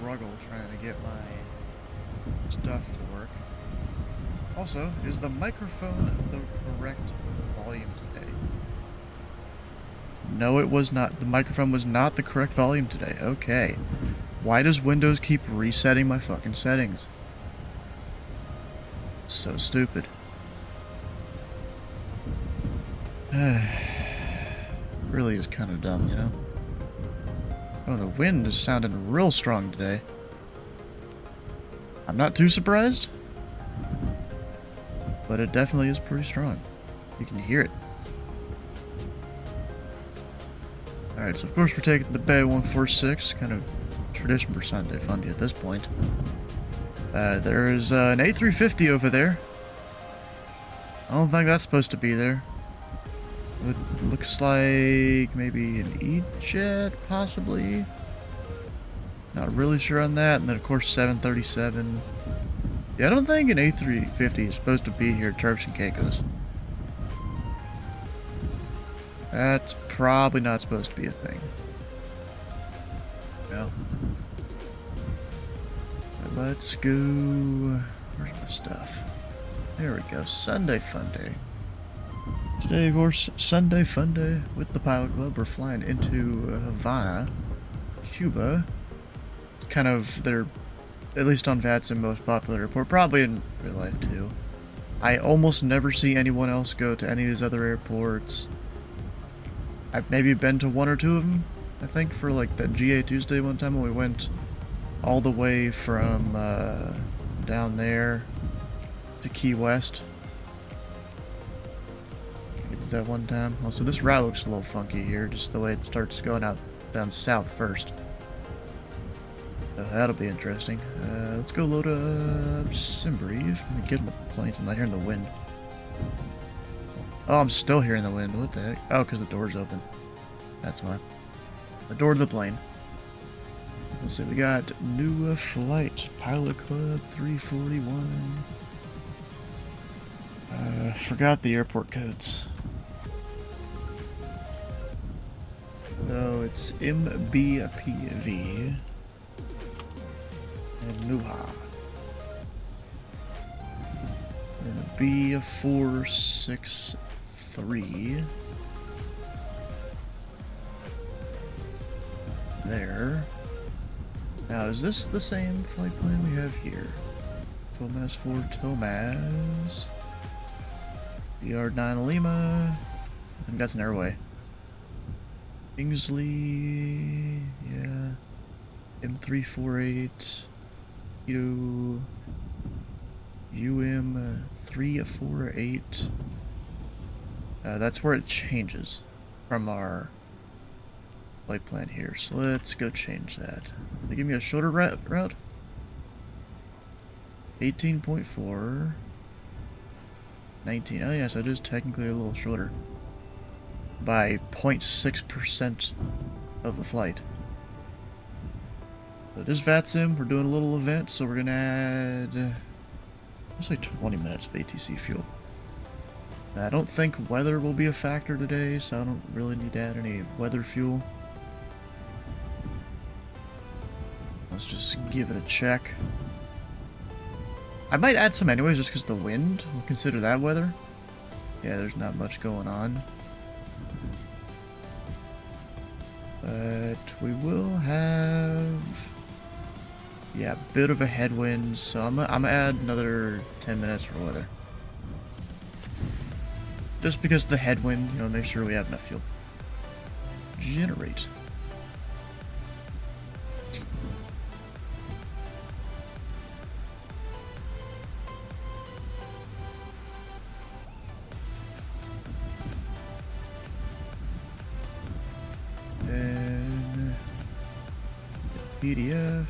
struggle trying to get my stuff to work. Also, is the microphone the correct volume today? No, it was not. The microphone was not the correct volume today. Okay. Why does Windows keep resetting my fucking settings? So stupid. Really is kind of dumb, you know? Oh, the wind is sounding real strong today. I'm not too surprised, but it definitely is pretty strong. You can hear it. Alright, so of course we're taking the BAe-146, kind of tradition for Sunday Fundy at this point. There's an A350 over there. I don't think that's supposed to be there. It looks like maybe an E-jet, possibly. Not really sure on that. And then of course 737. Yeah, I don't think an A350 is supposed to be here at Turks and Cacaos. That's probably not supposed to be a thing. No. But let's go... Where's my stuff? There we go. Sunday Fun Day. Today, of course, Sunday Fun Day with the Pilot Club. We're flying into Havana, Cuba. It's kind of their, at least on VATSIM, most popular airport. Probably in real life, too. I almost never see anyone else go to any of these other airports. I've maybe been to one or two of them, I think, for like that GA Tuesday one time when we went all the way from down there to Key West. We did that one time. Also, this route looks a little funky here, just the way it starts going out down south first. So that'll be interesting. Let's go load up Simbrieve. Let me get in the planes. I'm not hearing the wind. Oh, I'm still hearing the wind. What the heck? Oh, because the door's open. That's why. The door to the plane. Let's see, we got new flight. Pilot Club 341. Forgot the airport codes. No, it's MBPV. And Nuha. And BAe-146. There. Now, is this the same flight plan we have here? Tomas 4 Tomas. BR9 Lima. I think that's an airway. Kingsley. Yeah. M348. Keto. UM348. That's where it changes from our flight plan here. So let's go change that. They give me a shorter route. 18.4. 19. Oh yes, it is technically a little shorter. By 0.6% of the flight. So it is VATSIM. We're doing a little event, so we're gonna add... let's say 20 minutes of ATC fuel. I don't think weather will be a factor today, so I don't really need to add any weather fuel. Let's just give it a check. I might add some anyways, just because the wind. We'll consider that weather. Yeah, there's not much going on. But we will have... yeah, a bit of a headwind, so I'm gonna add another 10 minutes for weather. Just because of the headwind, you know, make sure we have enough fuel. Generate. Then PDF.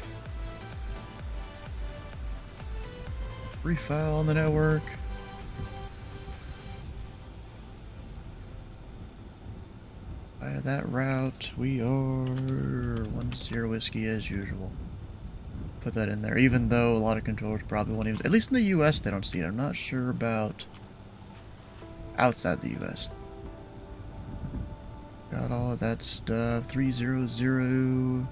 Free file on the network. By that route, we are 10 whiskey as usual. Put that in there, even though a lot of controllers probably won't even... at least in the US they don't see it. I'm not sure about outside the US. Got all of that stuff. 300.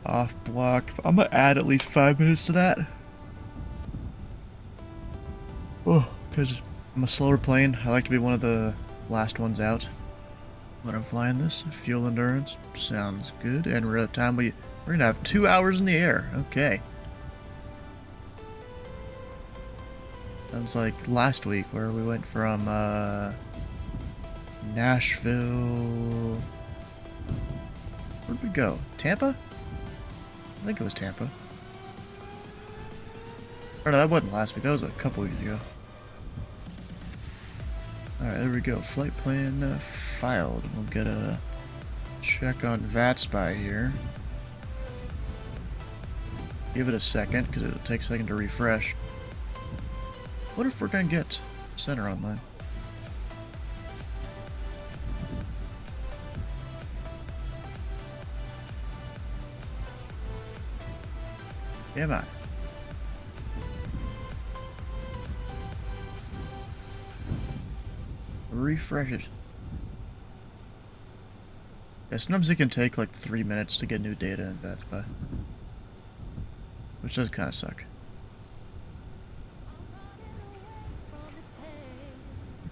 Off block. I'm gonna add at least 5 minutes to that. Oh, because I'm a slower plane. I like to be one of the last ones out when I'm flying this. Fuel endurance sounds good, and we're at time. We're gonna have 2 hours in the air. Okay. Sounds like last week where we went from Nashville. Where'd we go? Tampa? I think it was Tampa. Or no, that wasn't last week. That was a couple weeks ago. Alright, there we go. Flight plan filed. We'll get a check on BAe here. Give it a second, because it'll take a second to refresh. What if we're going to get center online? Come on. Refresh it. Yeah, sometimes it can take like 3 minutes to get new data in BAe, which does kind of suck.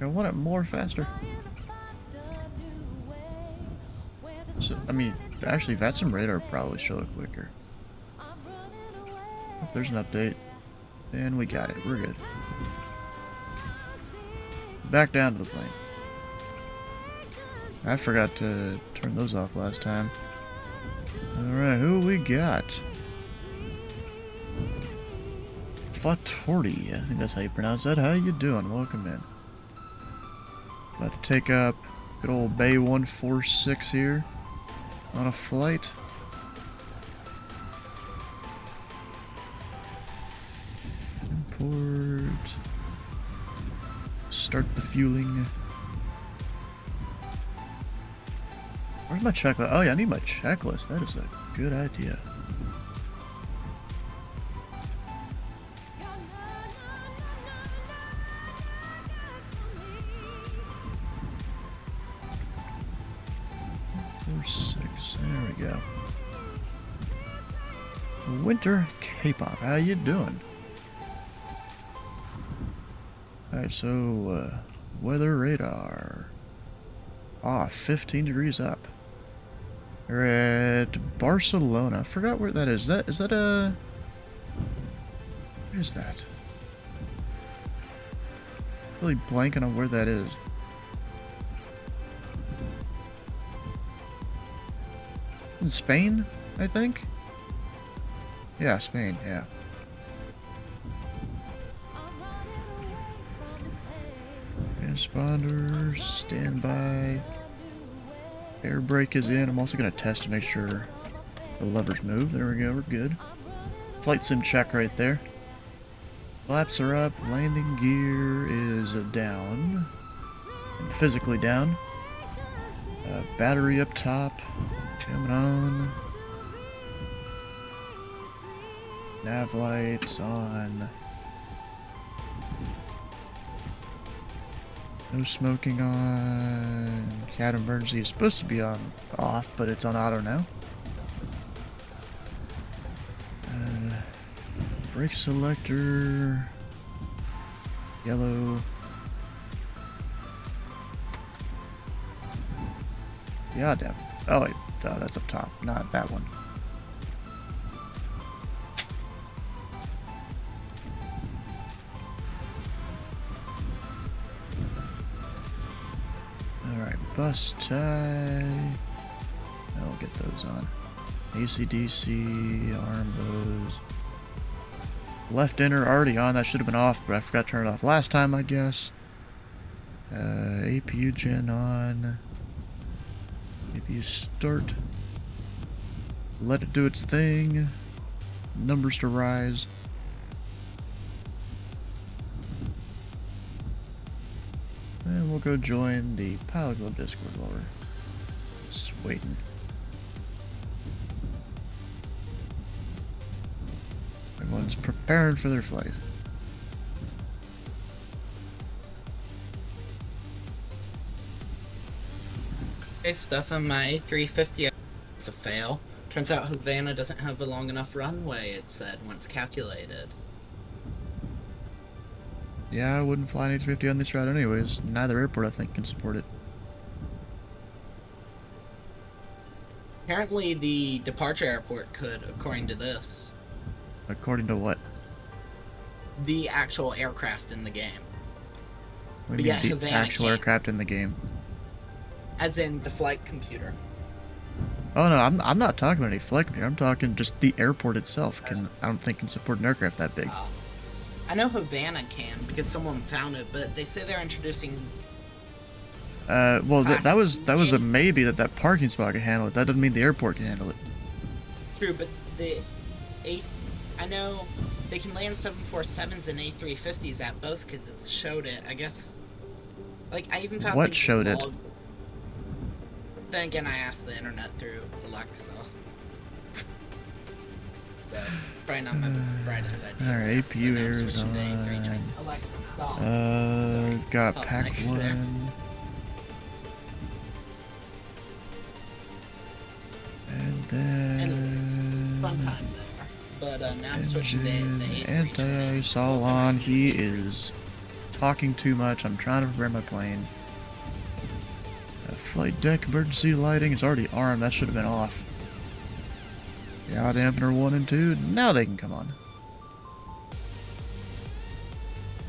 I want it more faster. So, I mean, actually, VATSIM radar probably show it quicker. Oh, there's an update. And we got it. We're good. Back down to the plane. I forgot to turn those off last time. Alright, who we got? TheFatRat, I think that's how you pronounce that. How you doing? Welcome in. About to take up good old BAe-146 here on a flight. Import. Start the fueling. Where's my checklist? Oh yeah, I need my checklist. That is a good idea. There we go. Winter K-pop, how you doing? Alright, so, weather radar. 15 degrees up. We're at Barcelona. I forgot where that is. Is that a... Where is that? Really blanking on where that is. In Spain, I think? Yeah, Spain, yeah. Transponder, standby. Air brake is in. I'm also going to test to make sure the levers move. There we go, we're good. Flight sim check right there. Flaps are up, landing gear is down. And physically down. Battery up top. Coming on. Nav lights on. No smoking on. Cat emergency is supposed to be on off, but it's on auto now. Brake selector. Yellow. Yeah, damn. Oh wait, that's up top, not that one. Alright, bus tie. I'll get those on. ACDC, arm those. Left inner already on, that should have been off, but I forgot to turn it off last time, I guess. APU gen on. APU start. Let it do its thing. Numbers to rise. And we'll go join the Pilot Club Discord while we're just waiting. Everyone's preparing for their flight. Okay, stuff on my A350. It's a fail. Turns out Havana doesn't have a long enough runway, it said, once calculated. Yeah, I wouldn't fly an A350 on this route anyways. Neither airport, I think, can support it. Apparently the departure airport could, according to this. According to what? The actual aircraft in the game. What do you mean, the Havana actual can't. aircraft in the game? As in the flight computer. Oh no, I'm not talking about any flight computer. I'm talking just the airport itself. I don't think can support an aircraft that big. I know Havana can because someone found it, but they say they're introducing. Well, that was a maybe that parking spot can handle it. That doesn't mean the airport can handle it. True, but I know they can land 747s and A350s at both because it showed it. I guess. Like I even found. What showed it? Then again, I asked the internet through Alexa. So, probably not my brightest idea. Alright, APU errors on. Alexa, stop. We've got pack 1. There. And then. Anyways, fun time there. But now I'm switching to the A3 Anti-ice all on. He is talking too much. I'm trying to prepare my plane. Flight deck emergency lighting is already armed. That should have been off. Yaw dampener 1 and 2. Now they can come on.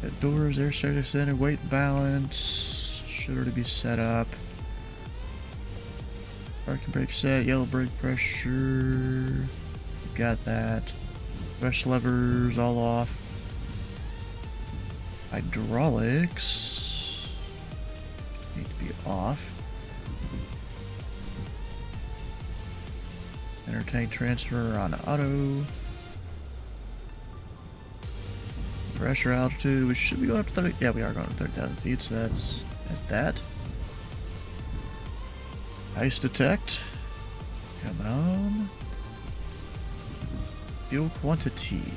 Head doors, air status center, weight balance. Should already be set up. Parking brake set, yellow brake pressure. Got that. Brush levers all off. Hydraulics need to be off. Center tank transfer on auto. Pressure altitude, we should be going up to 30. Yeah, we are going to 30,000 feet, so that's at that. Ice detect. Coming on. Fuel quantity.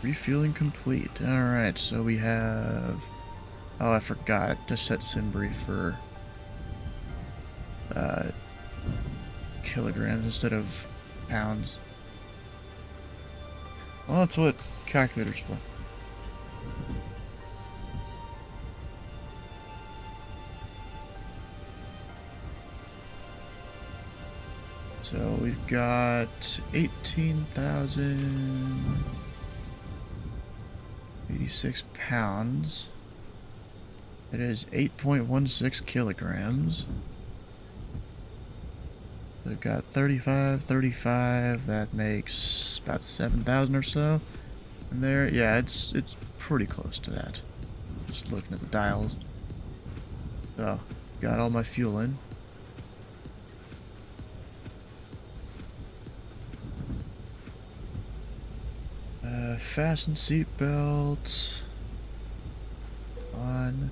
Refueling complete. Alright, so we have. Oh, I forgot to set Simbri for kilograms instead of pounds. Well, that's what calculator's for. So we've got 18,086 pounds. It is 8.16 kilograms. We've got 35, that makes about 7,000 or so. And there, yeah, it's pretty close to that. Just looking at the dials. So, got all my fuel in. Fasten seatbelt on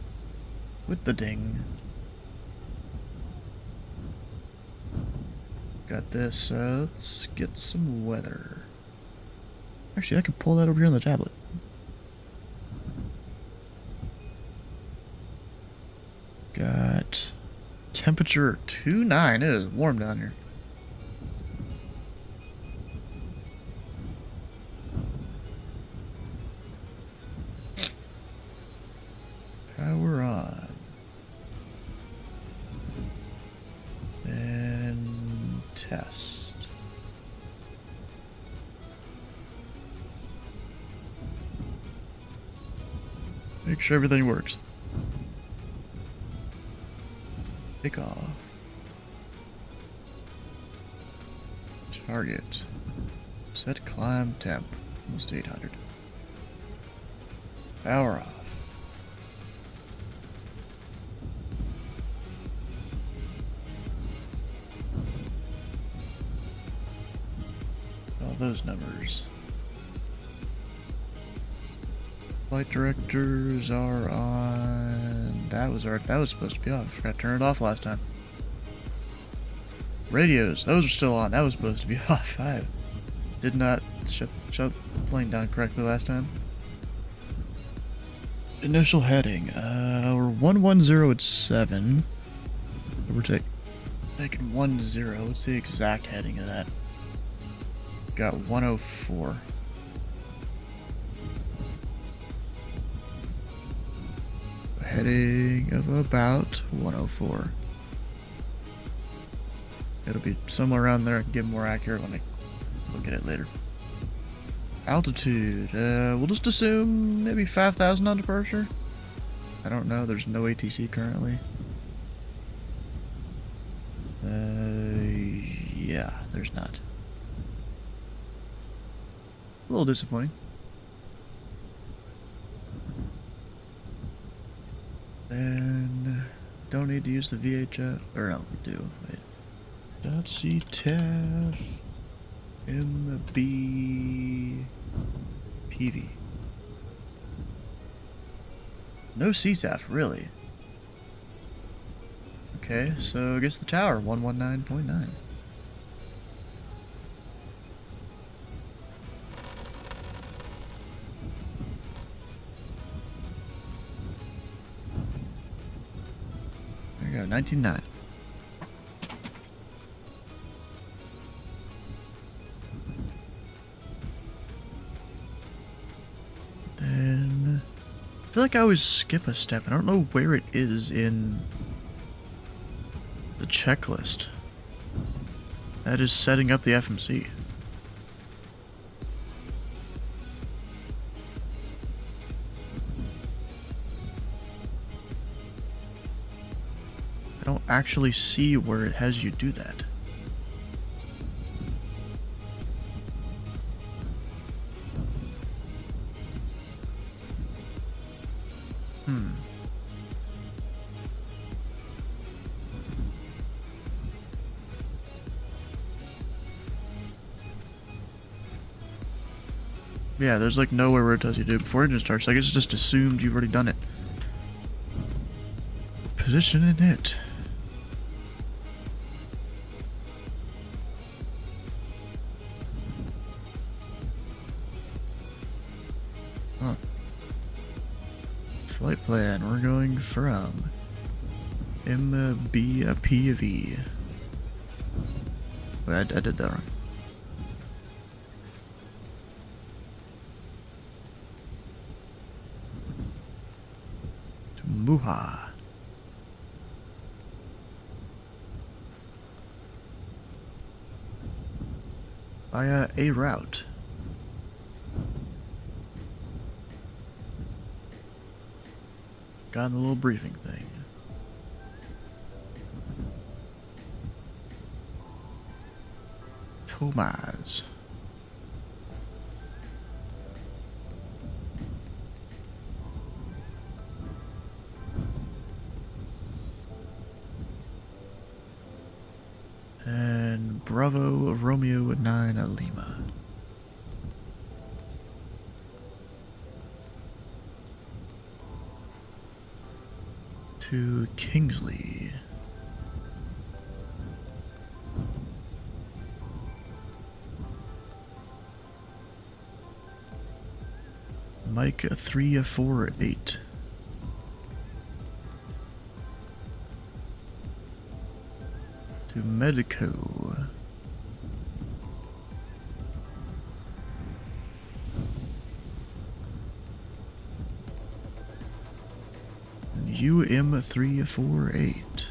with the ding. Got this, let's get some weather. Actually, I can pull that over here on the tablet. Got temperature 29. It is warm down here. Power on. And test. Make sure everything works. Take off. Target. Set climb temp. Almost 800. Power off. All those numbers. Flight directors are on. That was supposed to be off. I forgot to turn it off last time. Radios, those are still on. That was supposed to be off. I did not shut the plane down correctly last time. Initial heading. We're 110 at 7. Overtake. Taking 10. What's the exact heading of that? Got 104. Heading of about 104. It'll be somewhere around there. I can get more accurate when I look at it later. Altitude. We'll just assume maybe 5,000 on departure. I don't know. There's no ATC currently. Yeah, there's not. A little disappointing. Then don't need to use the VHF. Or no, we do. Wait. .ctaf MB PV. No CTAF, really. Okay, so I guess the tower, 119.9. There you go, 19.9. Then I feel like I always skip a step. I don't know where it is in the checklist. That is setting up the FMC. I don't actually see where it has you do that. Yeah, there's like nowhere where it tells you to do it before engine starts. So I guess it's just assumed you've already done it. Position in it. Huh. Flight plan. We're going from MBPV. Wait, I did that wrong. Muha. Via a route. Got the little briefing thing. Tomaz. And Bravo Romeo 9 Lima. To Kingsley. Mike 348. To Medico. And UM348.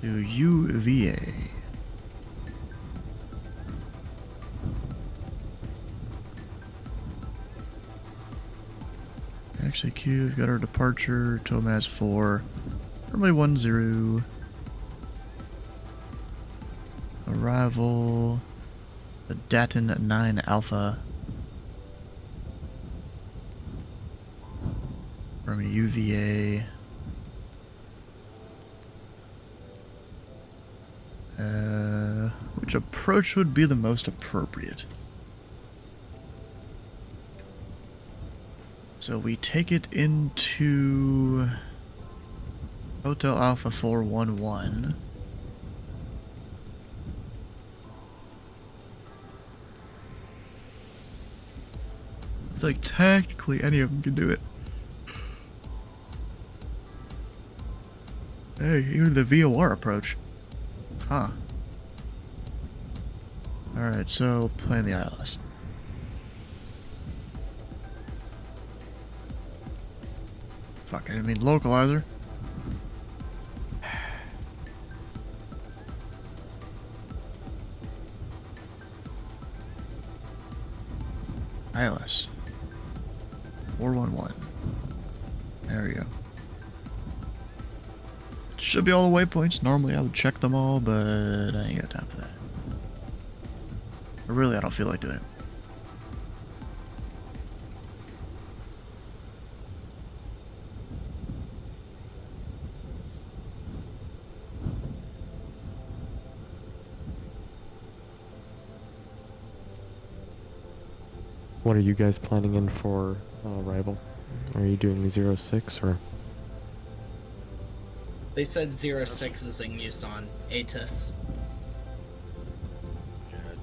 To UVA. Actually, Q, we've got our departure, Tomaz 4, runway 10, arrival, the Datin 9 Alpha, from UVA, which approach would be the most appropriate? So we take it into Hotel Alpha 411. It's like technically any of them can do it. Hey, even the VOR approach. Huh. Alright, so playing the ILS. Fuck, I didn't mean localizer. ILS. 411. There we go. Should be all the waypoints. Normally I would check them all, but I ain't got time for that. Or really, I don't feel like doing it. What are you guys planning in for arrival? Are you doing 06 or? They said 06 is in use on ATIS.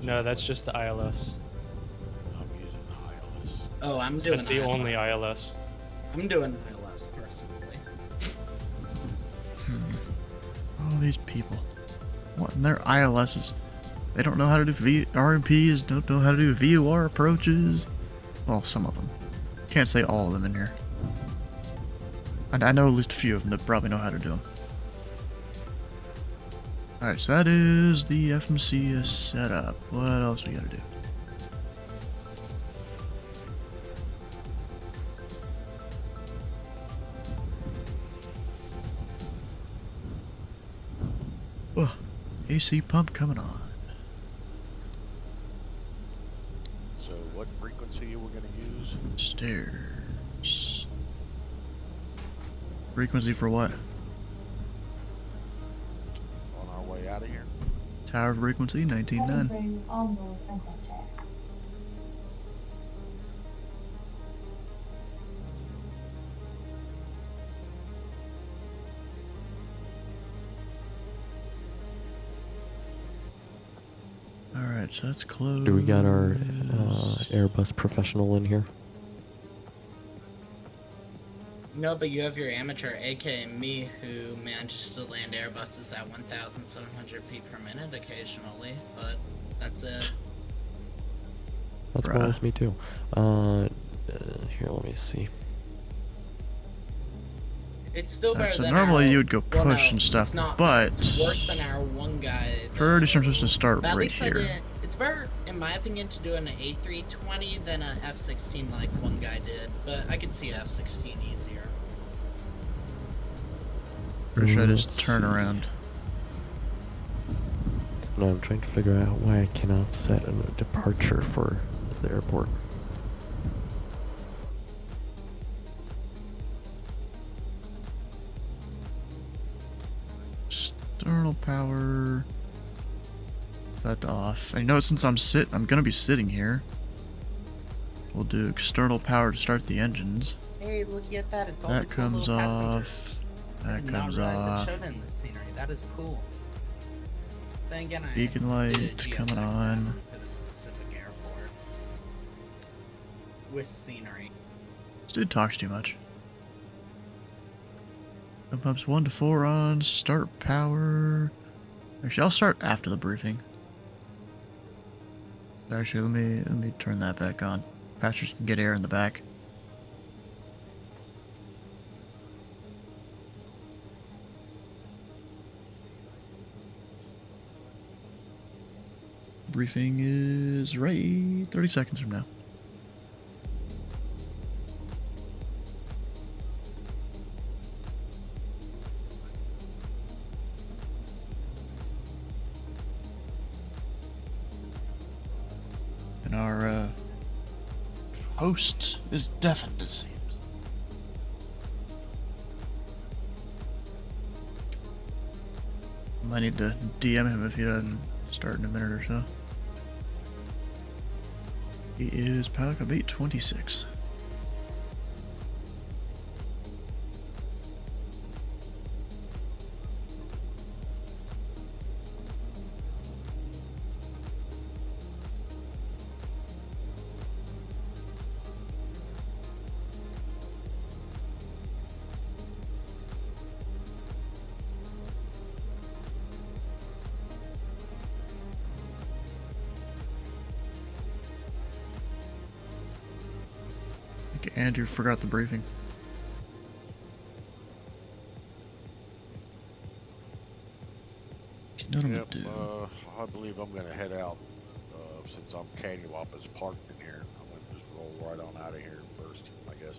No, that's just the ILS. I'm using the ILS. Oh, I'm doing That's the ILS. only ILS. I'm doing ILS personally. All these people. What in their ILSs? They don't know how to do RMPs, don't know how to do VOR approaches. Well, some of them. Can't say all of them in here. And I know at least a few of them that probably know how to do them. Alright, so that is the FMC setup. What else we gotta do? Oh, AC pump coming on. So what frequency we're going to use? Stairs. Frequency for what? On our way out of here? Tower frequency 19.9. Through on board and check. Alright, so that's closed. Do we got our Airbus professional in here? No, but you have your amateur, aka me, who manages to land Airbuses at 1,700 feet per minute occasionally, but that's it. That's Bruh. well as me too. Here, let me see. It's still Alright, better so than normally our, you would go well, push no, and stuff, it's not, but it's worse than our one guy. pretty sure I'm supposed to start But at right least I here. did. It's better, in my opinion, to do an A320 than a F-16 like one guy did, but I could see F-16 easier. Pretty sure I Let's just turn see. around. No, I'm trying to figure out why I cannot set a departure for the airport. External power. Set off. I know since I'm gonna be sitting here. We'll do external power to start the engines. Hey, look at that! It's all That the cool comes little passengers. off. I That did not comes realize off. it showed in the scenery. That is cool. Then again, I Beacon did a light coming GSX on. for this specific airport with scenery. This dude talks too much. Jump pumps 1 to 4 on. Start power. Actually, I'll start after the briefing. Actually, let me turn that back on. Passengers can get air in the back. Briefing is right 30 seconds from now. And our host is deafened, it seems. Might need to DM him if he doesn't start in a minute or so. He is pilot code BAe-146. think Andrew forgot the briefing. You know what I'm Yep, gonna do? I believe I'm gonna head out. Since I'm cattywampus parked in here, I'm gonna just roll right on out of here first, I guess.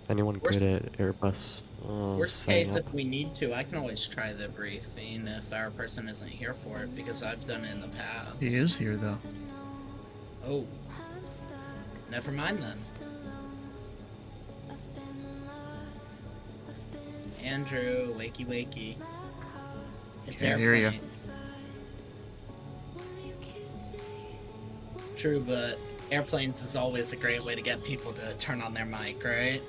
Anyone Worst- good at Airbus? Worst setting case, up? if we need to, I can always try the briefing if our person isn't here for it, because I've done it in the past. He is here though. Oh. Never mind then. Andrew, wakey wakey. It's Can't hear ya. airplanes. True, but airplanes is always a great way to get people to turn on their mic, right?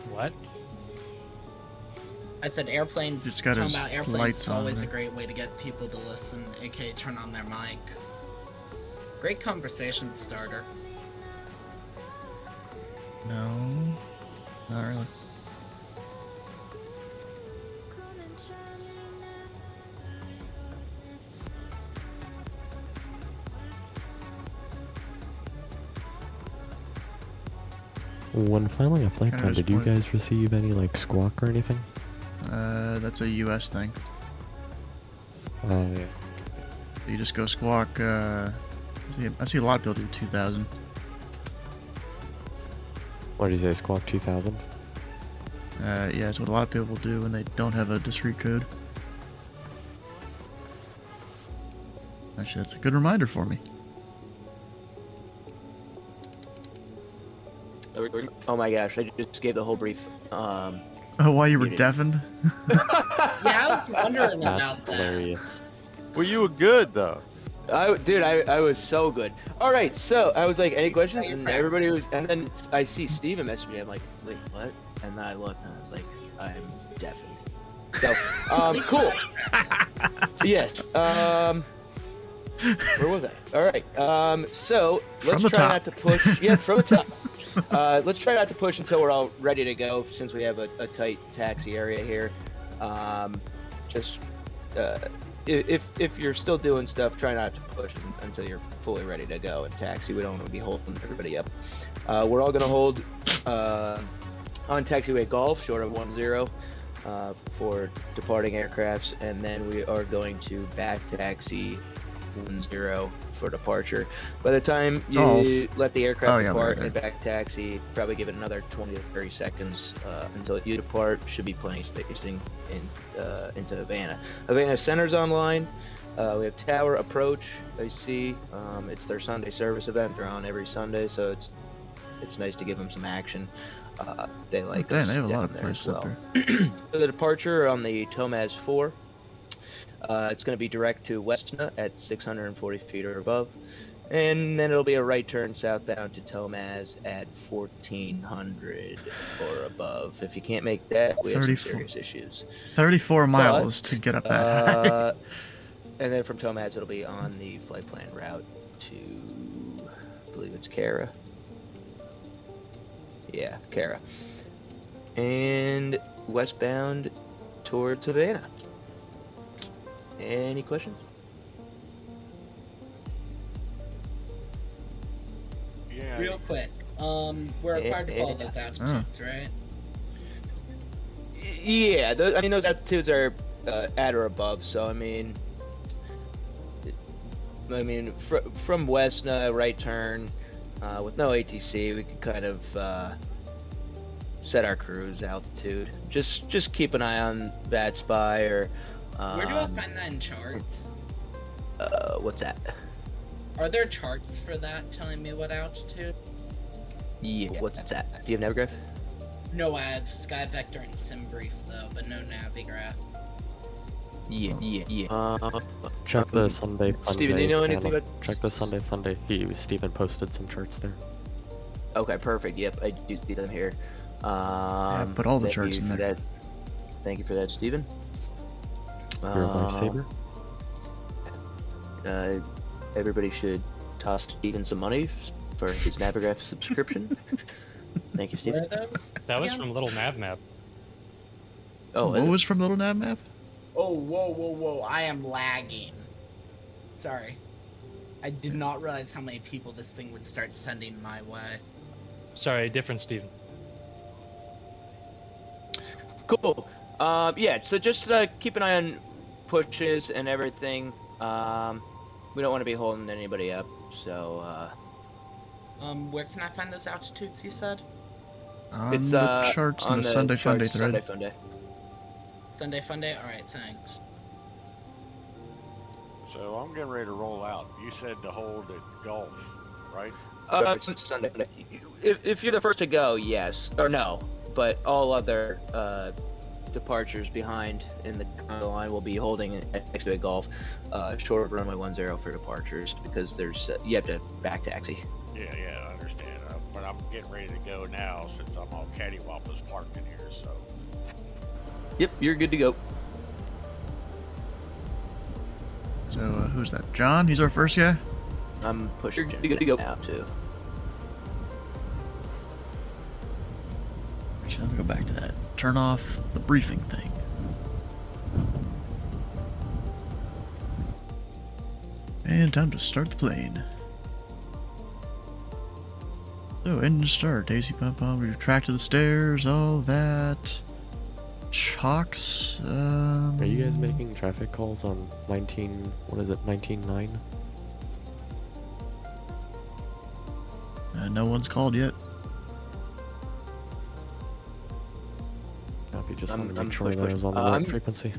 What? I said airplanes, Just got talking his about airplanes lights is on always a there. great way to get people to listen, aka turn on their mic. Great conversation starter. No, not really. When filing a flight Kinda plan, did you disappointed. guys receive any like squawk or anything? That's a US thing. Yeah. You just go squawk, I see a lot of people do 2000. What did you say, squawk 2000? Yeah, it's what a lot of people do when they don't have a discrete code. Actually, that's a good reminder for me. Oh my gosh, I just gave the whole brief. Oh, why you were Muted. deafened? Yeah, I was wondering That's about that. hilarious. Well, you were good though. I was so good. All right, so I was like, any questions? You're And proud. everybody was, and then I see Steven message me. I'm like, wait, what? And then I looked, and I was like, I'm deafened. So, cool. Yes. Where was I? All right. So let's the try top. not to push. Yeah, from the top. Let's try not to push until we're all ready to go, since we have a tight taxi area here. Just if you're still doing stuff, try not to push until you're fully ready to go and taxi. We don't want to be holding everybody up. We're all going to hold on taxiway Golf, short of 10, for departing aircrafts, and then we are going to back taxi 10 for departure. By the time you Golf. let the aircraft Yeah, depart right and back taxi, probably give it another 20 to 30 seconds until you depart. Should be plenty of spacing into Havana. Havana Center's online. We have Tower Approach. I see. It's their Sunday service event. They're on every Sunday, so it's nice to give them some action. They like Man, us they have a lot down of there places as up well. there. For the departure on the Tomaz 4, it's going to be direct to Westna at 640 feet or above, and then it'll be a right turn southbound to Tomaz at 1400 or above. If you can't make that, we have some 34. serious issues. 34 miles to get up that high. And then from Tomaz, it'll be on the flight plan route to, I believe it's Cara. Yeah, Cara. And westbound towards Havana. Any questions? Yeah. Real quick, we're required to follow those altitudes, right? Yeah, I mean, those altitudes are at or above, so I mean, from Westna, right turn, with no ATC, we can kind of set our cruise altitude. Just keep an eye on that spy or. Where do I find that in charts? What's that? Are there charts for that telling me what altitude? Yeah, what's that? Do you have Navigraph? No, I have Sky Vector and SimBrief though, but no Navigraph. Yeah. Check the Sunday Funday. Steven, do you know anything channel. about? Check the Sunday Funday. Steven posted some charts there. Okay, perfect. Yep, I do see them here. Put all the thank charts you in for there. that. Thank you for that, Steven. You're a lifesaver. Everybody should toss Steven some money for his Navigraph subscription. Thank you, Where Steven. are those? That was again? from Little Nav Map. Oh, what is it? was from Little Nav Map? Oh, whoa. I am lagging. Sorry. I did not realize how many people this thing would start sending my way. Sorry, different Steven. Cool. Yeah. So just keep an eye on pushes and everything. We don't want to be holding anybody up. So Where can I find those altitudes you said? it's On the charts in on the Sunday Funday charts, thread. Sunday Funday. Sunday Funday? Alright, thanks. So I'm getting ready to roll out. You said to hold at golf, right? Sunday. If you're the first to go, yes or no, but all other departures behind in the line will be holding next to a golf, short of runway 10 for departures because there's you have to back taxi. Yeah, I understand. But I'm getting ready to go now since I'm all cattywampus parked in here. So Yep, you're good to go. So, who's that? John? He's our first guy? I'm pushing. You're good to go now too. Actually, let me go back to that. Turn off the briefing thing. And time to start the plane. So, engine start. AC pump on. We've tracked to the stairs. All that. Chocks. Are you guys making traffic calls on 19? What is it? 19.9? No one's called yet. If you just I'm- want to I'm make sure that push- it was on the I'm- right frequency.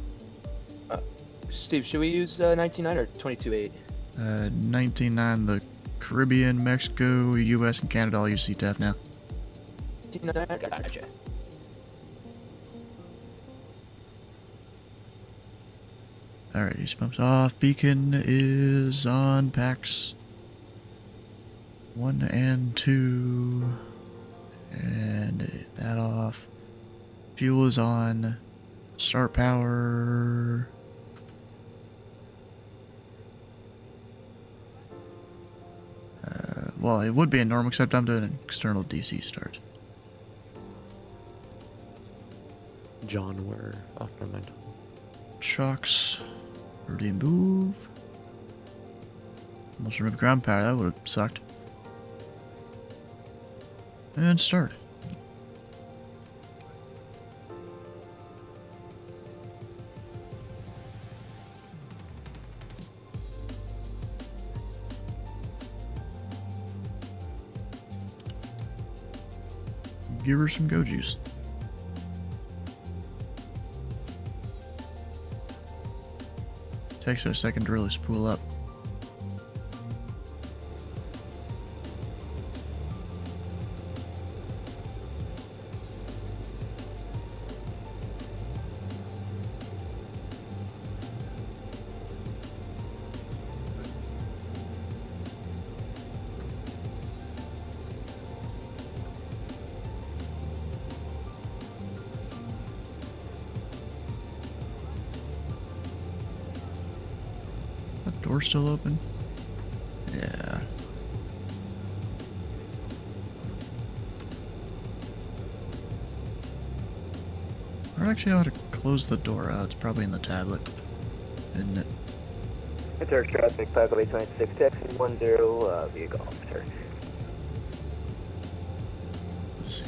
Steve, should we use 19.9 or 22.8? 19.9, the Caribbean, Mexico, US, and Canada all use CTF now. 19.9. Gotcha. Alright, he's pumps off. Beacon is on packs 1 and 2. And that off. Fuel is on. Start power. Well, it would be a normal, except I'm doing an external DC start. John, where? Oh, never mind. Chocks. Already move. Almost removed ground power. That would have sucked. And start. Give her some go juice. Takes her a second to really spool up. That door still open? Yeah. I don't actually know how to close the door out. It's probably in the tablet, isn't it? Turks traffic, BAe-146, taxi 10 via Golf, Turks. Let's see,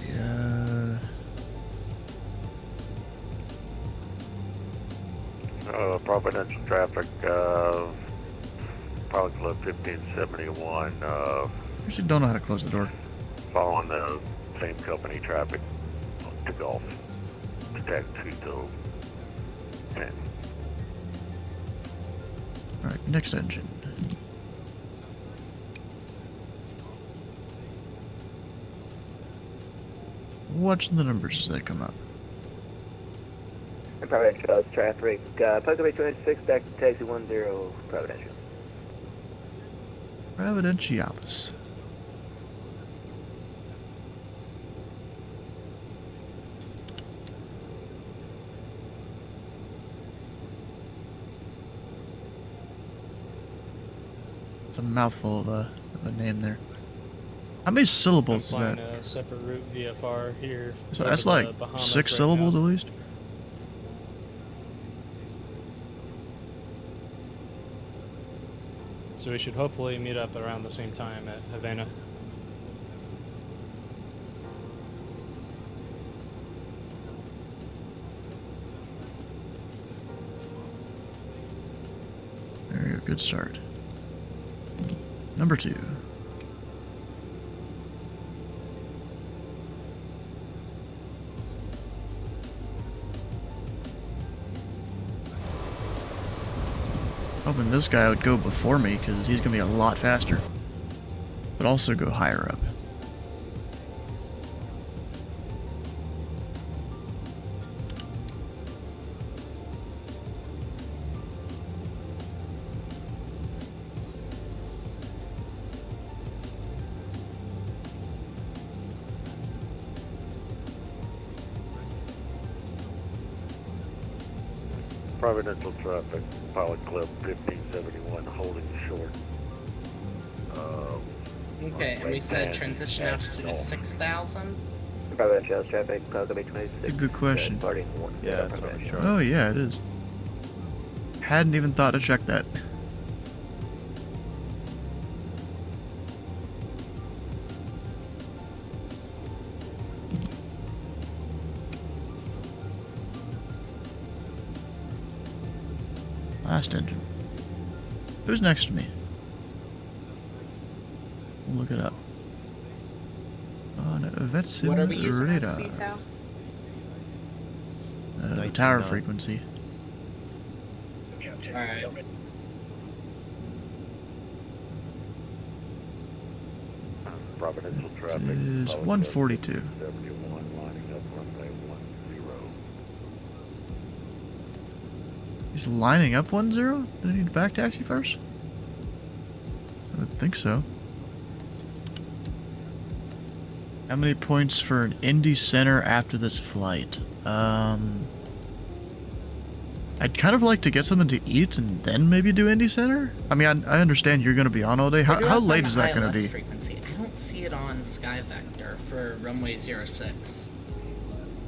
Providential traffic, Pilot Club 1571, actually don't know how to close the door. following the same company traffic to Gulf. To taxi to 10. Alright, next engine. Watching the numbers as they come up. And Providential traffic, BAe-146, back to taxi 10, Providential. Providencialis. It's a mouthful of a name there. How many syllables is I'm that? flying a separate route VFR here. So over that's the like Bahamas 6 right syllables now. at least? So we should hopefully meet up around the same time at Havana. There you go, good start. Number 2. Hoping this guy would go before me, because he's going to be a lot faster. But also go higher up. Providential traffic, Pilot Club 1571, holding short. Okay, and we said transition altitude is 6,000. Provincial traffic, Pilot Club 26. Good question. Departing 1. Yeah, that's what I'm sure. Oh yeah, it is. Hadn't even thought to check that. Last engine. Who's next to me? We'll look it up. On Vetsim What are we using as radar. CTAL? The tower frequency. Alright. Providential traffic. Is Pilot Club 142. 71, lining up runway 10. He's lining up 10? Do I need to back taxi first? I would think so. How many points for an Indy Center after this flight? I'd kind of like to get something to eat and then maybe do Indy Center. I mean, I understand you're going to be on all day. Where do I How find late the is that going ILS to be? Frequency? I don't see it on SkyVector for runway 06.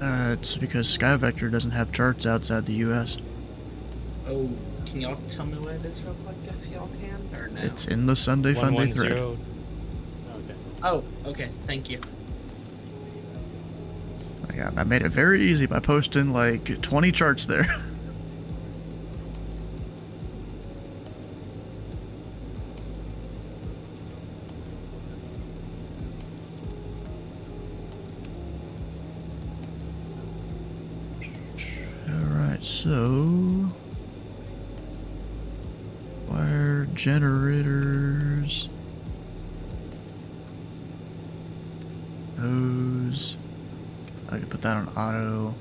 It's because SkyVector doesn't have charts outside the U.S. Oh, can y'all tell me what it is real quick if y'all can, or no? It's in the Sunday Funday thread. 110. Okay. Oh, okay, thank you. I made it very easy by posting like 20 charts there. Alright, so wire generators, those, I could put that on auto.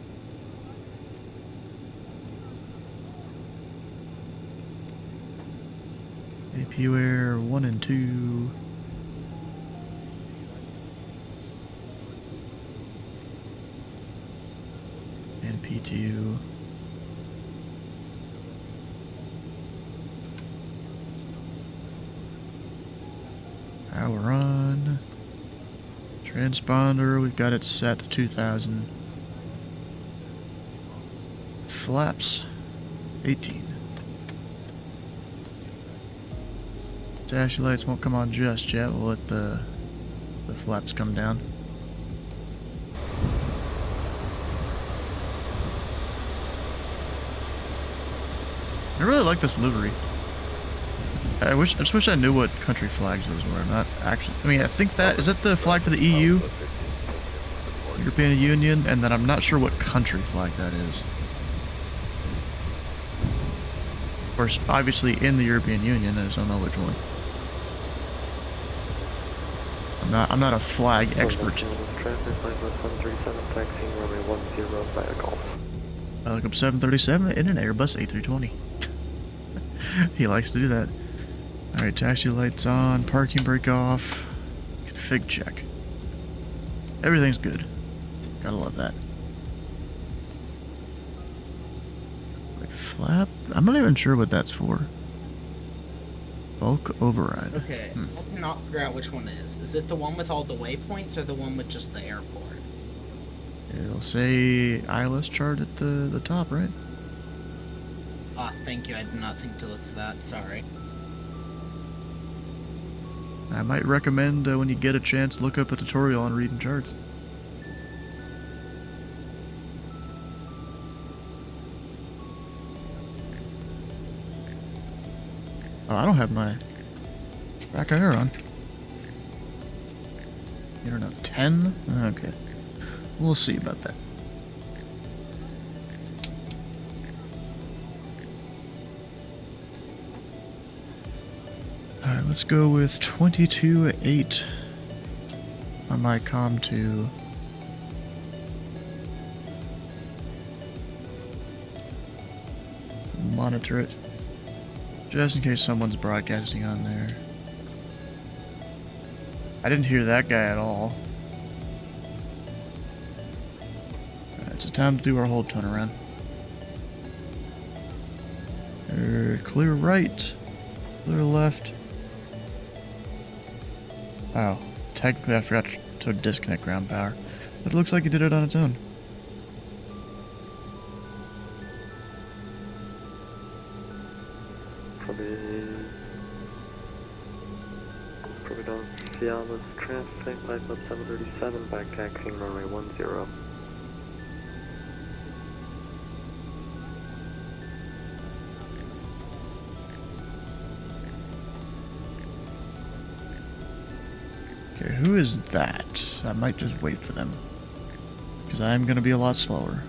APUair 1 and 2. And P2. Power on. Transponder, we've got it set to 2000. Flaps, 18. Dash lights won't come on just yet. We'll let the flaps come down. I really like this livery. I just wish I knew what country flags those were. Not actually. I mean, I think that is that the flag for the EU, European Union, and then I'm not sure what country flag that is. Of course, obviously in the European Union, I just don't know which one. I'm not a flag expert. I look up 737 in an Airbus A320. He likes to do that. Alright, taxi lights on, parking brake off, config check. Everything's good. Gotta love that. Wait, flap? I'm not even sure what that's for. Bulk override. Okay, I cannot figure out which one it is. Is it the one with all the waypoints or the one with just the airport? It'll say ILS chart at the top, right? Ah, thank you. I did not think to look for that. Sorry. I might recommend when you get a chance, look up a tutorial on reading charts. Oh, I don't have my track IR on. You don't know, 10? Okay. We'll see about that. Alright, let's go with 22.8 on my comm 2. Monitor it. Just in case someone's broadcasting on there. I didn't hear that guy at all. Alright, it's time to do our whole turnaround. Clear right. Clear left. Wow. Technically I forgot to disconnect ground power. But it looks like it did it on its own. Probably down Seattle's traffic, lights up 737, back taxiing runway 10. Okay, who is that? I might just wait for them. Because I'm going to be a lot slower.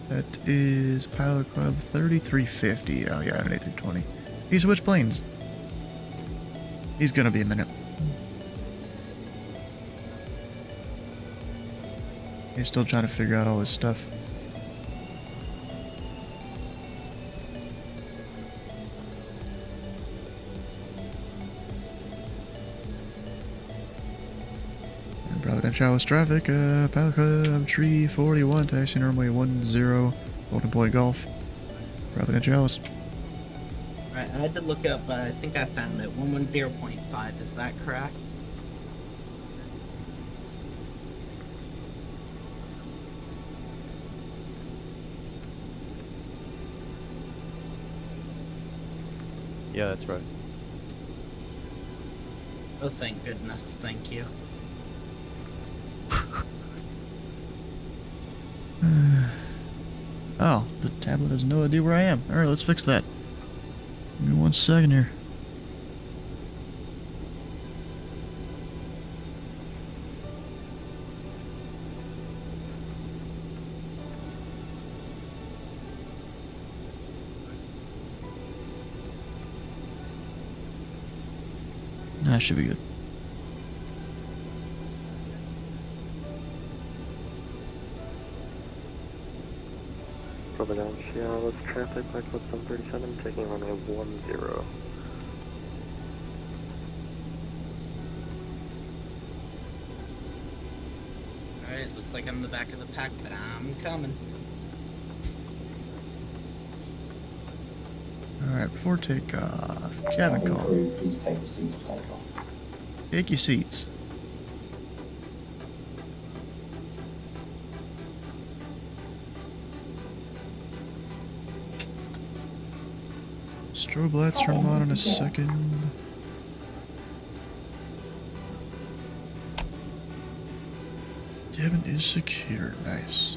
That is Pilot Club 3350. Oh yeah, an A320. He switched planes. He's going to be a minute. He's still trying to figure out all his stuff. Providentialis traffic, Pilot Club Tree 41, taxi runway 10, Golden Point Golf, Providentialis. Right, I had to look up, I think I found it, 110.5, is that correct? Yeah, that's right. Oh, thank goodness, thank you. Oh, the tablet has no idea where I am. Alright, let's fix that. Give me 1 second here. That should be good. Probably down Seattle's traffic, lights up 737, taking runway 10. Alright, looks like I'm in the back of the pack, but I'm coming. Alright, before takeoff, cabin call. Please take your seats for takeoff. Take your seats. Strobe lights turn on in a second. Devon is secure. Nice.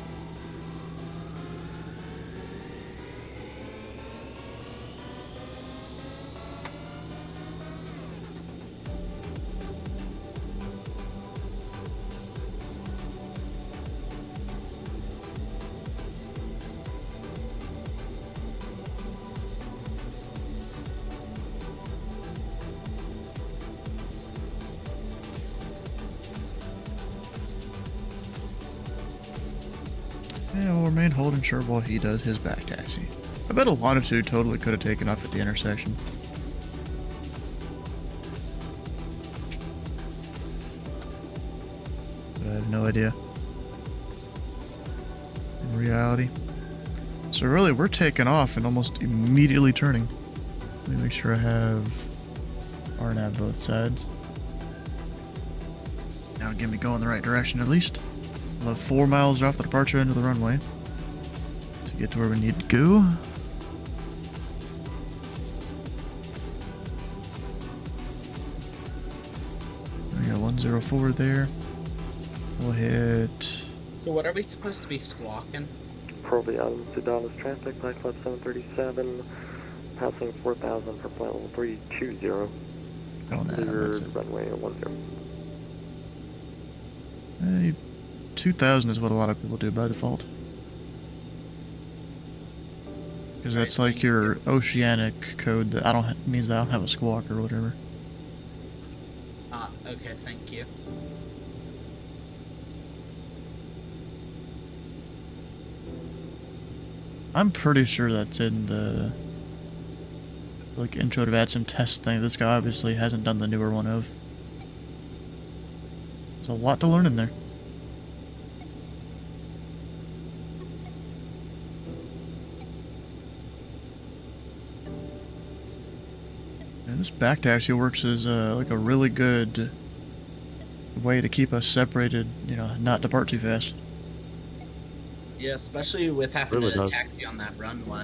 Yeah, we'll remain holding short while he does his back taxi. I bet a Longitude totally could have taken off at the intersection. But I have no idea. In reality. So really, we're taking off and almost immediately turning. Let me make sure I have RNAV both sides. Now get me going the right direction at least. We'll have 4 miles off the departure end of the runway to get to where we need to go. 104 there. We'll hit. So what are we supposed to be squawking? Proby Islands to Dallas traffic, flight club 737, passing 4,000 for flight level 320. Oh, no, that's Cleared it. runway 10. 2,000 is what a lot of people do by default. Because that's Right, like thank your you. oceanic code that means that I don't have a squawk or whatever. Ah, okay, thank you. I'm pretty sure that's in the like intro to VATSIM test thing. This guy obviously hasn't done the newer one of. There's a lot to learn in there. And this back taxi works as like a really good way to keep us separated, you know, not depart too fast. Yeah, especially with having Really to does. taxi on that runway.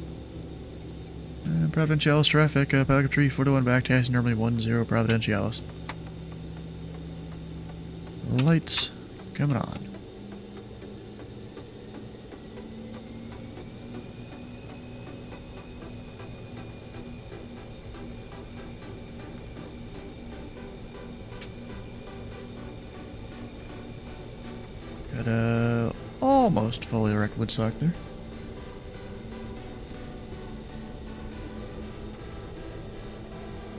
Provincialis traffic, Pelican Tree 421 back taxi, normally 10 Provincialis. Lights coming on. Got a almost fully erect woodstock there.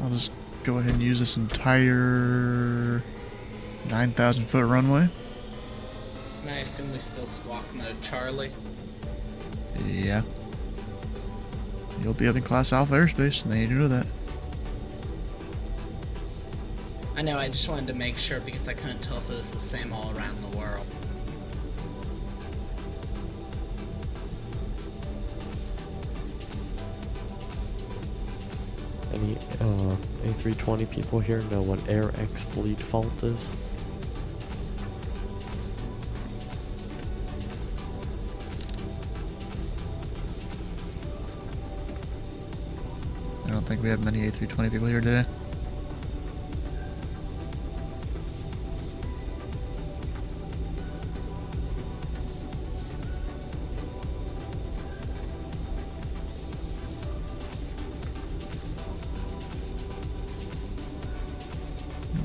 I'll just go ahead and use this entire 9,000 foot runway. And I assume we still squawk mode Charlie. Yeah. You'll be having Class Alpha airspace, and they need to know that. I know, I just wanted to make sure because I couldn't tell if it was the same all around the world. Any A320 people here know what air X bleed fault is? I don't think we have many A320 people here today.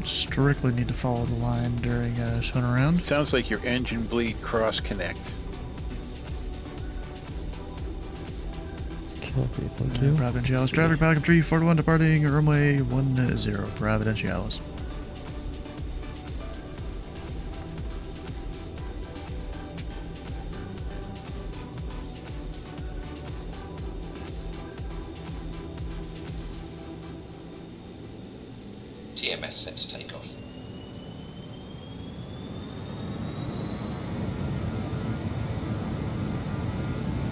Strictly need to follow the line during swing around. Sounds like your engine bleed cross connect. Copy, thank you. Provincialis traffic, Pelican Tree 41 departing runway 10 Provincialis. TMS set to take off.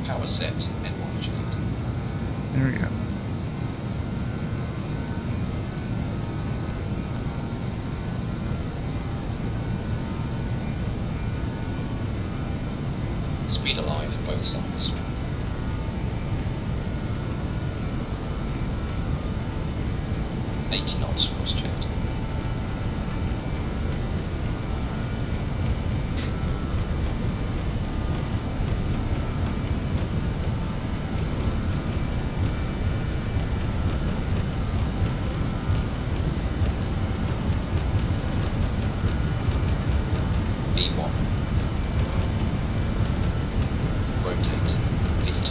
Power set, N1 checked. There we go. Speed alive, both sides. knots, cross checked. V1. Rotate. V2.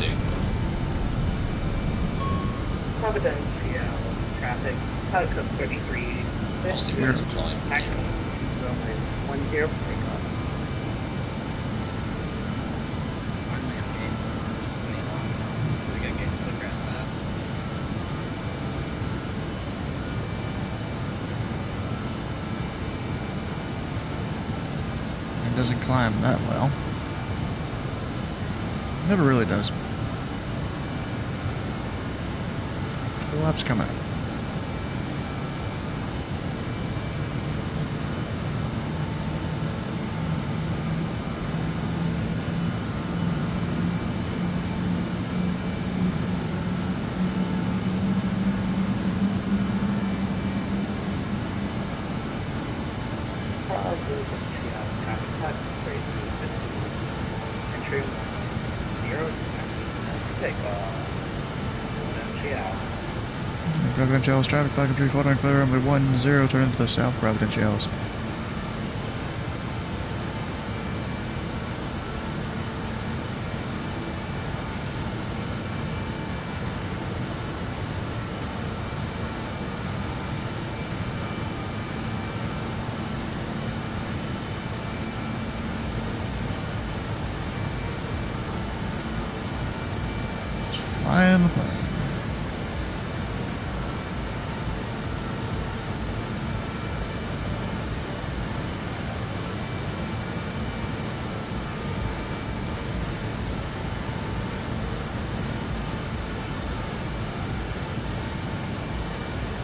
Providencial traffic, Cacaos 33. Positive rate of climb. Maximum runway 10, takeoff. Finally, I'm getting any long enough. I gotta get quicker at that. It doesn't climb that well. Never really does. Flaps coming. Entry 0, take Providentials, traffic, flag entry, photo clear, runway 10, turn into the south Providentials. Flying the plane.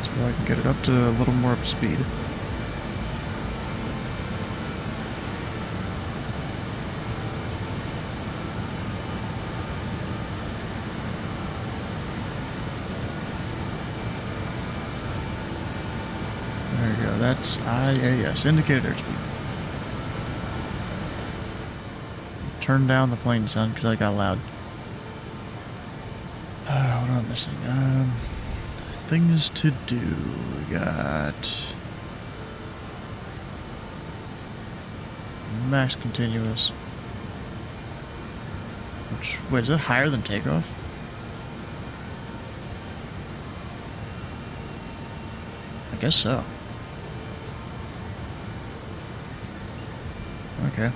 So I can get it up to a little more up speed. There you go, that's IAS, indicated airspeed. Turn down the plane, son, because I got loud. What am I missing? Things to do. We got max continuous. Which, wait, is that higher than takeoff? I guess so. Okay.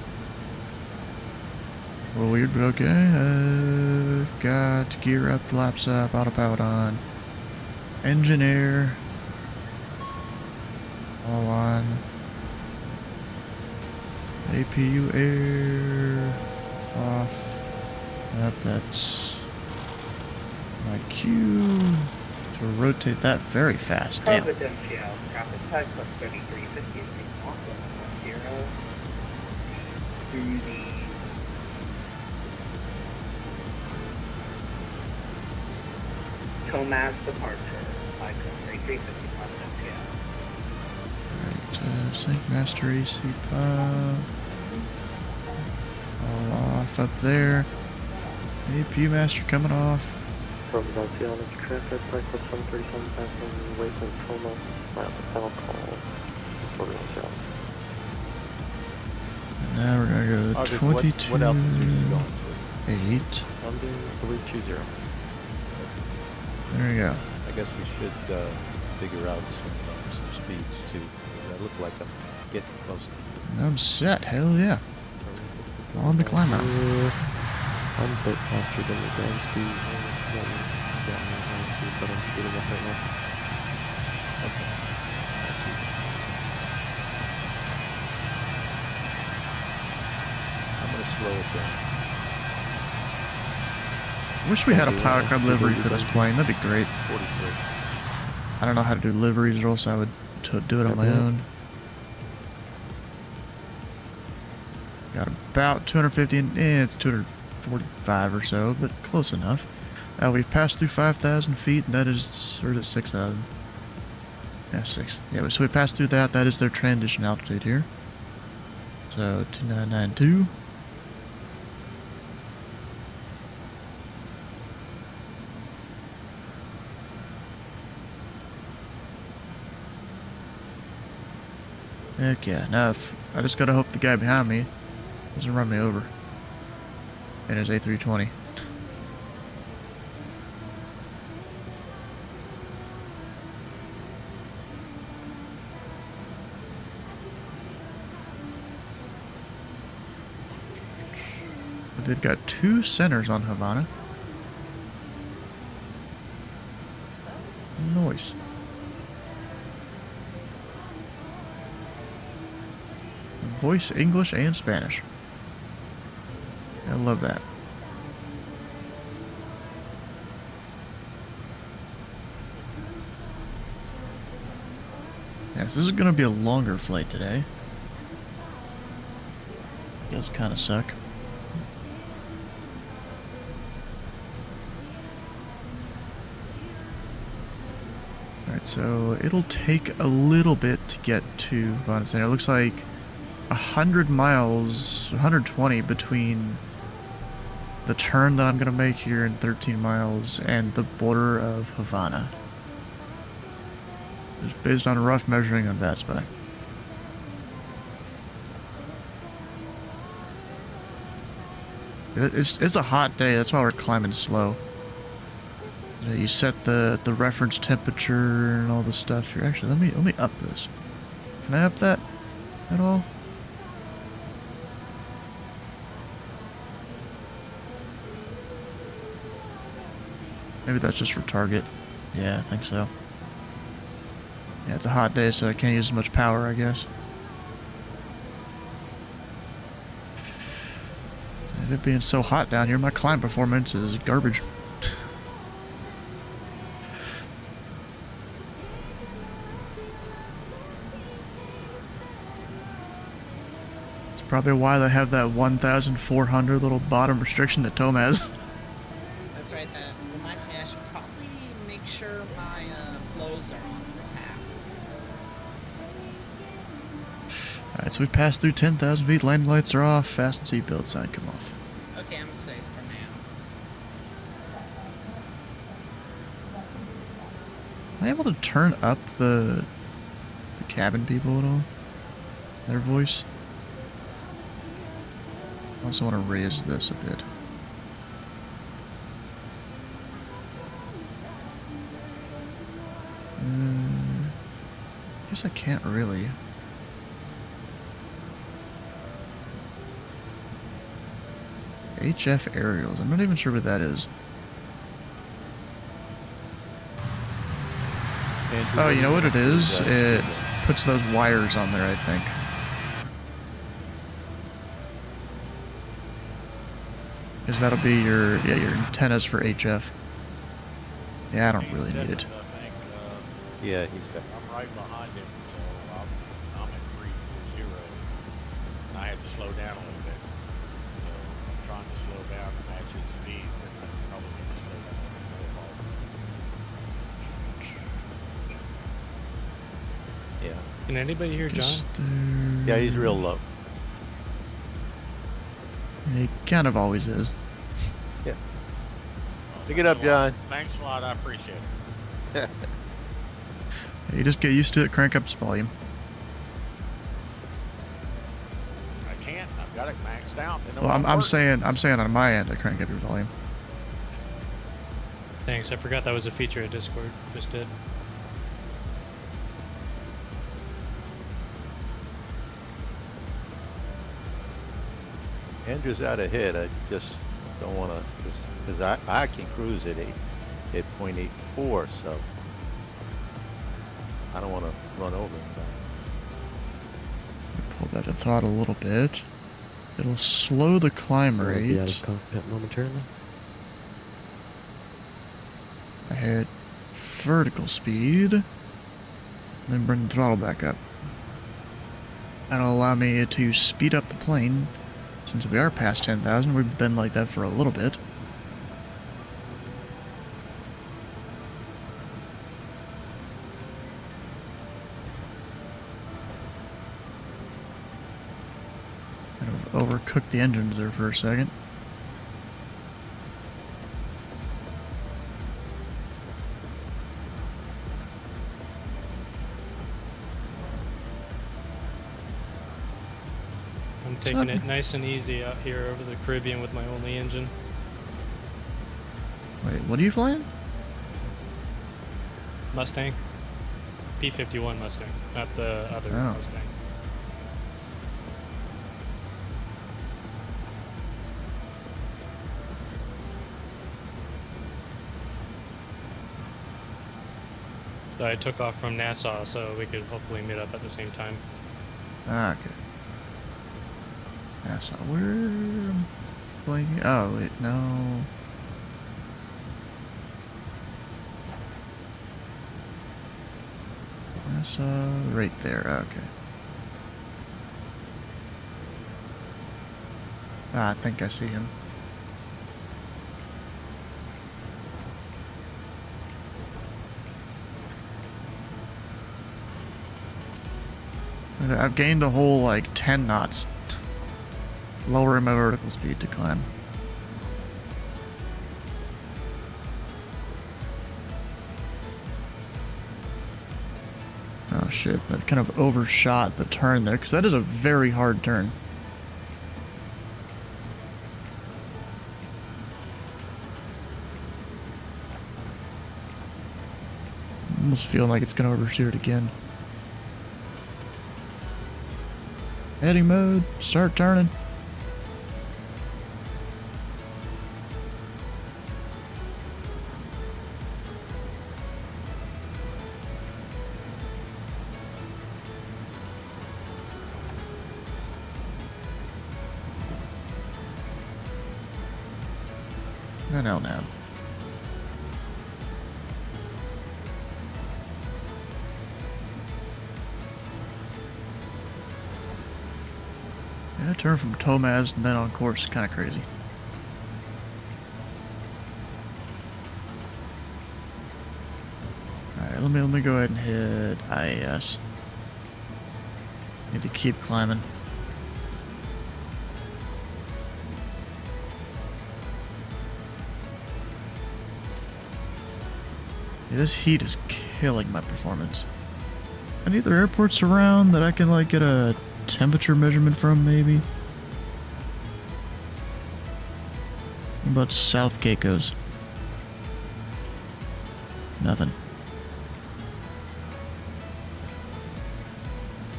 A little weird, but okay. I've got gear up, flaps up, autopilot on, engine air, all on, APU air, off. Yep, that's my cue to rotate that very fast. Damn. Providential, traffic type plus 3350, awesome, 0, through the Tomas departure, by 3350, Alright, sync master AC pop. All off up there. APU master coming off. Providential, transfer flight plus 737 passing wait and Toma, lap final call. Providential. And now we're gonna go August, 22. what altitude are you going to? 8. London 320. There you go. I guess we should figure out some speeds too. I look like I'm getting close to I'm set. Hell yeah. On the climb out. I'm a bit faster than the ground speed. Ground speed, but I'm speeding up right now. Okay. I see. I'm gonna slow it down. Wish we had a Power Club livery for this plane. That'd be great. 43. I don't know how to do liveries, or else I would do it on my own. Got about 250, and it's 245 or so, but close enough. We've passed through 5,000 feet, and that is, or is it 6,000? Yeah, 6. Yeah, so we passed through that. That is their transition altitude here. So 2992. Heck yeah. Now, I just gotta hope the guy behind me doesn't run me over in his A320. But they've got 2 centers on Havana. Nice. Voice English and Spanish. I love that. Yes, this is going to be a longer flight today. It does kind of suck. Alright, so it'll take a little bit to get to Havana Center. It looks like 100 miles, 120 between the turn that I'm going to make here in 13 miles and the border of Havana. Just based on rough measuring on VATSpy. It's a hot day, that's why we're climbing slow. You know, you set the reference temperature and all this stuff here. Actually, let me up this. Can I up that at all? Maybe that's just for target. Yeah, I think so. Yeah, it's a hot day, so I can't use as much power, I guess. And it being so hot down here, my climb performance is garbage. It's probably why they have that 1,400 little bottom restriction that Tom has. That's right, that reminds me I should probably make sure my flows are on for half. Alright, so we've passed through 10,000 feet, landing lights are off, fasten seatbelt sign come off. Okay, I'm safe for now. Am I able to turn up the cabin people at all? Their voice? I also want to raise this a bit. Guess I can't really. HF aerials. I'm not even sure what that is. Andrew, Oh, you know what it is? that? It puts those wires on there, I think. Because that'll be your antennas for HF. Yeah, I don't really need it. Yeah, he's got. I'm right behind him, so I'm at 3.0. And I had to slow down a little bit. So I'm trying to slow down to match his speed, and I probably need to slow down a little more. Yeah. Can anybody hear John? Just, Yeah, he's real low. He kind of always is. Yeah. Pick it up, John. Thanks a lot, I appreciate it. You just get used to it, crank up its volume. I can't. I've got it maxed out. It don't Well, I'm work. saying on my end, I crank up your volume. Thanks, I forgot that was a feature of Discord. Just did. Andrew's out ahead. I just don't want to, because I can cruise at 0.84, so I don't want to run over him. Pull back the throttle a little bit. It'll slow the climb Be out rate. of cockpit momentarily. I hit vertical speed. Then bring the throttle back up. That'll allow me to speed up the plane. Since we are past 10,000, we've been like that for a little bit. Kind of overcooked the engines there for a second. I'm taking it nice and easy out here over the Caribbean with my only engine. Wait, what are you flying? Mustang. P-51 Mustang, not the other Oh. Mustang. So I took off from Nassau so we could hopefully meet up at the same time. Ah, okay. That's not where I'm playing. Oh, wait, no. That's right there. Okay. Ah, I think I see him. I've gained a whole like 10 knots. Lowering my vertical speed to climb. Oh shit, that kind of overshot the turn there, because that is a very hard turn. Almost feeling like it's gonna overshoot it again. Heading mode, start turning. No. Yeah, turn from Tomaz and then on course, kind of crazy. Alright, let me go ahead and hit IAS. Need to keep climbing. Yeah, this heat is killing my performance. Any other airports around that I can like get a temperature measurement from, maybe? What about South Cacaos? Nothing.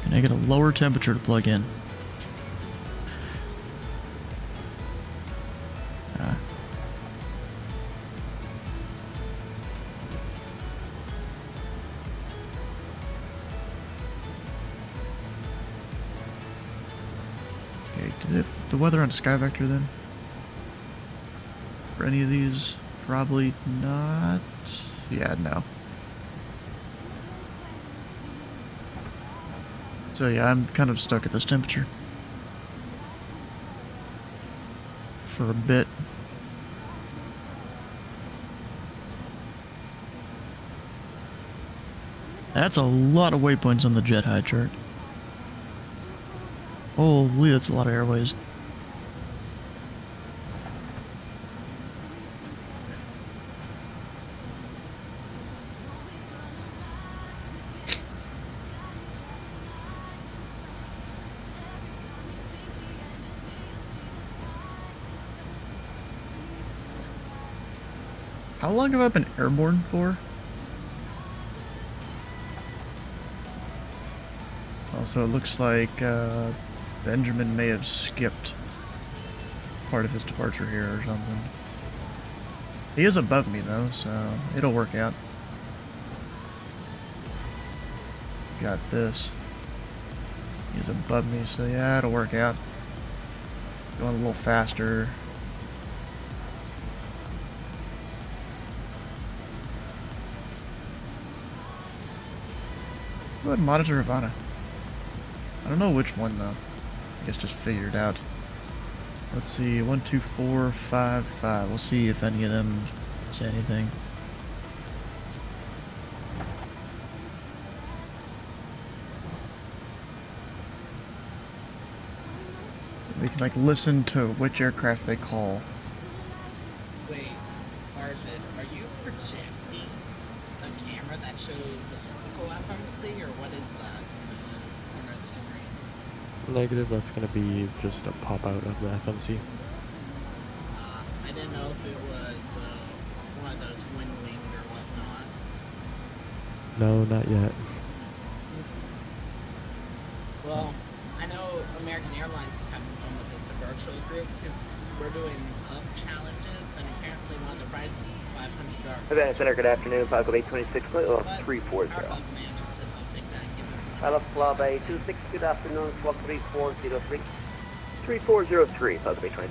Can I get a lower temperature to plug in? The weather on Sky Vector then? For any of these? Probably not. Yeah, no. So yeah, I'm kind of stuck at this temperature. For a bit. That's a lot of waypoints on the jet high chart. Holy, that's a lot of airways. How long have I been airborne for? Also, it looks like Benjamin may have skipped part of his departure here or something. He is above me though, so it'll work out. Got this. He's above me, so yeah, it'll work out. Going a little faster. Go ahead and monitor Havana. I don't know which one though. I guess just figure it out. Let's see, 1, 2, 4, 5, 5. We'll see if any of them say anything. We can like listen to which aircraft they call. Wait, Arvid, are you projecting a camera that shows the physical FMC, or what is that in the corner of the screen? Negative, that's going to be just a pop out of the FMC. I didn't know if it was one of those wind-winged or whatnot. No, not yet. Well, I know American Airlines is having fun with the virtual group because we're doing up challenges, and apparently one of the prizes is $500. Havana Center, good afternoon. Falco BAe-146, flight level 340. Our club manager said I'll take that and give everyone. Hello, Club BAe-146, good afternoon. Squawk 3403. 3403, Falco BAe-146.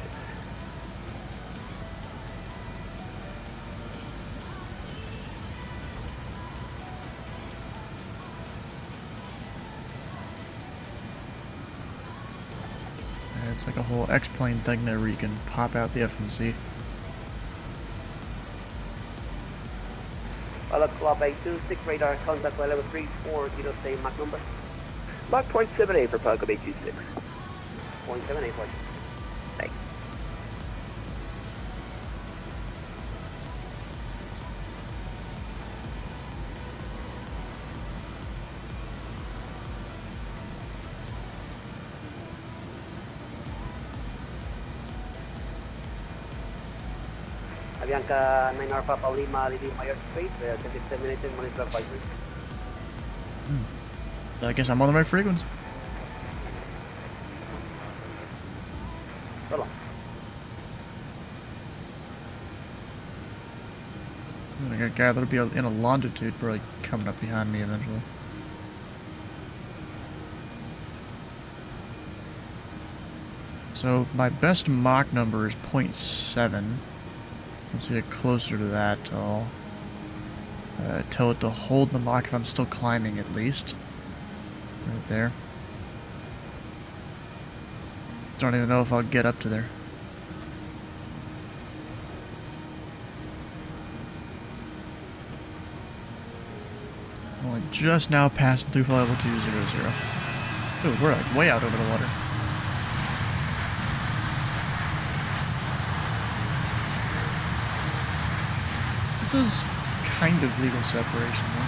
It's like a whole X-plane thing there where you can pop out the FMC. Hello, Club BAe-146, radar contact by level 3403, Mach number. Mach 0.78 for Paco BAe-146. 0.78 for Thanks. Avianca 9 Alpha Paulima, leaving Mayor Street, 10 minutes and monitor advisory. I guess I'm on the right frequency. So long. I got a guy that'll be in a longitude probably coming up behind me eventually. So my best Mach number is 0.7. Once we get closer to that, I'll tell it to hold the Mach if I'm still climbing at least. Right there. Don't even know if I'll get up to there. Only just now passing through flight level 200. Ooh, we're like way out over the water. This is kind of legal separation though.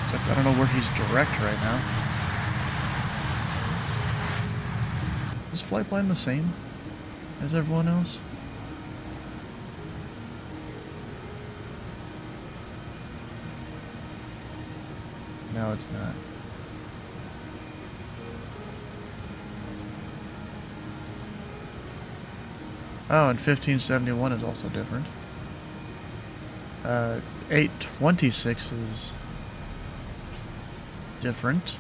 Except I don't know where he's direct right now. Is flight plan the same as everyone else? No, it's not. Oh, and 1571 is also different. 826 is different.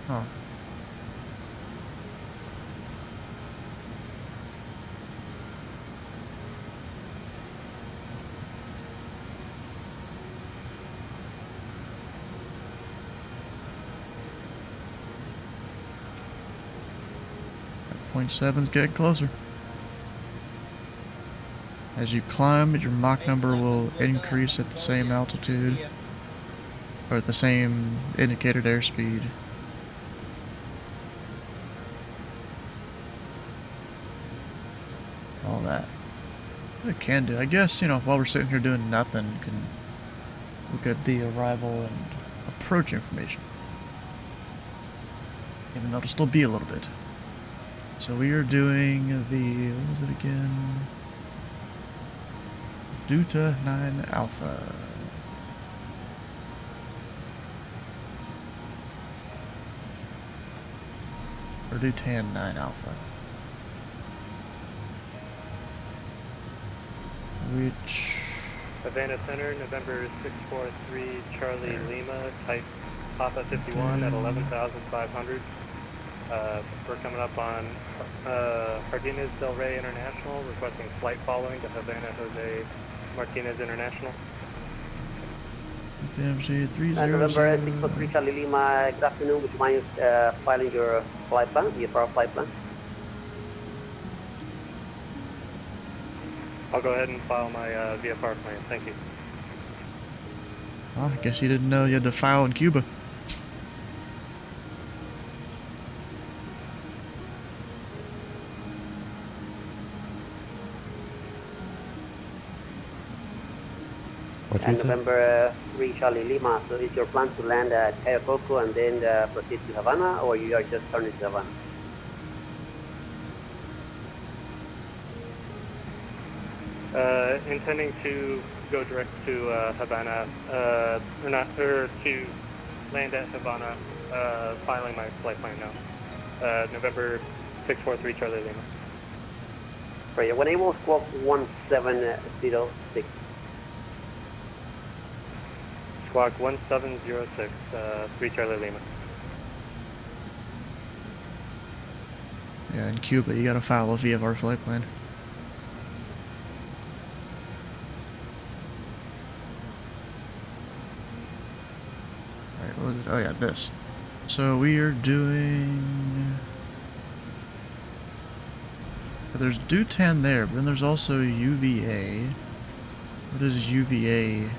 Huh. Point 7's getting closer. As you climb, your Mach number will increase at the same altitude, or at the same indicated airspeed. All that. What it can do, I guess, you know, while we're sitting here doing nothing, you can look at the arrival and approach information. Even though it'll still be a little bit. So we are doing the, what was it again? Duta 9 Alpha. Or Dutan 9 Alpha. Which... Havana Center, November 643, Charlie Lima, type Papa 51 at 11,500. We're coming up on Jardines Del Rey International, requesting flight following to Havana Jose Martinez International. DMG 30. November 643 Charlie Lima, good afternoon. Would you mind filing your flight plan, the VFR flight plan? I'll go ahead and file my VFR plan. Thank you. Well, I guess you didn't know you had to file in Cuba. And November 3 Charlie Lima, so is your plan to land at Cacaos and then proceed to Havana, or you are just turning to Havana? Intending to go direct to Havana, or to land at Havana, filing my flight plan now. November 643 Charlie Lima. For your enable squawk 1706. Squawk 1706, 3 Charlie Lima. Yeah, in Cuba, you gotta file a VFR flight plan. Alright, what was it? Oh yeah, this. So we are doing... There's Dutan there, but then there's also UVA. What is UVA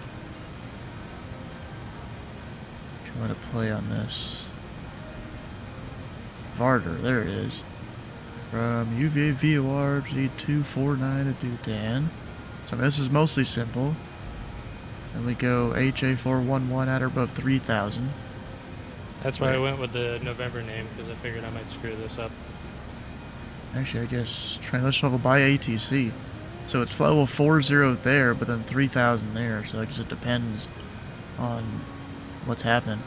come into play on this. Varder, there it is. From UVA VOR G249 to Dudan. So this is mostly simple. And we go HA411 at or above 3,000. That's why I went with the November name, because I figured I might screw this up. Actually, I guess transition level by ATC. So it's level 40 there, but then 3,000 there. So I guess it depends on what's happening.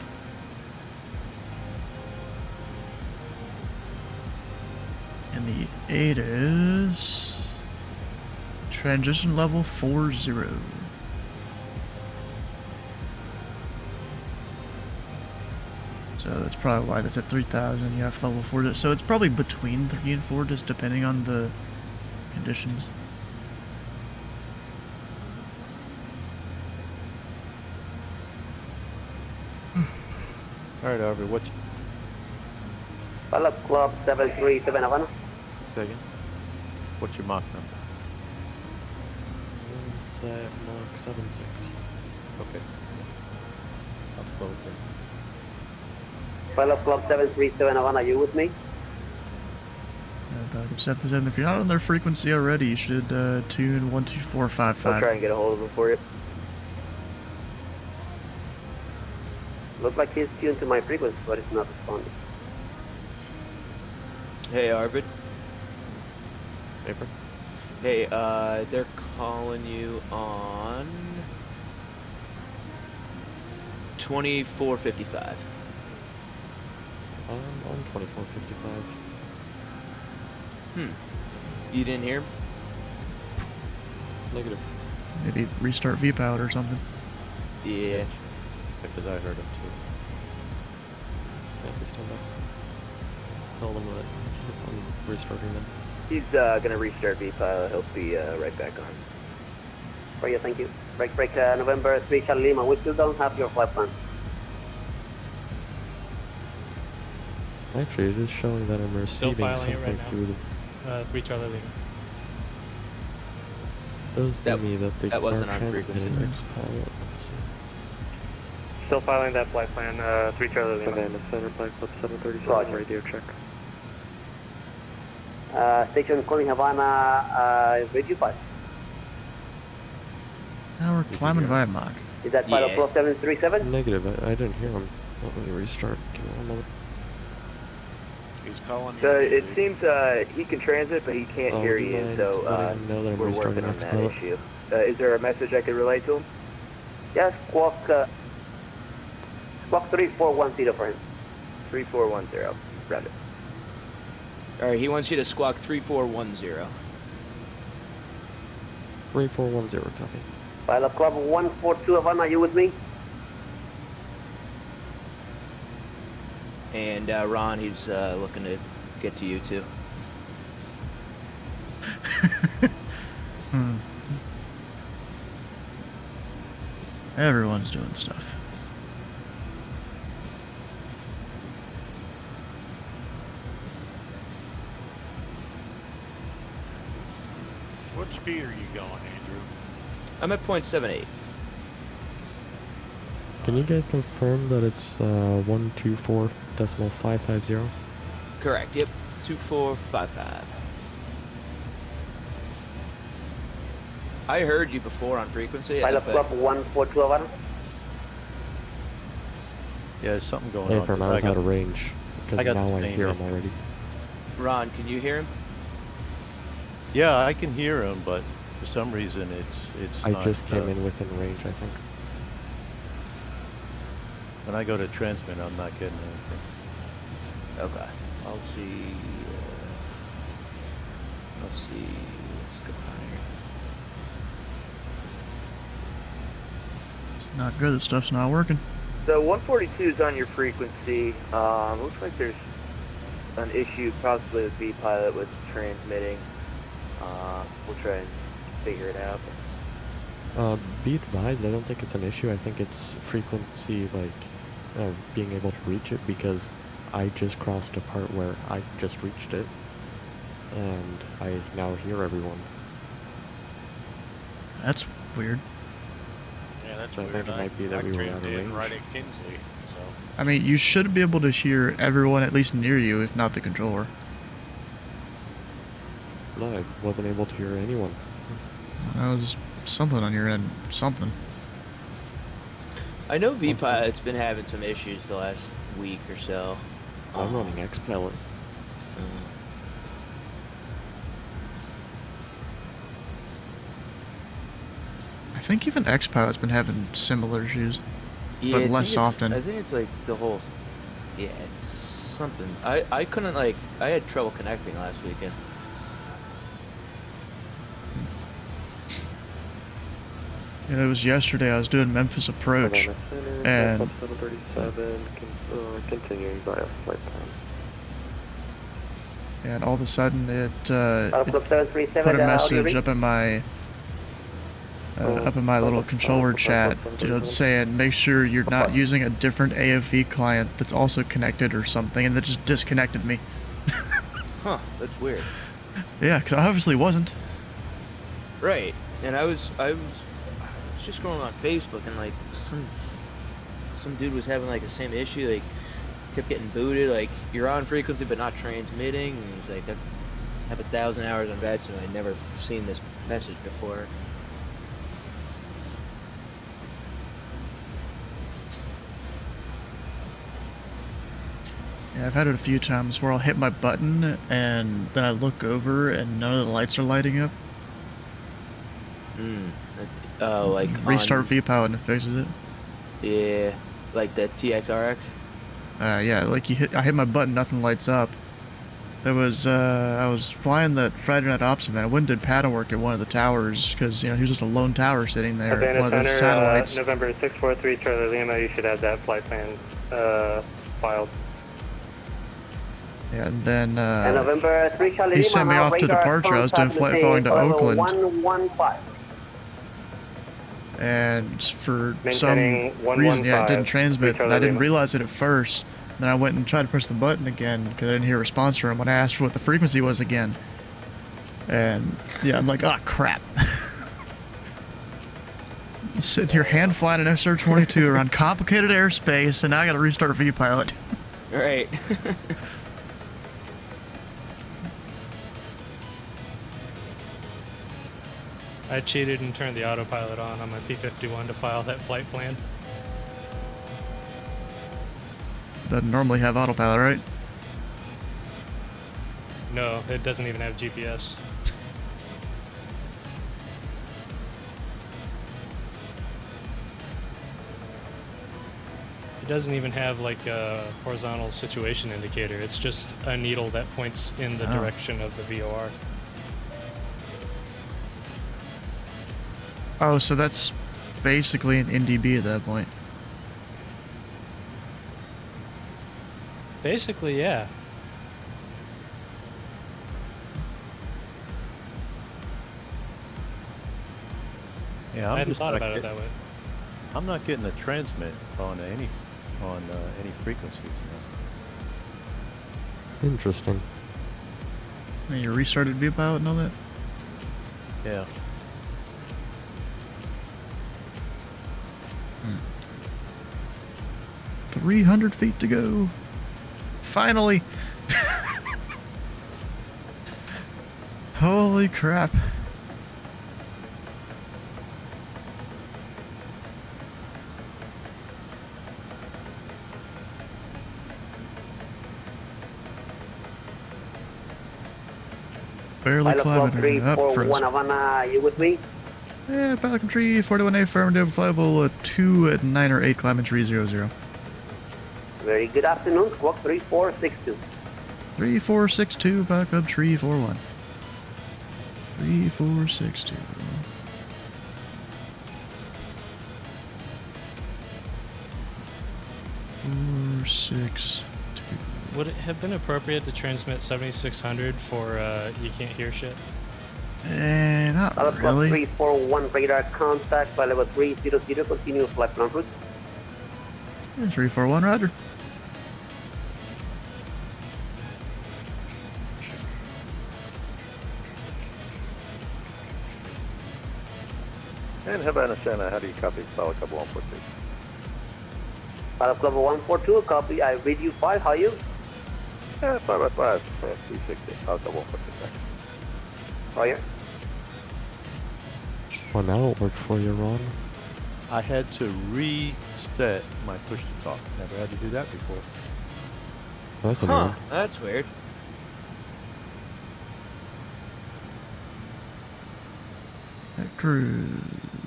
And the 8 is transition level 40. So that's probably why that's at 3,000. You have level 4. So it's probably between 3 and 4, just depending on the conditions. Alright, Harvey, what's Pilot Club 737 Havana. second? What's your Mach number? Mach 76. Okay. I'll float there. Pilot Club 737 Havana, you with me? If you're not on their frequency already, you should tune 12455. I'll try and get a hold of him for you. Looks like he's tuned to my frequency, but it's not responding. Hey, Arvid. Paper? Hey, they're calling you on 2455. I'm on 2455. You didn't hear him? Negative. Maybe restart VPOW or something. Yeah. Because I heard him too. Yeah, please stand up. Tell them that I'm restarting them. He's gonna restart VPOW. He'll be right back on. For you, thank you. Break, November 3 Charlie Lima. We still don't have your flight plan. Actually, it is showing that I'm Still receiving filing it something right now. through the... 3 Charlie Lima. Does That- mean that they that wasn't are on frequency. transmitting X-Pilot? Let's see. Still filing that flight plan, 3 Charlie Lima. Havana Center, Flight Club 737, Roger. radio check. Station calling Havana, radio 5. Now we're climbing via Mach. Is that Pilot Yeah. Club 737? Negative, I didn't hear him. Let me restart. Give me 1 moment. He's calling So you. it seems he can transit, but he can't hear do you you, mind so letting him know that I'm we're restarting working on that X-Pilot? issue. Is there a message I could relay to him? Yes, squawk 3410 for him. 3410. Roger. Alright, he wants you to squawk 3410. 3410, copy. Pilot Club 142 Havana, are you with me? And Ron, he's looking to get to you too. Everyone's doing stuff. What speed are you going, Andrew? I'm at 0.78. Can you guys confirm that it's 124.550? Correct, yep. 2455. I heard you before on frequency. Pilot but- Club 142 Havana? Yeah, there's something going Hey, on. from I was out of range. Because I got now the I same hear him issue. already. Ron, can you hear him? Yeah, I can hear him, but for some reason it's I not, just came in within range, I think. When I go to transmit, I'm not getting anything. Okay. I'll see. Let's see. Let's go down here. It's not good. This stuff's not working. So 142 is on your frequency. Looks like there's an issue possibly with B-Pilot with transmitting. We'll try and figure it out. Be advised, I don't think it's an issue. I think it's frequency, like, being able to reach it, because I just crossed a part where I just reached it, and I now hear everyone. That's weird. Yeah, that's So I weird. think it might be that I we were tuned out of in range. right at Kinsley, So I mean, you should be able to hear everyone at least near you, if not the controller. No, I wasn't able to hear anyone. That was something on your end. Something. I know V-Pilot's been having some issues the last week or so. I'm running X-Pilot. I think even X-Pilot's been having similar issues, Yeah, but less often. I think it's like the whole. Yeah, it's something. I couldn't like. I had trouble connecting last weekend. Yeah, it was yesterday. I was doing Memphis Approach, and continuing via flight plan. and all of a sudden it put a message up in my little controller chat, saying make sure you're not using a different AFV client that's also connected or something, and that just disconnected me. Huh? That's weird. Yeah, 'cause I obviously wasn't. Right, and I was just scrolling on Facebook, and like some dude was having like the same issue, like kept getting booted, like you're on frequency but not transmitting, and he's like, I have 1,000 hours on VETS and I'd never seen this message before. Yeah, I've had it a few times where I'll hit my button and then I look over and none of the lights are lighting up. Oh, like restart VPOW and it fixes it. Yeah, like the TXRX. Yeah, like I hit my button, nothing lights up. There was I was flying that Friday Night Ops event. I went and did pattern work at one of the towers because he was just a lone tower sitting there. Havana One of those Center, satellites. November 643 Charlie Lima. You should have that flight plan filed. Yeah, and then November 3 Charlie he Lima, sent me off to radar departure. I was doing flight following to Oakland. 115. And for Maintaining some 115, reason, yeah, it didn't transmit. And I didn't Lima. realize it at first. Then I went and tried to press the button again because I didn't hear a response from him when I asked for what the frequency was again. And yeah, I'm like, oh crap. Sitting here hand flying an SR-22 around complicated airspace, and now I gotta restart VPilot. Right. I cheated and turned the autopilot on my P-51 to file that flight plan. Doesn't normally have autopilot, right? No, it doesn't even have GPS. It doesn't even have like a horizontal situation indicator. It's just a needle that points in the direction of the VOR. Oh, so that's basically an NDB at that point. Basically, yeah. Yeah, I hadn't thought about it that way. I'm not getting a transmit on any frequencies. Interesting. And you restarted VPilot and all that? Yeah. 300 feet to go. Finally. Holy crap. Barely climbing up first. Havana, you with me? Yeah, Falcon Tree, 41A, affirmative, flight level 2 at 9 or 8, climbing 300. Very good afternoon, squawk 3462. 3462, back up tree 41. 3462. 462. Would it have been appropriate to transmit 7600 for you can't hear shit? Not Plus really. 341 radar contact by level 300, continue flight plan route. 341, roger. And Havana Center, how do you copy? Solid couple 146. Pilot Club 142, copy. I read you 5. How are you? Yeah, 5 360. Pilot Club 146. How are you? Well, now it worked for you, Ron. I had to reset my push to talk. Never had to do that before. That's a new Huh, one. that's weird. Cruise.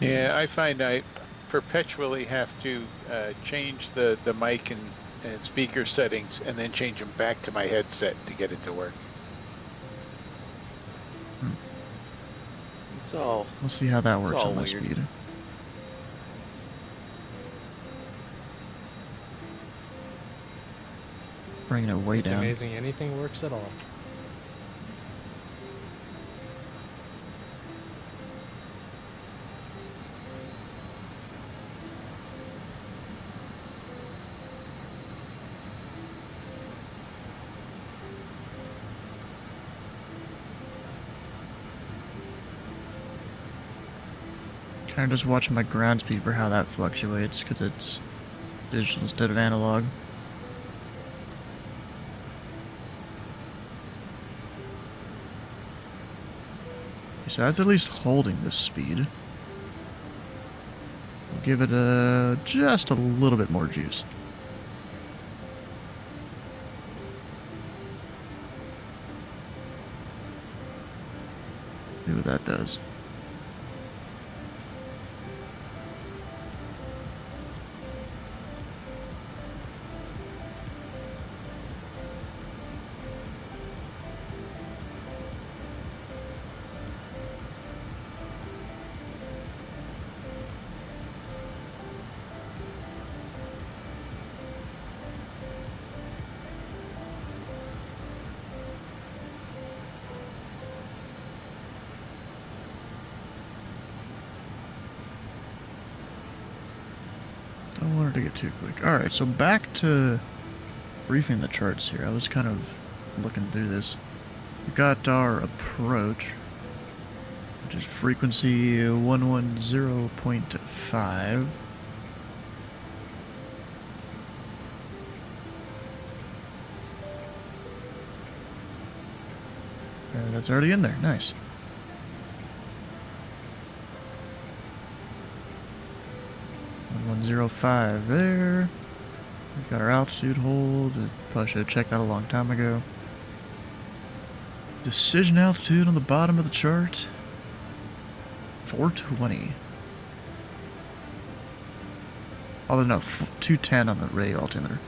Yeah, I find I perpetually have to change the mic and speaker settings and then change them back to my headset to get it to work. It's all. We'll see how that It's works all on my weird. speed. Bringing it way It's down. amazing anything works at all. Kind of just watching my ground speed for how that fluctuates, because it's digital instead of analog. So that's at least holding this speed. We'll give it just a little bit more juice. See what that does. Don't want her to get too quick. Alright, so back to briefing the charts here. I was kind of looking through this. We've got our approach, which is frequency 110.5. That's already in there. Nice. 105 there. We've got our altitude hold. Probably should have checked that a long time ago. Decision altitude on the bottom of the chart. 420. Although no, 210 on the rate altimeter.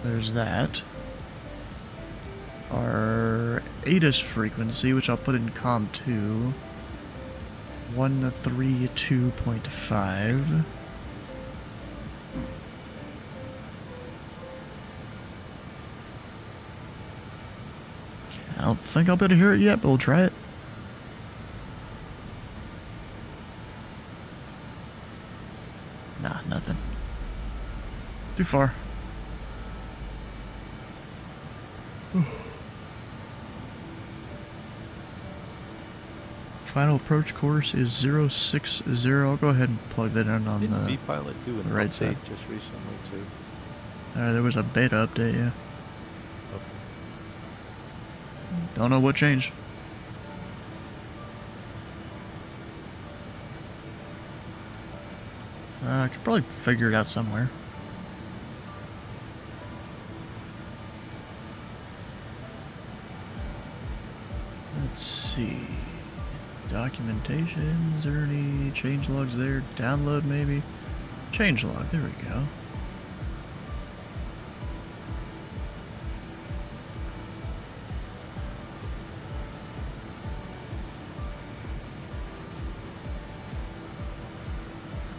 There's that. Our ATIS frequency, which I'll put in COM 2, 132.5. I don't think I'll be able to hear it yet, but we'll try it. Nah, nothing. Too far. Final approach course is 060. I'll go ahead and plug that in on Didn't the B-Pilot do an right update side. just recently too? There was a beta update, yeah. Okay. Don't know what changed. I could probably figure it out somewhere. Let's see. Documentation. Is there any change logs there? Download maybe? Change log. There we go.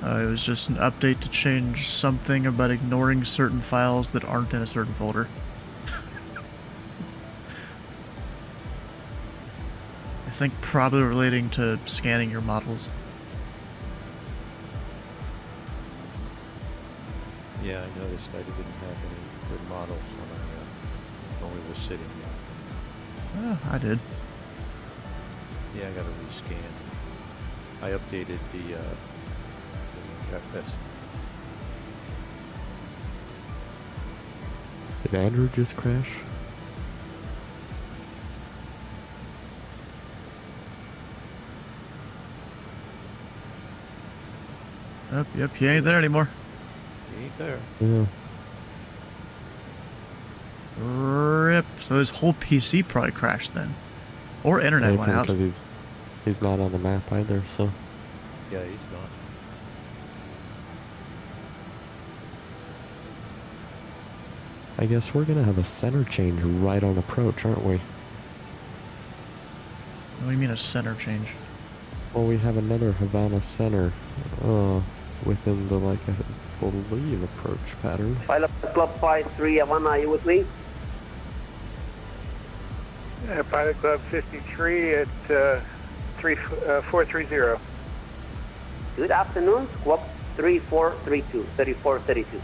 It was just an update to change something about ignoring certain files that aren't in a certain folder. I think probably relating to scanning your models. Yeah, I noticed I didn't have any good models when I only was sitting there. I did. Yeah, I gotta rescan. I updated the FS. Did Andrew just crash? Yep, he ain't there anymore. He ain't there. Yeah. Rip. So his whole PC probably crashed then. Or internet went out. Because he's not on the map either, so. Yeah, he's not. I guess we're gonna have a center change right on approach, aren't we? What do you mean a center change? Well, we have another Havana center, within the, like, I believe, approach pattern. Pilot Club 53, Havana, are you with me? Pilot Club 53 at 430. Good afternoon, Squawk 3432, 3432.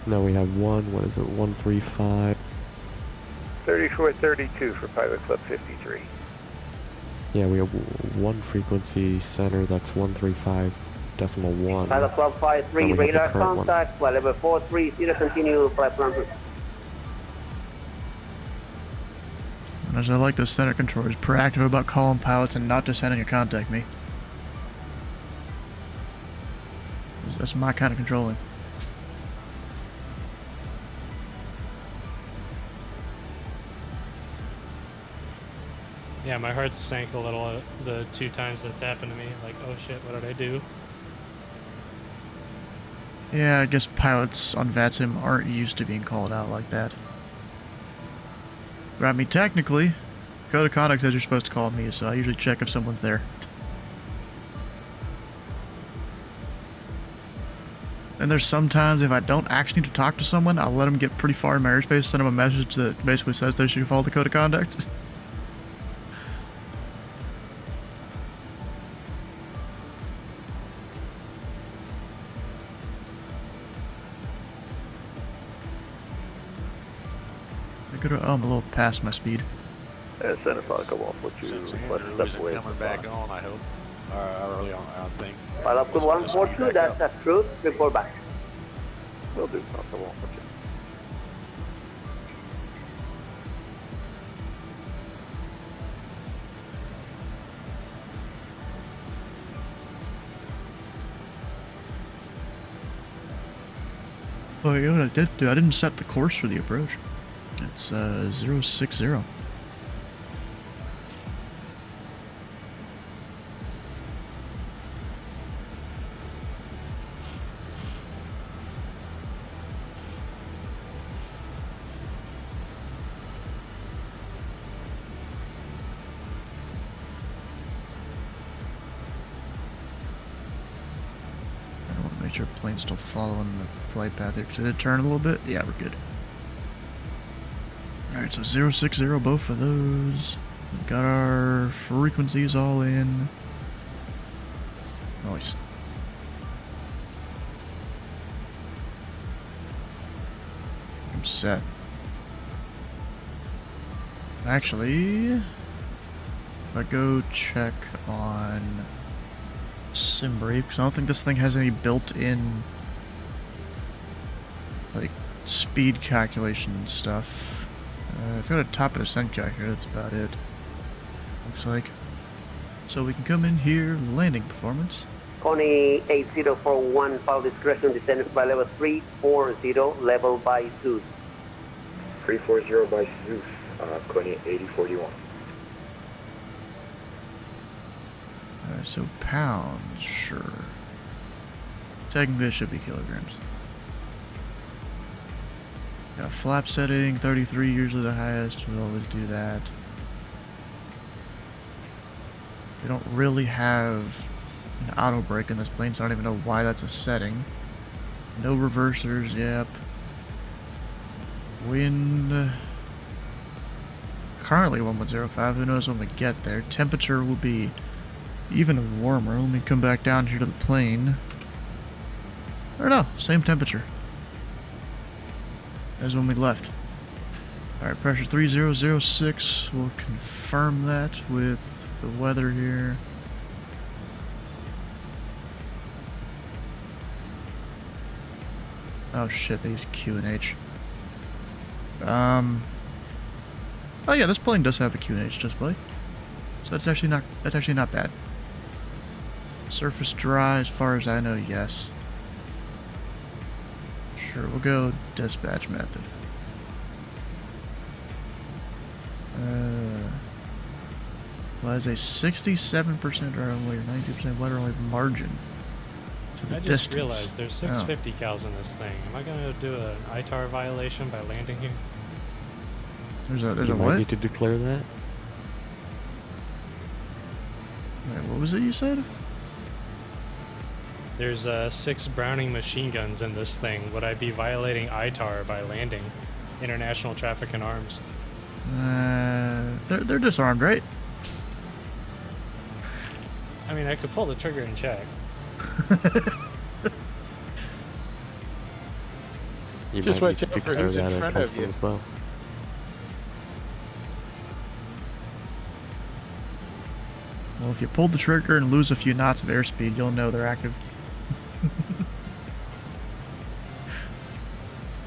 Now we have what is it, 135? 3432 for Pilot Club 53. Yeah, we have one frequency center that's 135.1. Pilot Club 53, radar contact, flight level 430, continue flight plan. As I like the center controller, is proactive about calling pilots and not just having to contact me. That's my kind of controlling. Yeah, my heart sank a little the 2 times that's happened to me. Like, oh shit, what did I do? Yeah, I guess pilots on VATSIM aren't used to being called out like that. But I mean, technically, Code of Conduct says you're supposed to call me, so I usually check if someone's there. And there's sometimes if I don't actually need to talk to someone, I'll let them get pretty far in my airspace, send them a message that basically says they should follow the Code of Conduct. Oh, I'm a little past my speed. Center Falcon 142, Andrew isn't coming back on, I hope. Early on, I think. Pilot Club 142, that's truth, report back. Will do, Falcon 142. Oh, you know what I did do? I didn't set the course for the approach. It's 060. I want to make sure plane's still following the flight path here. Did it turn a little bit? Yeah, we're good. Alright, so 060, both of those. We've got our frequencies all in. Nice. I'm set. Actually, if I go check on SimBrief, because I don't think this thing has any built-in, like, speed calculation and stuff. It's got a top and ascent calculator, that's about it. Looks like. So we can come in here, landing performance. Coney 8041, pilot discretion, descended by level 340, level by Zeus. 340 by Zeus, Coney 8041. Alright, so pounds, sure. Technically it should be kilograms. Got flap setting, 33, usually the highest, we'll always do that. We don't really have an auto brake in this plane, so I don't even know why that's a setting. No reversers, yep. Wind, currently 1.05, who knows when we get there. Temperature will be even warmer. Let me come back down here to the plane. Or no, same temperature as when we left. Alright, pressure 3006, we'll confirm that with the weather here. Oh shit, they use Q and H. Oh yeah, this plane does have a Q and H display. So that's actually not bad. Surface dry, as far as I know, yes. Sure, we'll go dispatch method. Applies a 67% runway or 90% weather only margin to the I just distance. realized there's 650 cows in this thing. Am I gonna do an ITAR violation by landing here? There's a You might what? need to declare that. Wait, what was it you said? There's 6 Browning machine guns in this thing. Would I be violating ITAR by landing? International Traffic in Arms. They're disarmed, right? I mean, I could pull the trigger and check. You Just might watch need to out for declare who's in that at front of you. customs, though. Well, if you pull the trigger and lose a few knots of airspeed, you'll know they're active.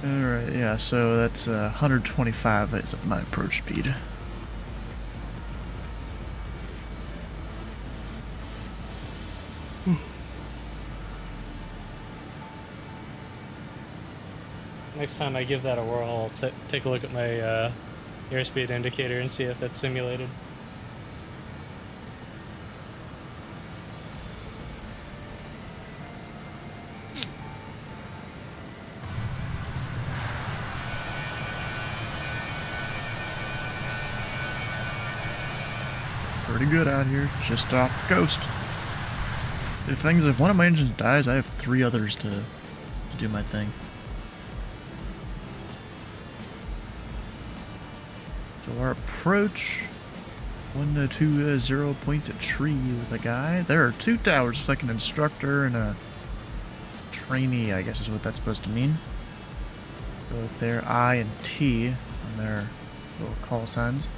Alright, yeah, so that's 125 is my approach speed. Next time I give that a whirl, I'll take a look at my airspeed indicator and see if that's simulated. Pretty good out here, just off the coast. The thing is, if one of my engines dies, I have 3 others to do my thing. So our approach, 120 points at tree with a guy. There are 2 towers, like an instructor and a trainee, I guess is what that's supposed to mean. Go with their I and T on their little call signs.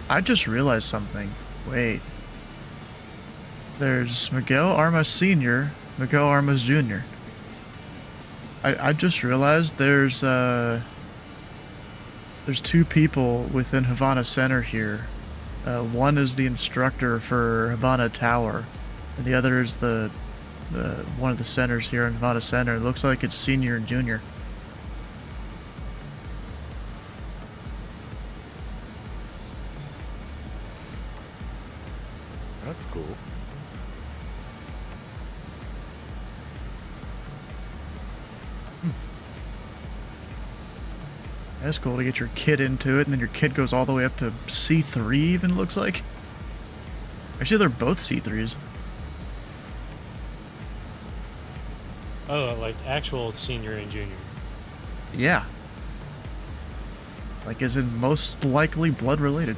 I just realized something. Wait. There's Miguel Armas Sr., Miguel Armas Jr. I just realized there's 2 people within Havana Center here. One is the instructor for Havana Tower, and the other is the one of the centers here in Havana Center. It looks like it's senior and junior. That's cool. That's cool to get your kid into it, and then your kid goes all the way up to C3 even, looks like. Actually, they're both C3s. Oh, like actual senior and junior. Yeah. Like, as in most likely blood related.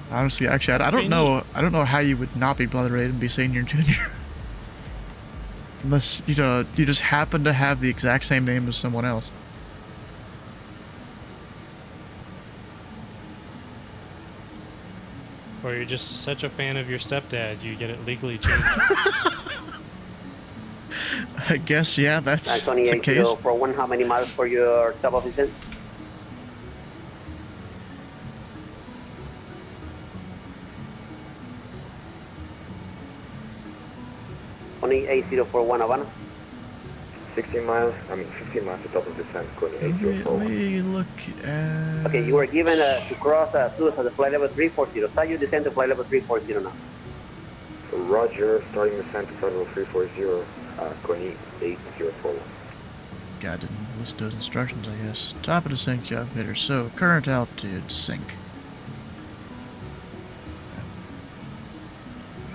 Honestly, actually, I don't know how you would not be blood related and be senior and junior. Unless, you know, you just happen to have the exact same name as someone else. Or you're just such a fan of your stepdad, you get it legally changed. I guess, yeah, that's the case. 28-041, how many miles for your sub officer? 28041 Havana. 15 miles to top of descent, Coney Let 8041. me look at... Okay, you were given to cross Suez at the flight level 340. So you descend to flight level 340 now. So Roger, starting descent to flight level 340, Coney 8041. God, didn't list those instructions, I guess. Top of the sync calculator. So, current altitude, sync.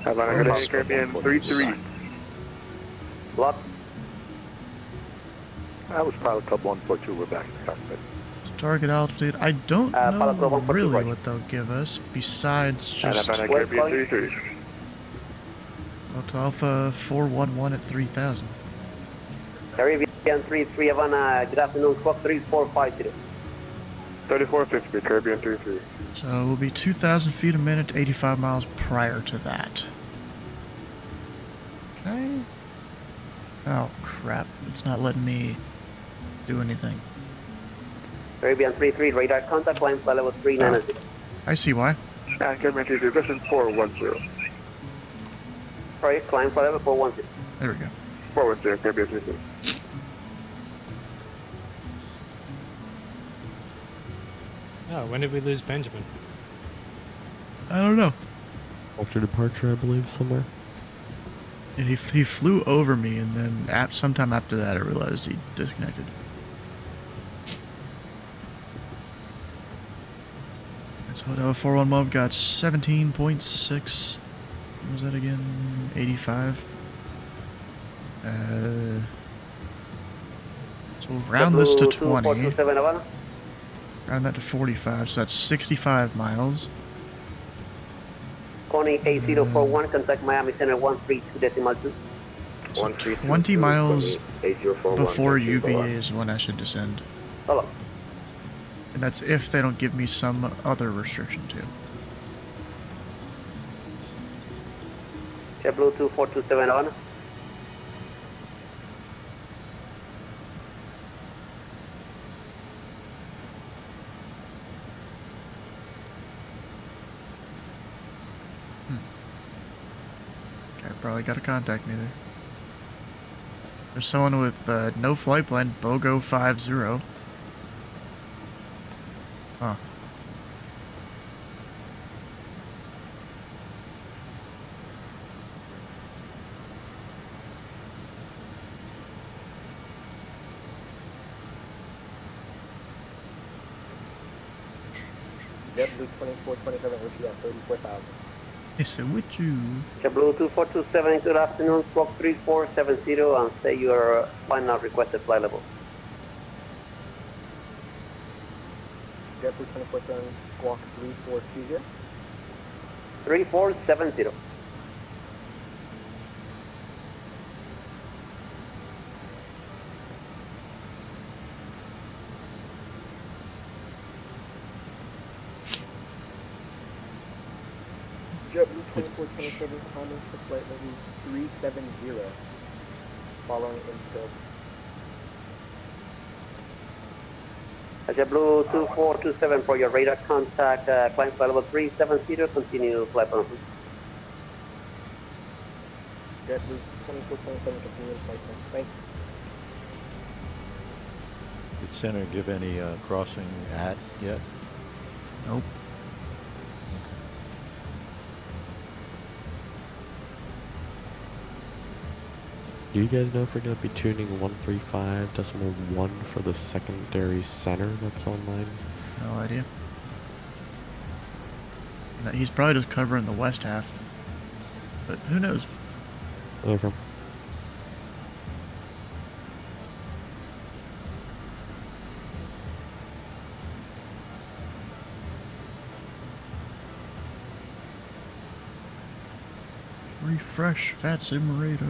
Havana, Caribbean 33. Block. That was pilot club 142. We're back in the cockpit. Target altitude. I don't know really what they'll give us, besides just... Havana, Caribbean 33. Delta Alpha 411 at 3000. Caribbean. Caribbean 33 Havana, good afternoon, squawk 3450. 3450, Caribbean 33. So it will be 2,000 feet a minute, 85 miles prior to that. Can I? Oh, crap. It's not letting me do anything. Caribbean 33, radar contact, climb flight level 390. I see why. Caribbean 33, this is 410. Sorry, climb flight level 410. There we go. 410, Caribbean 33. Oh, when did we lose Benjamin? I don't know. After departure, I believe, somewhere. Yeah, he flew over me, and then sometime after that, I realized he disconnected. So Hotel 411 got 17.6. What was that again? 85. So we'll round this to 20. Round that to 45, so that's 65 miles. Connie 8041, contact Miami Center 132.2. So 20 miles before UVA is when I should descend. Hello. And that's if they don't give me some other restriction too. JetBlue 2427 on. Okay, probably gotta contact me there. There's someone with no flight plan, BOGO 50. Huh. JetBlue 2427, which you have 34,000. Yes, I with you. JetBlue 2427, good afternoon, squawk 3470, and say your final requested flight level. JetBlue 2427, squawk 3420. 3470. JetBlue 2427, climbing to flight level 370, following infill. JetBlue 2427 for your radar contact, climb flight level 370, continue flight plan. JetBlue 2427, continue flight plan. Thank you. Did Center give any crossing at yet? Nope. Do you guys know if we're going to be tuning 135.1 for the secondary center that's online? No idea. He's probably just covering the west half. But who knows? Okay. Refresh Fat Simulator.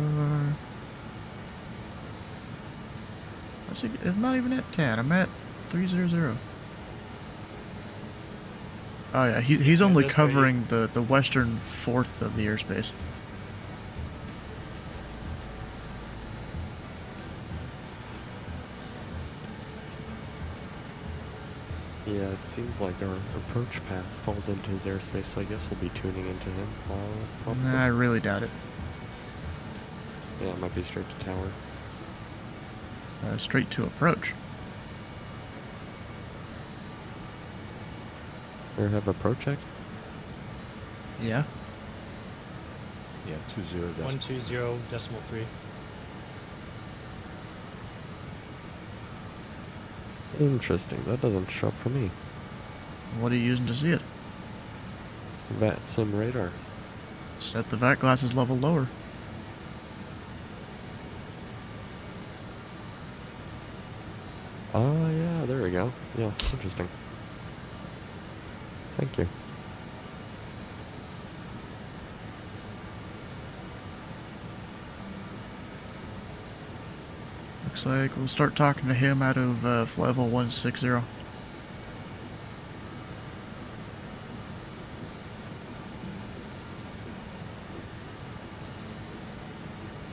It's not even at 10. I'm at 300. Oh yeah, he's only covering the western fourth of the airspace. Yeah, it seems like our approach path falls into his airspace, so I guess we'll be tuning into him. Probably. Nah, I really doubt it. Yeah, it might be straight to tower. Straight to approach. Or have approach check? Yeah. Yeah, 120.3. Interesting, that doesn't show up for me. What are you using to see it? VAT sim radar. Set the VAT glasses level lower. Oh yeah, there we go. Yeah, interesting. Thank you. Looks looks like we'll start talking to him out of level 160. Am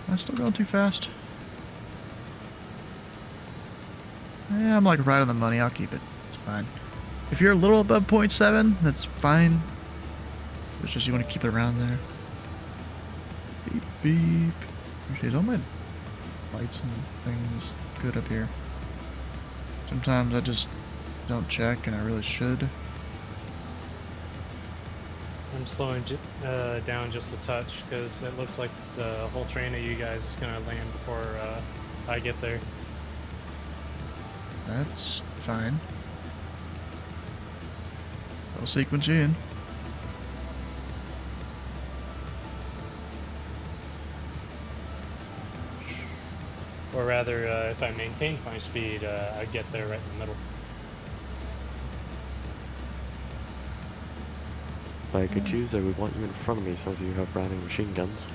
I still going too fast? Yeah, I'm like right on the money. I'll keep it. It's fine. If you're a little above 0.7, that's fine. It's just you want to keep it around there. Beep, beep. Appreciate all my lights and things good up here. Sometimes I just don't check, and I really should. I'm slowing down just a touch because it looks like the whole train of you guys is going to land before I get there. That's fine. I'll sequence you in. Or rather, if I maintain my speed, I get there right in the middle. If I could choose, I would want you in front of me since you have Browning machine guns.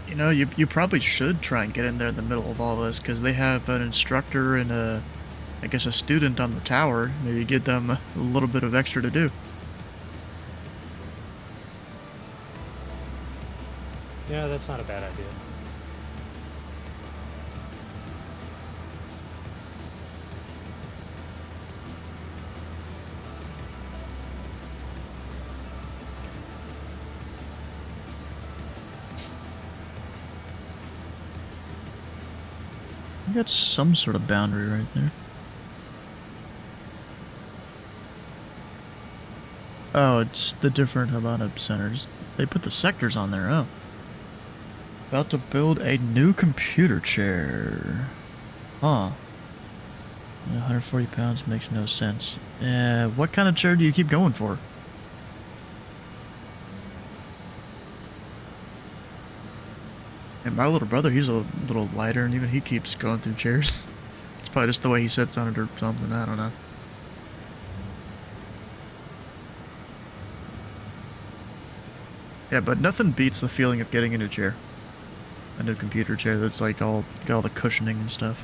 You know, you probably should try and get in there in the middle of all this, because they have an instructor and I guess a student on the tower. Maybe give them a little bit of extra to do. Yeah, that's not a bad idea. You got some sort of boundary right there. Oh, it's the different Havana centers. They put the sectors on there, oh. About to build a new computer chair. Huh. 140 pounds makes no sense. What kind of chair do you keep going for? And my little brother, he's a little lighter, and even he keeps going through chairs. It's probably just the way he sits on it or something, I don't know. Yeah, but nothing beats the feeling of getting in a chair. A new computer chair that's like got all the cushioning and stuff.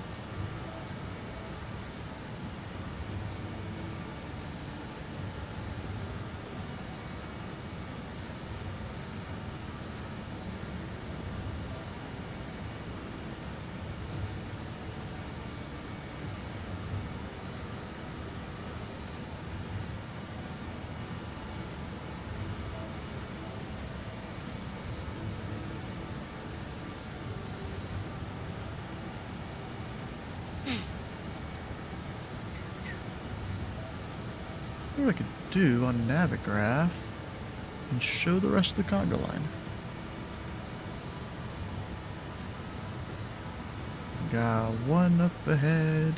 What I could do on Navigraph and show the rest of the conga line. Got one up ahead,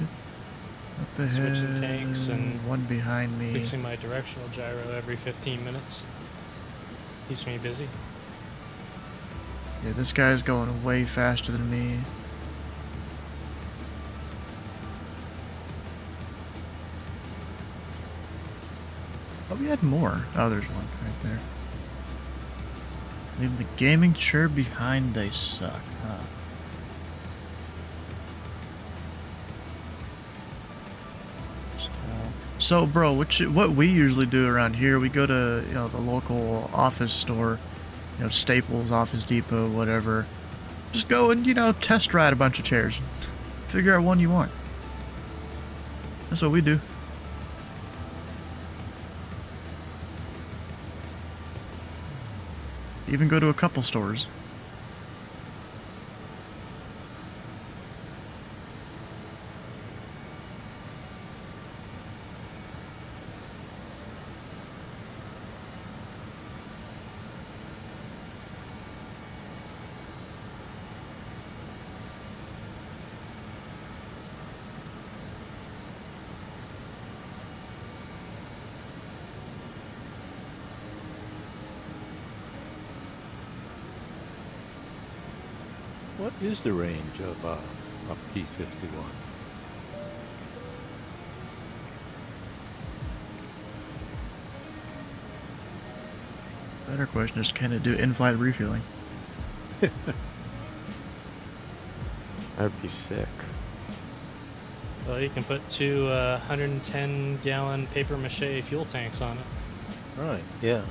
Switching tanks and one behind me. fixing my directional gyro every 15 minutes. Keeps me busy. Yeah, this guy's going way faster than me. Oh, we had more. Oh, there's one right there. Leave the gaming chair behind, they suck, huh? So, bro, what we usually do around here, we go to, you know, the local office store, you know, Staples, Office Depot, whatever. Just go and, you know, test ride a bunch of chairs. Figure out one you want. That's what we do. Even go to a couple stores. What is the range of P-51? Better question is, can it do in-flight refueling? That'd be sick. Well, you can put two 110-gallon paper mache fuel tanks on it. Right, yeah.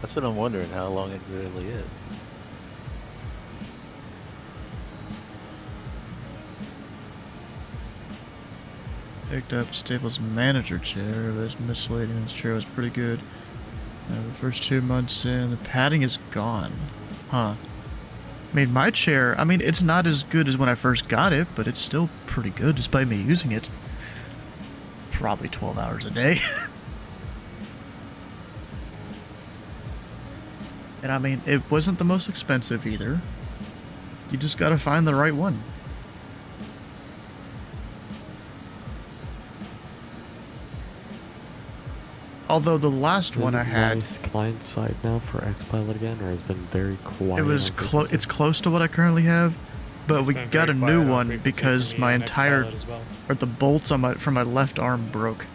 That's what I'm wondering, how long it really is. Picked up Staples manager chair. This miscellaneous chair was pretty good. The first 2 months in, the padding is gone. Huh. I mean, my chair, I mean, it's not as good as when I first got it, but it's still pretty good despite me using it. Probably 12 hours a day. And I mean, it wasn't the most expensive either. You just gotta find the right one. Although the last one I had, nice client side now for XPilot again, or has been very quiet? it was it's close to what I currently have, but we got a new one because my entire, or the bolts on my from my left arm broke.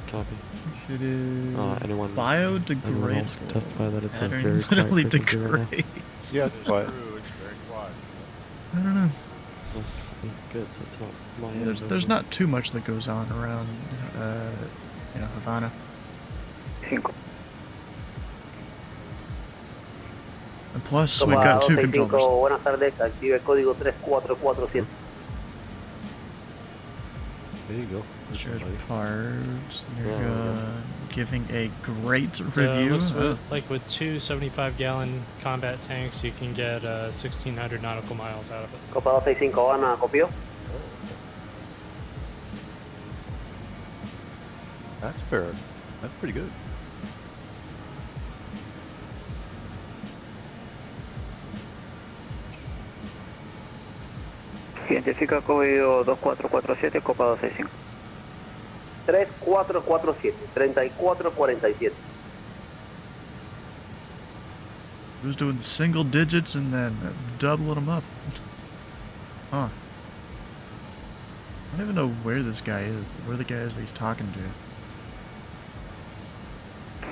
Copy. It is anyone biodegradable. else testify that it's a Pattern very quiet literally frequency right now? degrades. Yeah, it's quiet. It's very quiet. I don't know. Good, so it's not my Yeah, there's not too much that goes on around, you know, Havana. And plus, we've got two controllers. Buenas tardes, active código 3447. There you go. Shared parts. They're giving a great So review. like with two 75-gallon combat tanks, you can get 1,600 nautical miles out of it. Copa 265, Havana, copió. That's fair. That's pretty good. Identifica código 2447, Copa 265. 3447, 3447. He was doing the single digits and then doubling them up. Huh. I don't even know where this guy is, where the guy is that he's talking to.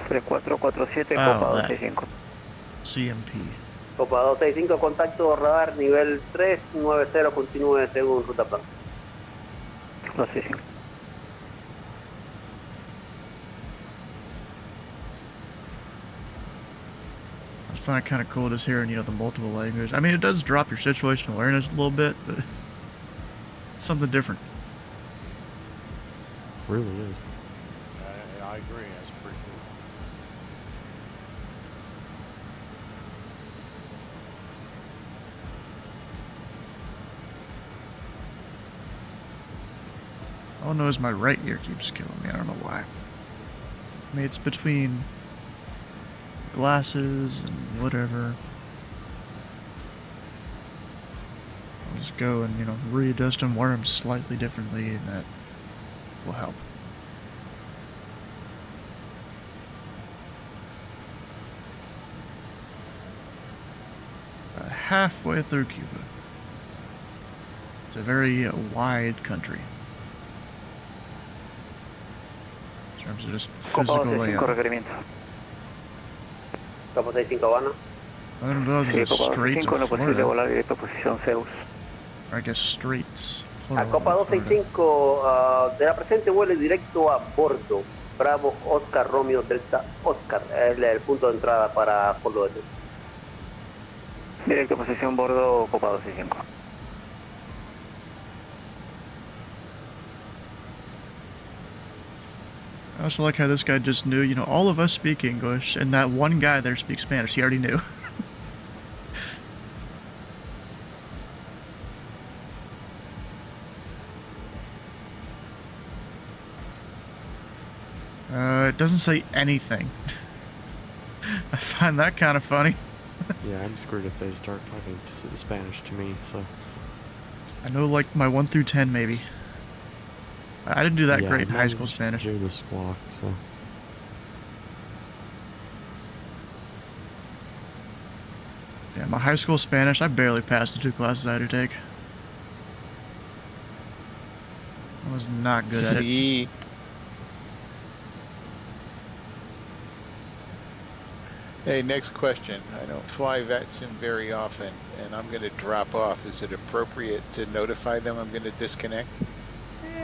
3447, Oh, Copa that. 265. CMP. Copa 265, contacto radar nivel 390, continúe según ruta plan. 265. I find it kind of cool just hearing, you know, the multiple language. I mean, it does drop your situational awareness a little bit, but it's something different. Really is. I agree. That's pretty cool. All I know is my right ear keeps killing me. I don't know why. I mean, it's between glasses and whatever. I'll just go and, you know, readjust and wear them slightly differently, and that will help. About halfway through Cuba. It's a very wide country. In terms of just physical Copa 265, layout. requerimiento. Copa 65, Havana. I don't know if Sí, there's Copa straits 265, no of posible Florida. volar directo a posición Zeus. Or I guess straits, A plural, Copa of Florida. 265, de la presente vuele directo a bordo. Bravo, Oscar, Romeo, Delta, Oscar. Es el punto de entrada para Fort Lauderdale. Directo a posición bordo, Copa 265. I also like how this guy just knew, you know, all of us speak English, and that one guy there speaks Spanish. He already knew. It doesn't say anything. I find that kind of funny. Yeah, I'm screwed if they start talking Spanish to me, so. I know, like, my 1 through 10, maybe. I didn't do that Yeah, great in I high school managed to Spanish. hear the squawk, so. Yeah, my high school Spanish, I barely passed the 2 classes I had to take. I was not good at it. See, Hey, next question. I don't fly VATSIM very often, and I'm going to drop off. Is it appropriate to notify them I'm going to disconnect?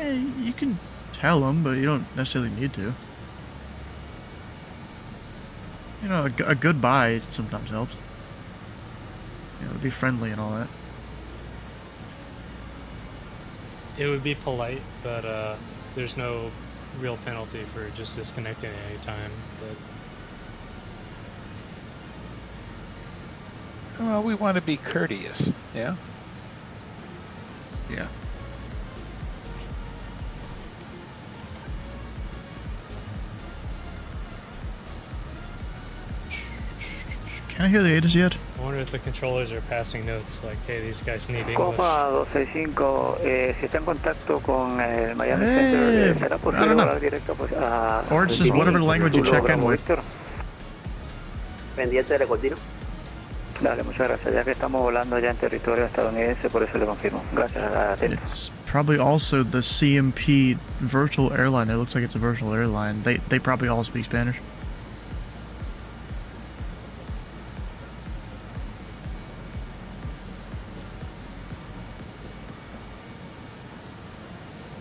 You can tell them, but you don't necessarily need to. You know, a goodbye sometimes helps. You know, be friendly and all that. It would be polite, but there's no real penalty for just disconnecting at any time. But Well, we want to be courteous, yeah? Yeah. Can I hear the ATIS yet? I wonder if the controllers are passing notes like, hey, these guys need English. Copa 265, si está en contacto con el Miami Center, ¿será posible volar directo a... Or it's just whatever language you check in with. Pendiente de recordino. Dale, muchas gracias. Ya que estamos volando ya en territorio estadounidense, por eso le confirmo. Gracias, atento. It's probably also the CMP virtual airline. There looks like it's a virtual airline. They probably all speak Spanish.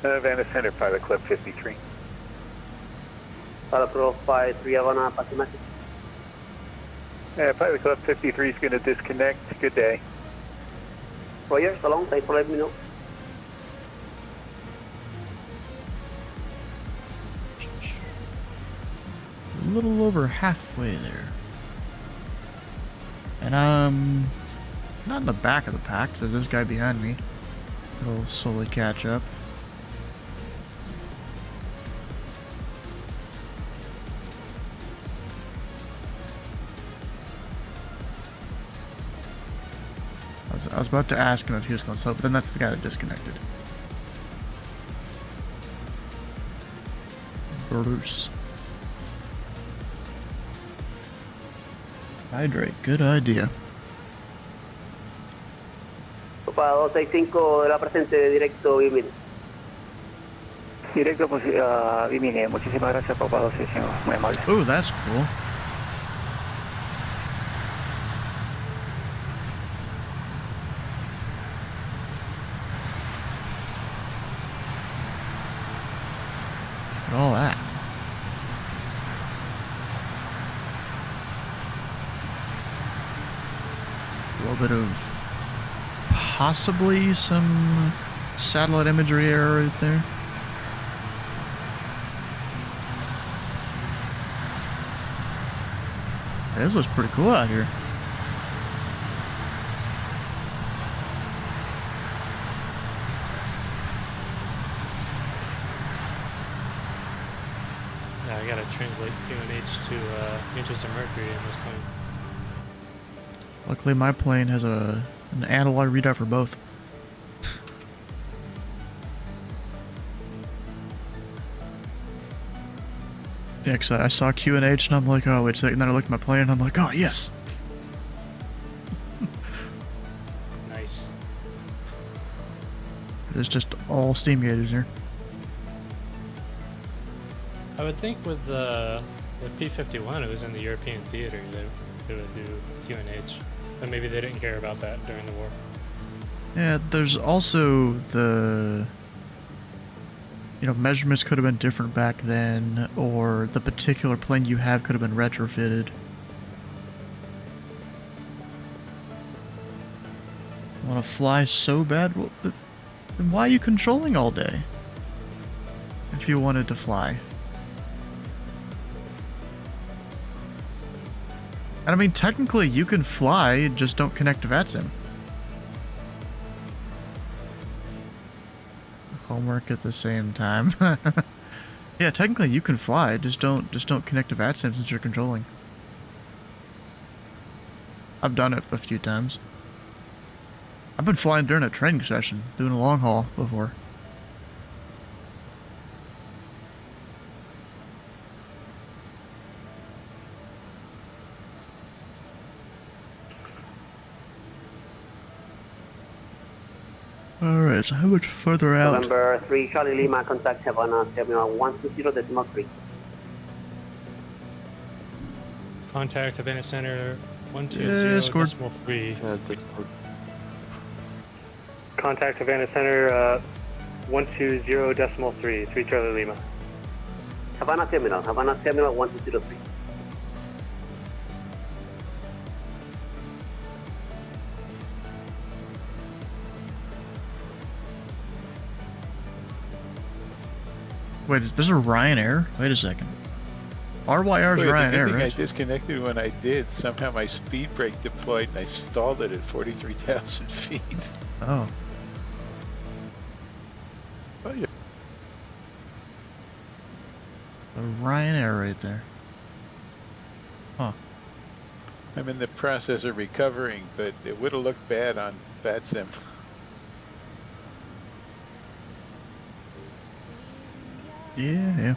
Havana Center, Pilot Club 53. Pilot Club 53, Havana, pass the message. Pilot Club 53 is going to disconnect. Good day. Roger, so long. Thanks for letting me know. A little over halfway there. And I'm not in the back of the pack, so this guy behind me will slowly catch up. I was about to ask him if he was going slow, but then that's the guy that disconnected. Bruce. Hydrate, good idea. Copa 265 de la presente, directo Bimini. Directo Bimini, muchísimas gracias, Copa 265, muy amable. Ooh, that's cool. All that. A little bit of possibly some satellite imagery error right there. Hey, this looks pretty cool out here. Yeah, I gotta translate QNH to inches of mercury at this point. Luckily, my plane has an analog readout for both. Yeah, cause I saw QNH and I'm like, oh, wait a second. And then I looked at my plane and I'm like, oh, yes. Nice. It's just all steam gauges here. I would think with the P-51, it was in the European theater that it would do QNH. But maybe they didn't care about that during the war. Yeah, there's also the... You know, measurements could have been different back then, or the particular plane you have could have been retrofitted. Want to fly so bad? Well, then why are you controlling all day? If you wanted to fly. And I mean, technically you can fly, just don't connect to VATSIM. Homework at the same time. Yeah, technically you can fly, just don't connect to VATSIM since you're controlling. I've done it a few times. I've been flying during a training session, doing a long haul before. Alright, so how much further out? November 3, Charlie Lima, contact Havana, Terminal 120.3. Contact Havana Center 120.3. Discord. Contact Havana Center 120.3, 3 Charlie Lima. Havana Terminal 1203. Wait, there's a Ryanair? Wait a second. RYR's Wait, Ryanair, the good thing right? I disconnected when I did. Somehow my speed brake deployed and I stalled it at 43,000 feet. Oh. Oh, yeah. A Ryanair right there. Huh. I'm in the process of recovering, but it would have looked bad on FatSim. Yeah.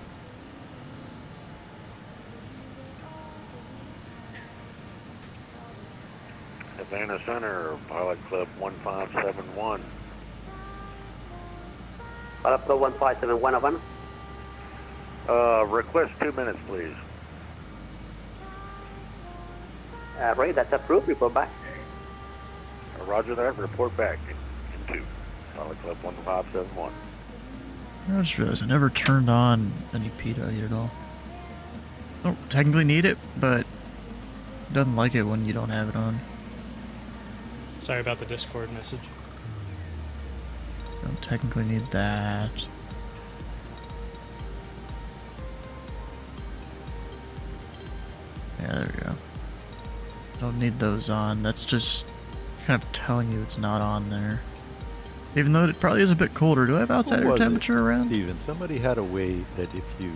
Havana Center, Pilot Club 1571. Pilot Club 1571, Havana. Request 2 minutes, please. Right, that's approved. Report back. Roger that. Report back in 2. Pilot Club 1571. I just realized I never turned on any PETA at all. Don't technically need it, but it doesn't like it when you don't have it on. Sorry about the Discord message. Don't technically need that. Yeah, there we go. Don't need those on. That's just kind of telling you it's not on there. Even though it probably is a bit colder. Do I have outside air temperature around? Steven, somebody had a way that if you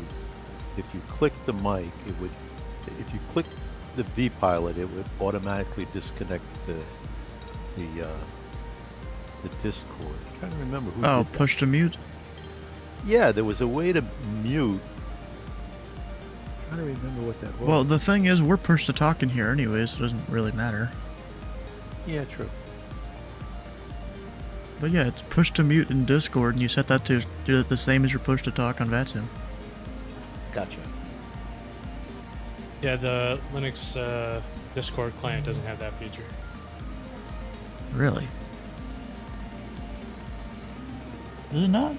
click the mic, it would, if you click the V pilot, it would automatically disconnect the Discord. I'm trying to remember who. Oh, did that. push to mute? Yeah, there was a way to mute. I'm trying to remember what that was. Well, the thing is, we're push to talk in here anyway, so it doesn't really matter. Yeah, true. But yeah, it's push to mute in Discord, and you set that to do it the same as your push to talk on VATSIM. Gotcha. Yeah, the Linux Discord client doesn't have that feature. Really? Is it not?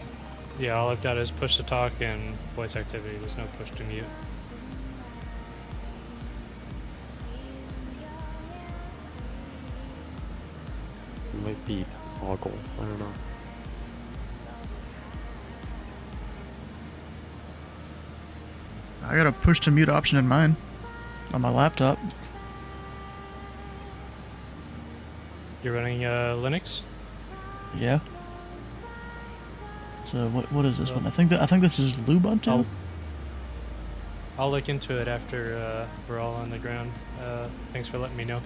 Yeah, all I've got is push to talk and voice activity. There's no push to mute. It might be toggle. I don't know. I got a push to mute option in mine on my laptop. You're running Linux? Yeah. So what is this one? I think this is Lubuntu. I'll look into it after we're all on the ground. Thanks for letting me know.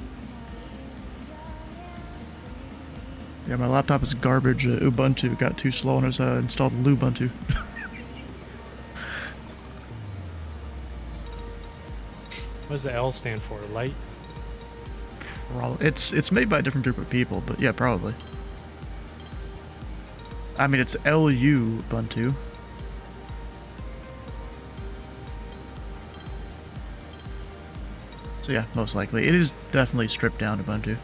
Yeah, my laptop is garbage. Ubuntu got too slow and it's installed Lubuntu. What does the L stand for? Light? Probably. It's made by a different group of people, but yeah, probably. I mean, it's LU Ubuntu. So yeah, most likely. It is definitely stripped down Ubuntu.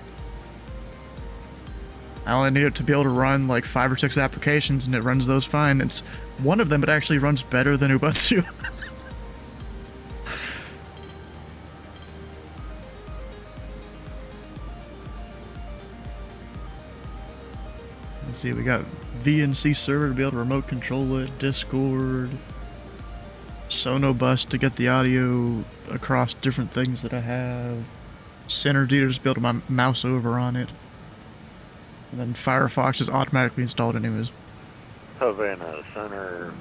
I only need it to be able to run like 5 or 6 applications, and it runs those fine. It's one of them, it actually runs better than Ubuntu. Let's see, we got VNC server to be able to remote control it, Discord, Sonobus to get the audio across different things that I have, Synergy to just be able to mouse over on it, and then Firefox is automatically installed anyways. Havana Center,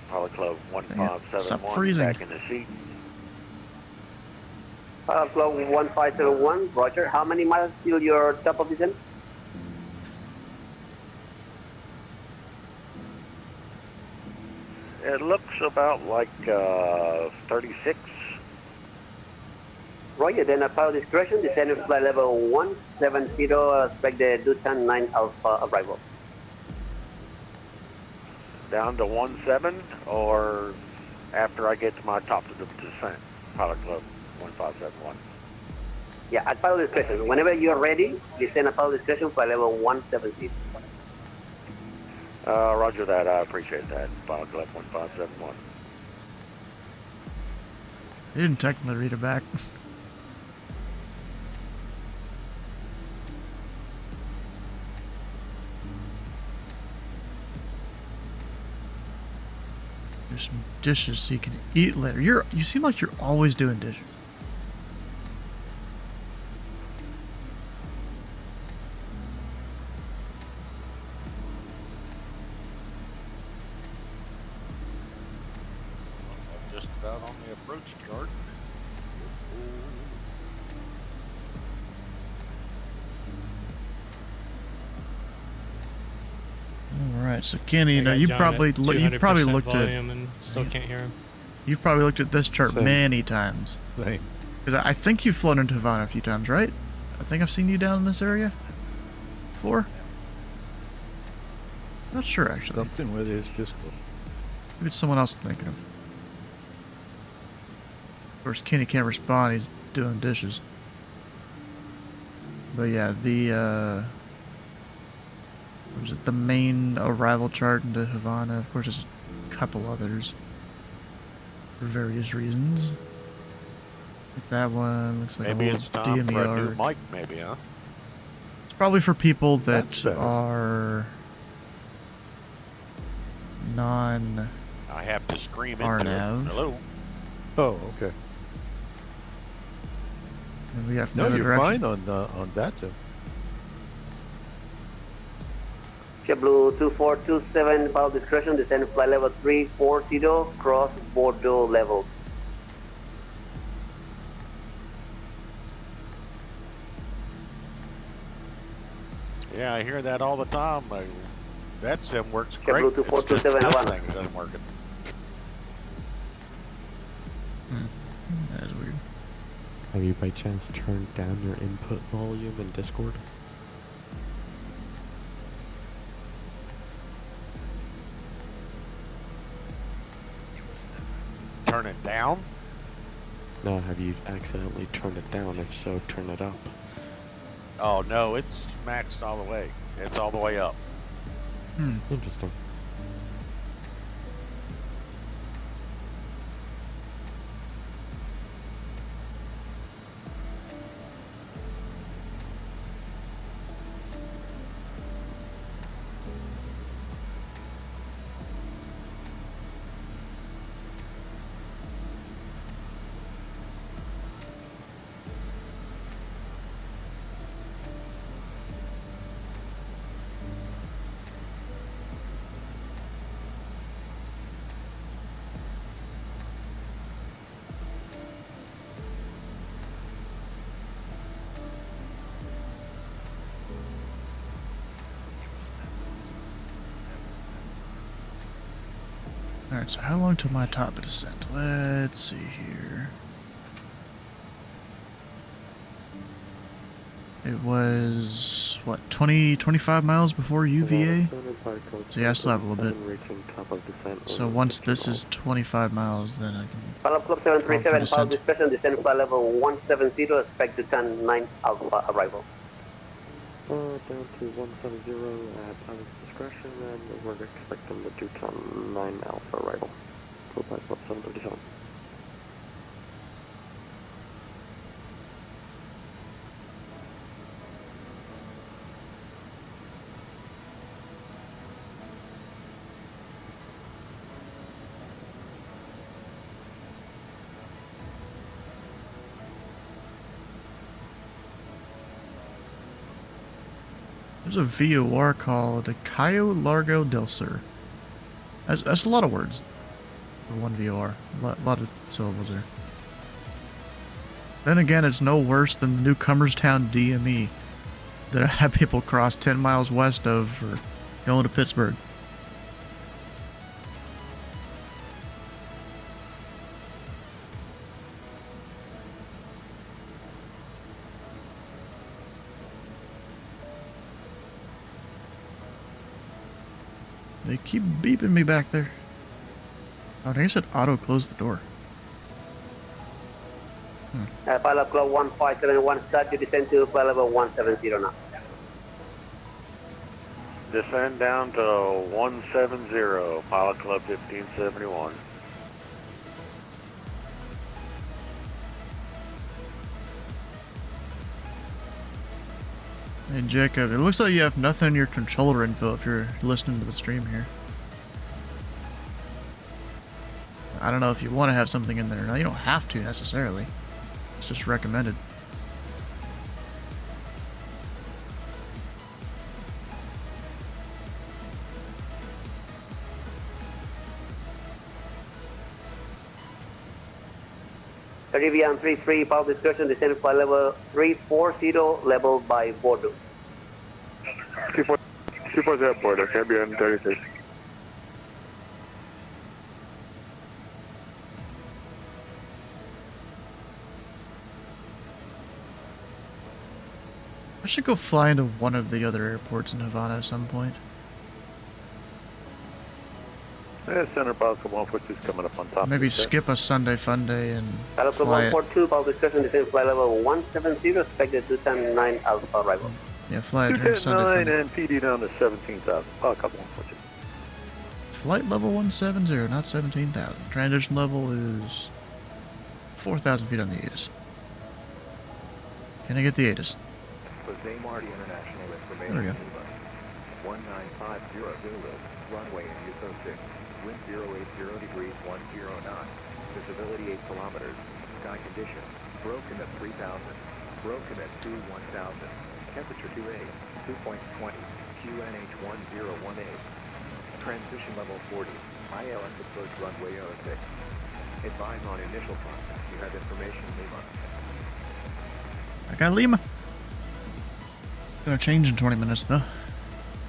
Pilot Club 1571. Stop freezing. Back in the seat. Pilot Club 1571, Roger. How many miles till your top of descent? It looks about like 36. Roger, then at pilot discretion, descend to flight level 170, expect the Dutton 9 Alpha arrival. Down to 17 or after I get to my top of the descent, Pilot Club. 1571. Yeah, at pilot discretion. Whenever you're ready, descend at pilot discretion for level 170. Roger that. I appreciate that. Pilot Club 1571. They didn't technically read it back. There's some dishes so you can eat later. You seem like you're always doing dishes. Just about on the approach chart. All right, so Kenny, you know, got you John probably at you probably 200% looked at volume and still can't hear him. you've probably looked at this chart Same. many times. Same. Because I think you've flown into Havana a few times, right? I think I've seen you down in this area before. Not sure actually. Something where there's just Maybe it's someone else I'm thinking of. Of course, Kenny can't respond. He's doing dishes. But yeah, the what was it? The main arrival chart into Havana. Of course, there's a couple others for various reasons. Like that one looks like Maybe a it's little time for a new DME. mic, maybe, huh? It's probably for people that That's better. are non. I have to scream into it. Arnav. Hello? Oh, okay. And we got from No, the other you're direction. fine on that, Tim. JetBlue 2427, pilot discretion, descend flight level 340, cross Bordeaux level. Yeah, I hear that all the time. That sim works JetBlue great. It's just 2427 this Havana. thing that isn't working. That is weird. Have you by chance turned down your input volume in Discord? Turn it down? No, have you accidentally turned it down? If so, turn it up. Oh, no, it's maxed all the way. It's all the way up. Interesting. Alright, so how long till my top of descent? Let's see here. It was, what, 25 miles before UVA? So yeah, I still have a little bit. So once this is 25 miles, then I can... Pilot Club 737, pilot discretion, descend flight level 170, expect to turn 9 alpha arrival. Down to 170 at pilot's discretion, and we're expecting the 2-9 alpha arrival. Go by Club 737. There's a VOR called Cayo Largo del Sur. That's a lot of words for one VOR. A lot of syllables there. Then again, it's no worse than the Newcomers Town DME that I had people cross 10 miles west of for going to Pittsburgh. They keep beeping me back there. Oh, I guess it auto-closed the door. Pilot Club 1571, start to descend to flight level 170 now. Descend down to 170, Pilot Club 1571. Hey Jacob, it looks like you have nothing in your controller info if you're listening to the stream here. I don't know if you want to have something in there. No, you don't have to necessarily. It's just recommended. Caribbean 33, power discussion, descend flight level 340, level by Bordeaux. 240 Bordeaux, Caribbean 33. I should go fly into one of the other airports in Havana at some point. Yeah, Center Pilot Club 146 coming up on top. Maybe skip a Sunday fun day and Pilot Club fly it. 142, power discussion, descend flight level 170, expected 209 Alpha arrival. Yeah, fly it during Sunday fun 210.9 day. and PD down to 17,000. Pilot Club 142. Flight level 170, not 17,000. Transition level is 4,000 feet on the ATIS. Can I get the ATIS? Jose Marty International There we go. 1950 Zulu, runway in use 06, wind 080 degrees 10 knots, visibility 8 kilometers, sky condition, broken at 3,000, broken at 1000, temperature 2A, 2.20, QNH 1018, transition level 40, ILS approach runway 06. Advise on initial contact, you have information Lima. I got Lima. Gonna change in 20 minutes though.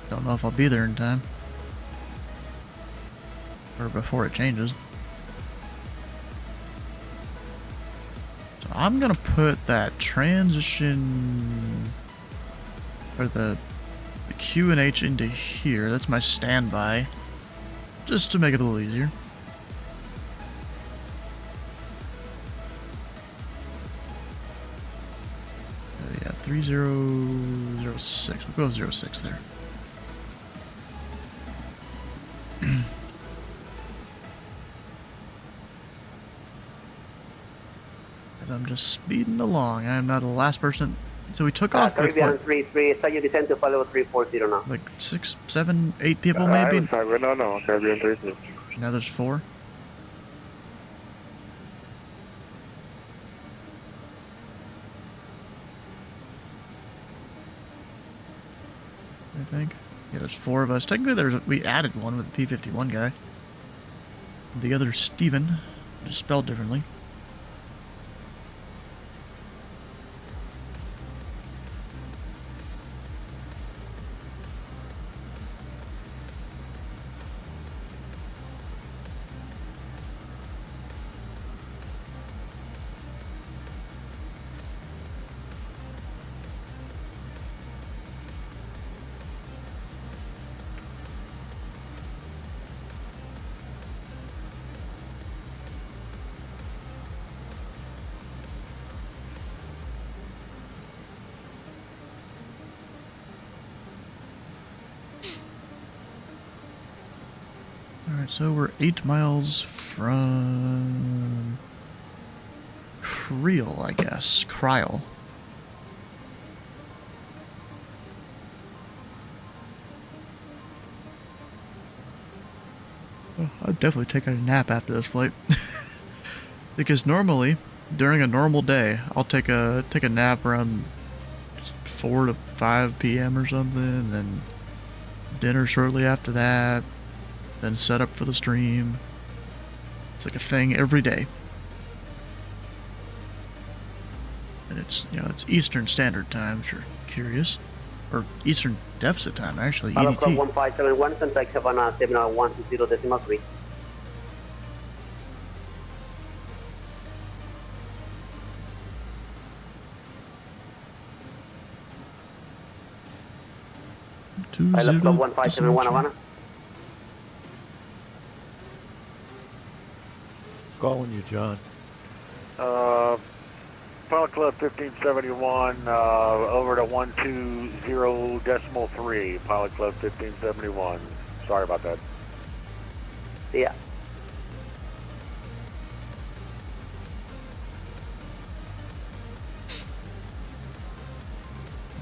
Don't know if I'll be there in time. Or before it changes. So I'm gonna put that transition or the Q and H into here. That's my standby. Just to make it a little easier. Yeah, 3006. We'll go 06 there. As I'm just speeding along. I'm not the last person. So we took off with Caribbean what, 33, start your descent to flight level 340 now. like 6, 7, 8 people maybe? No, Caribbean 33. Now there's 4. I think. Yeah, there's 4 of us. Technically, we added one with the P-51 guy. The other Steven, just spelled differently. Alright, so we're 8 miles from Creel, I guess. Cryle. Oh, I'd definitely take a nap after this flight. Because normally, during a normal day, I'll take a nap around 4 to 5 p.m. or something, and then dinner shortly after that, then set up for the stream. It's like a thing every day. And it's, you know, it's Eastern Standard Time, if you're curious. Or Eastern Deficit Time, actually, Pilot Club EDT. 1571, contact Havana 70120.3. Pilot Club 1571 Havana. Calling you, John. Pilot Club 1571, over to 120.3, Pilot Club 1571. Sorry about that. Yeah.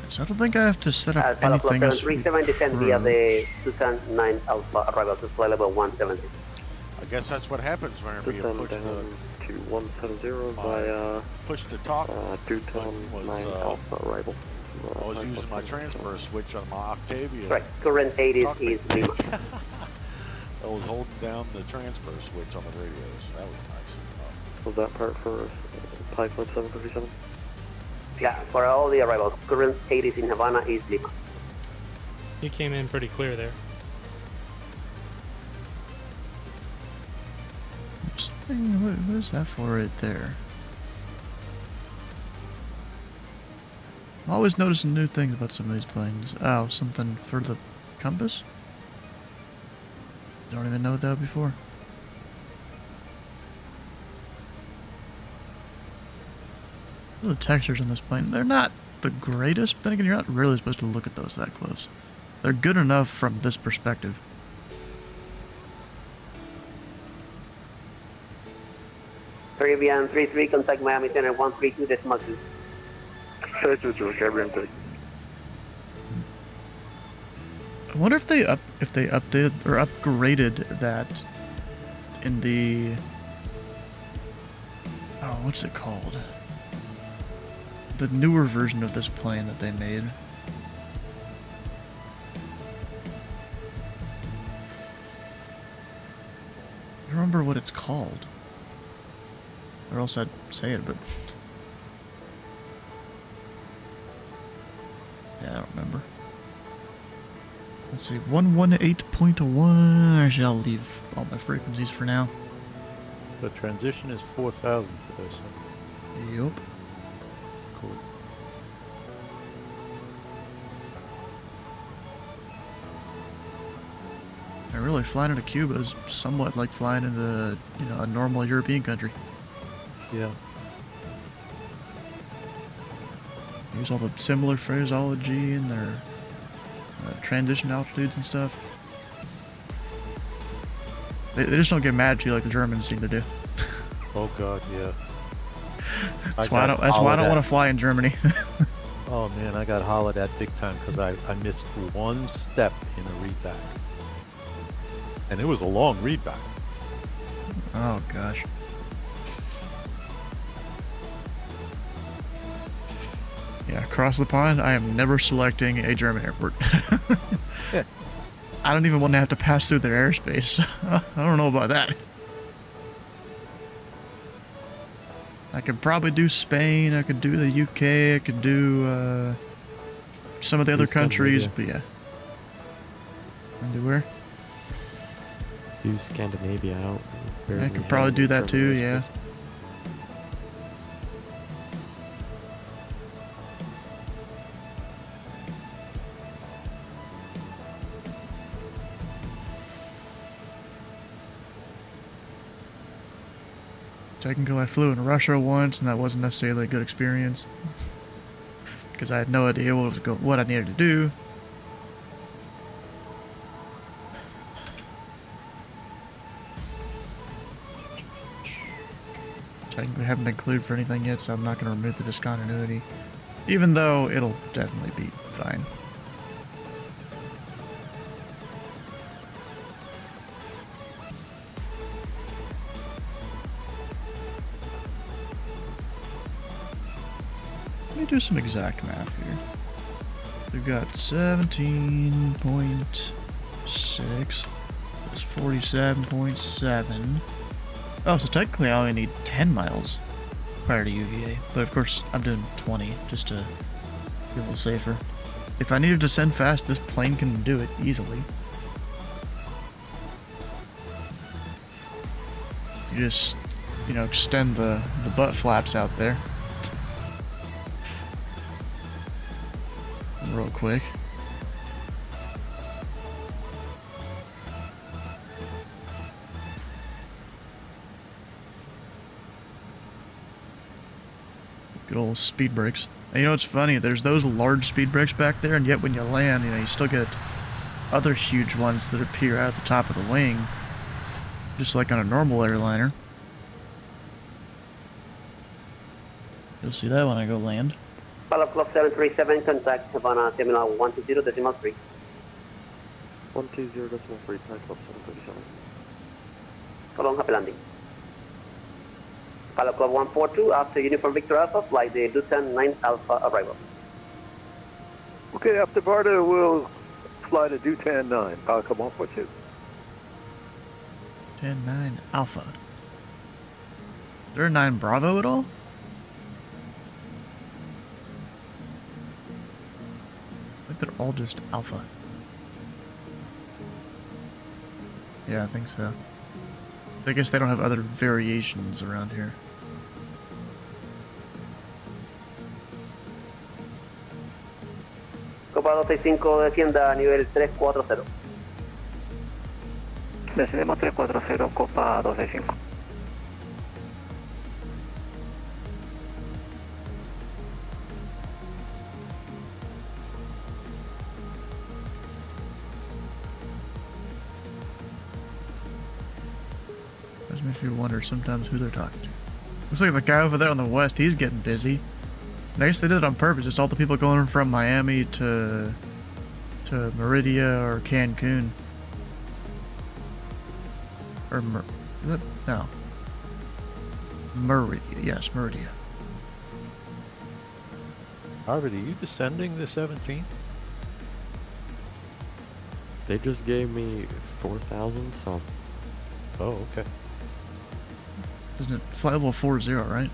So I don't think I have to set up Pilot Club anything else. 737, descend via the Tucson 9 Alpha, arrival to flight level 170. I guess that's what happens whenever you Descend push down the to 170 via push the talk. Tucson 9 Alpha, arrival. I was using my transfer switch on my Octavia. Right, current 80 Talk is me. Lima. I was holding down the transfer switch on the radio, so that was nice. Was that part for Pilot Club 737? Yeah, for all the arrivals, current 80s in Havana is Lima. You came in pretty clear there. What is that for right there? I'm always noticing new things about some of these planes. Oh, something for the compass? Don't even know that before. The textures on this plane, they're not the greatest, but then again, you're not really supposed to look at those that close. They're good enough from this perspective. Caribbean 33, contact Miami Center 132.2. Caribbean 3. I wonder if they updated or upgraded that in the what's it called? The newer version of this plane that they made. I don't remember what it's called. Or else I'd say it, but yeah, I don't remember. Let's see, 118.1. Actually, I'll leave all my frequencies for now. The transition is 4,000 for this. Yup. Cool. And really, flying into Cuba is somewhat like flying into, a normal European country. Yeah. Use all the similar phraseology and their transition altitudes and stuff. They just don't get mad at you like the Germans seem to do. Oh god, yeah. That's why I don't want to fly in Germany. Oh man, I got hollered at big time because I missed one step in a readback. And it was a long readback. Oh gosh. Yeah, across the pond, I am never selecting a German airport. Yeah. I don't even want to have to pass through their airspace. I don't know about that. I could probably do Spain, I could do the UK, I could do some of the other countries, but yeah. And do where? Do Scandinavia out. I could probably do that too, yeah. Technically, I flew in Russia once, and that wasn't necessarily a good experience. Because I had no idea what I needed to do. Technically, haven't been cleared for anything yet, so I'm not going to remove the discontinuity. Even though it'll definitely be fine. Let me do some exact math here. We've got 17.6 plus 47.7. Oh, so technically I only need 10 miles prior to UVA. But of course, I'm doing 20 just to be a little safer. If I need to descend fast, this plane can do it easily. You just, extend the butt flaps out there. Real quick. Good old speed brakes. And you know what's funny? There's those large speed brakes back there, and yet when you land, you still get other huge ones that appear out at the top of the wing, just like on a normal airliner. You'll see that when I go land. Pilot Club 737, contact Havana Terminal 120.3. 120.3, Pilot Club 737. So long, happy landing. Pilot Club 142, after Uniform Victor Alpha, flight the Dutton 9 Alpha arrival. Okay, after Varda, we'll fly to Dutan 9, Pilot Club 142. 10-9 Alpha. Is there a 9 Bravo at all? I think they're all just Alpha. Yeah, I think so. I guess they don't have other variations around here. Copa 265, descienda a nivel 340. Descendemos 340, Copa 265. Just makes me wonder sometimes who they're talking to. Looks like the guy over there on the west, he's getting busy. And I guess they did it on purpose, just all the people going from Miami to Meridia or Cancun. Or is that? No. Meridia, yes, Meridia. Harvard, are you descending the 17th? They just gave me 4,000, so. Oh, okay. Isn't it flight level 40, right?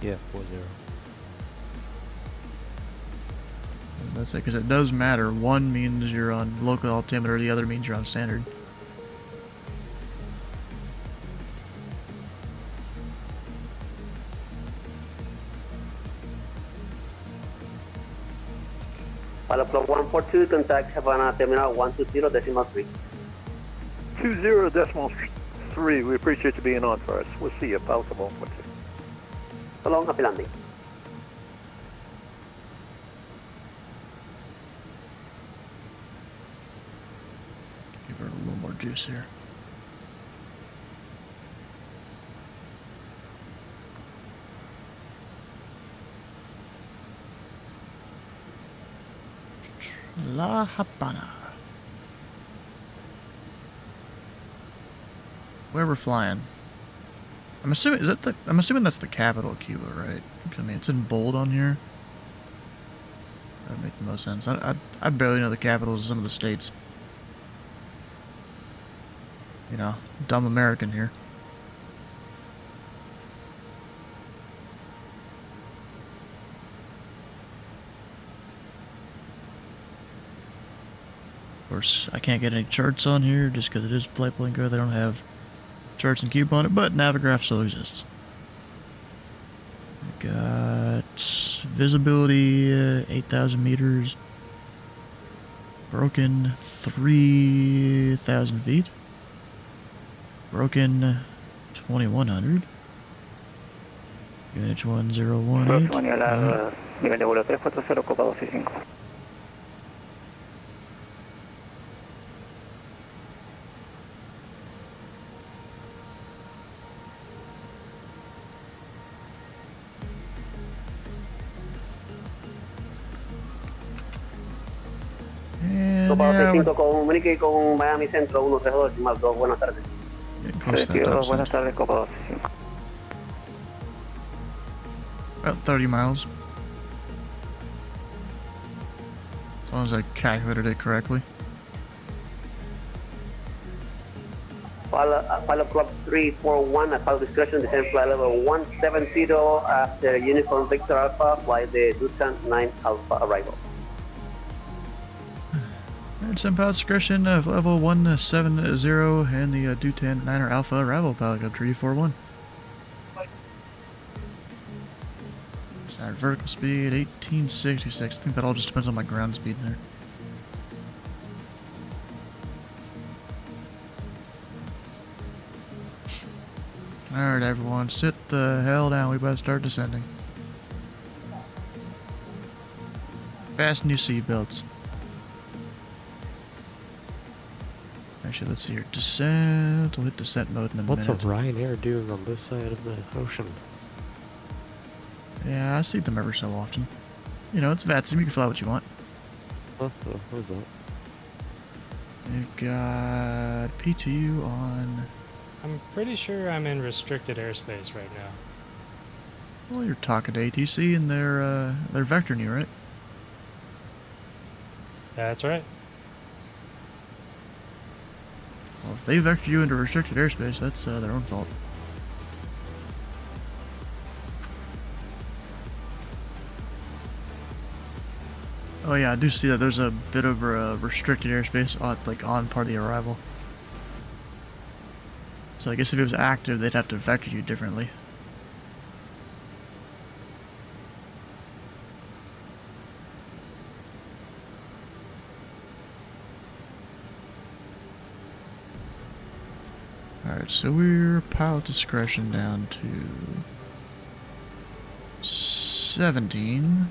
Yeah, 40. That's it, because it does matter. One means you're on local altimeter, the other means you're on standard. Pilot Club 142, contact Havana Terminal 120.3. 20.3, we appreciate you being on for us. We'll see you, Pilot Club 142. So long, happy landing. Give her a little more juice here. La Habana. Where we're flying? I'm assuming I'm assuming that's the capital of Cuba, right? I mean, it's in bold on here. That'd make the most sense. I barely know the capitals of some of the states. You know, dumb American here. Of course, I can't get any charts on here just because it is Flight Blinker. They don't have charts and Cuba on it, but Navigraph still exists. We got visibility 8,000 meters. Broken 3,000 feet. Broken 2,100. UH 1018. Nivel de vuelo 340, Copa 265. Copa 265, comunique con Miami Centro 132 más 2, buenas tardes. Close to that top Buenas center. tardes, Copa 265. About 30 miles. As long as I calculated it correctly. Pilot Club 341, at pilot discretion, descend flight level 170 after Uniform Victor Alpha, flight the Dutton 9 Alpha arrival. Alright, send pilot discretion of level 170 and the Dutton 9er Alpha arrival, pilot Club 341. Standard vertical speed 1866. I think that all just depends on my ground speed there. Alright, everyone, sit the hell down. We better start descending. Fasten your seatbelts. Actually, let's see here. Descent. We'll hit descent mode in a What's minute. a Ryanair doing on this side of the ocean? Yeah, I see them ever so often. You know, it's VATSIM. You can fly what you want. Oh, what is that? You've got PTU on... I'm pretty sure I'm in restricted airspace right now. Well, you're talking to ATC and they're vectoring you, right? That's right. Well, if they vector you into restricted airspace, that's their own fault. Oh yeah, I do see that there's a bit of a restricted airspace on part of the arrival. So I guess if it was active, they'd have to vector you differently. Alright, so we're pilot discretion down to 17.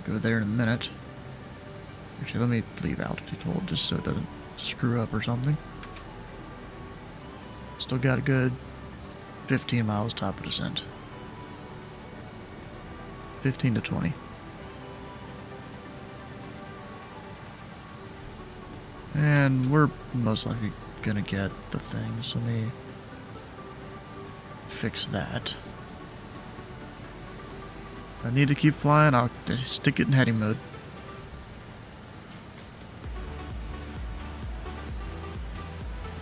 Go there in a minute. Actually, let me leave altitude hold just so it doesn't screw up or something. Still got a good 15 miles top of descent. 15 to 20. And we're most likely gonna get the thing, so let me fix that. If I need to keep flying, I'll just stick it in heading mode.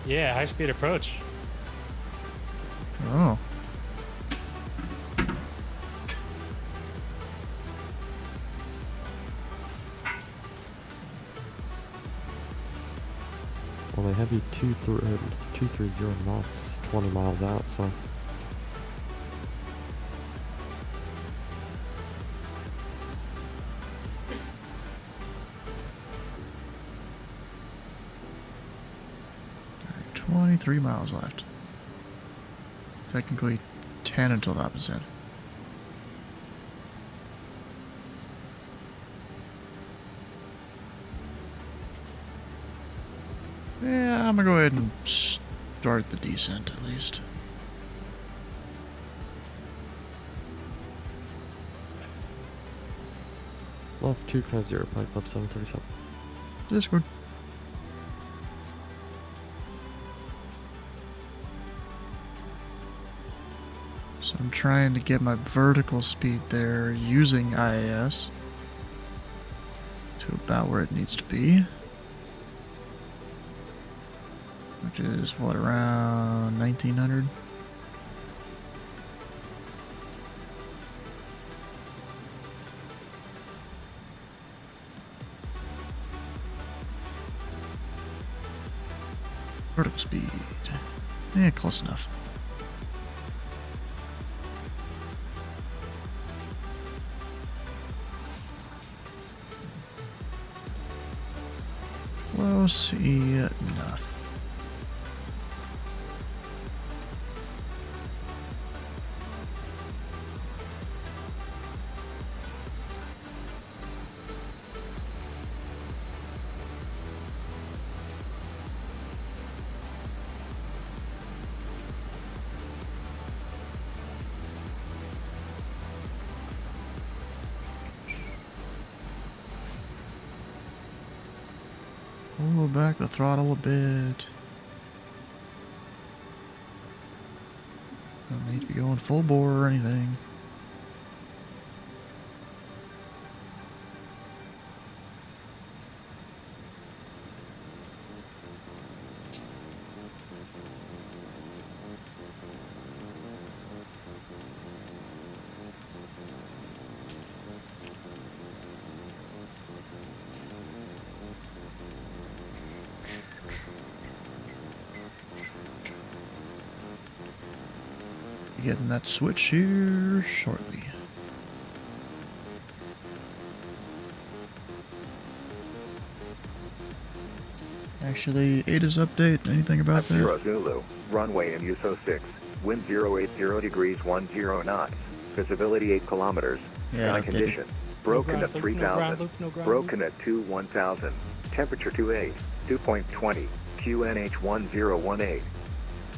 Yeah, high speed approach. Oh. Well, they have you 230 knots, 20 miles out, so... Alright, 23 miles left. Technically 10 until top descent. Yeah, I'm gonna go ahead and start the descent at least. Left 250, Pike Club 737. Discord. So I'm trying to get my vertical speed there using IAS to about where it needs to be. Which is, what, around 1900? Vertical speed. Yeah, close enough. Close enough. Pull back the throttle a bit. Don't need to be going full bore or anything. Getting that switch here shortly. Actually, ADA's update, anything about that? 0 Zulu, runway in USO 6, wind 080 degrees 10 knots, visibility 8 kilometers, Yeah, sky updated. condition, broken ground at loop, 3000, broken at 1000, temperature 28, 2.20, QNH 1018,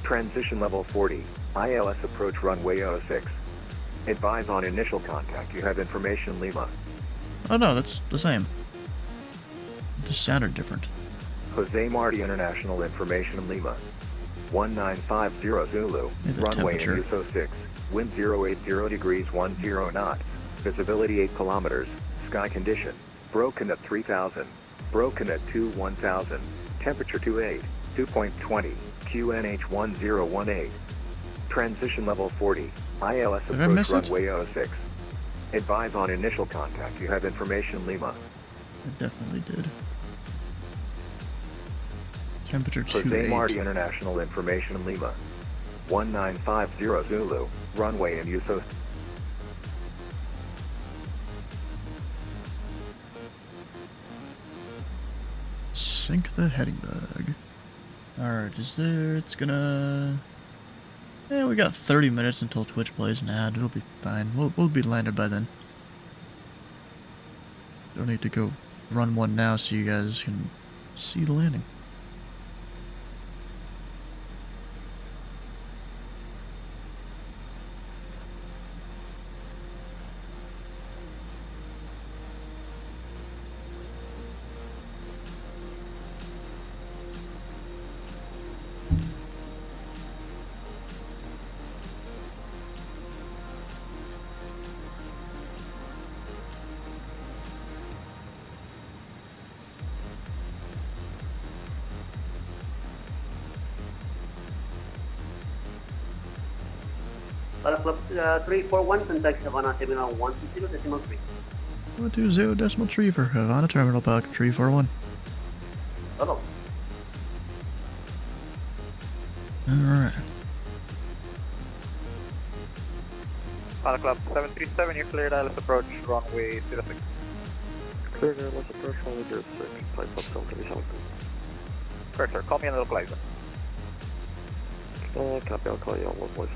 transition level 40, ILS approach runway 06. Advise on initial contact, you have information Lima. Oh no, that's the same. It just sounded different. Jose Marti International Information Lima. 1950 Zulu, Maybe the runway in temperature. USO 6, wind 080 degrees 10 knots, visibility 8 kilometers, sky condition, broken at 3000, broken at 1000, temperature 28, 2.20, QNH 1018, transition level 40, ILS Did I approach miss it? runway 06. Advise on initial contact, you have information Lima. I definitely did. Temperature Jose 28. Marti International Information Lima. 1950 Zulu, runway in USO. Sink the heading bug. Alright, is there... It's gonna... Yeah, we got 30 minutes until Twitch plays an ad. It'll be fine. We'll be landed by then. Don't need to go run one now so you guys can see the landing. Club 341, contact Havana Terminal 120 decimal 3. 120 decimal tree for Havana Terminal Park 341. Hello. Alright. Pilot Club 737, you're cleared ILS approach, runway 06. Cleared airless approach, runway 06, flight club 737. Correct, sir. Call me on the localizer. Copy, I'll call you on one voice.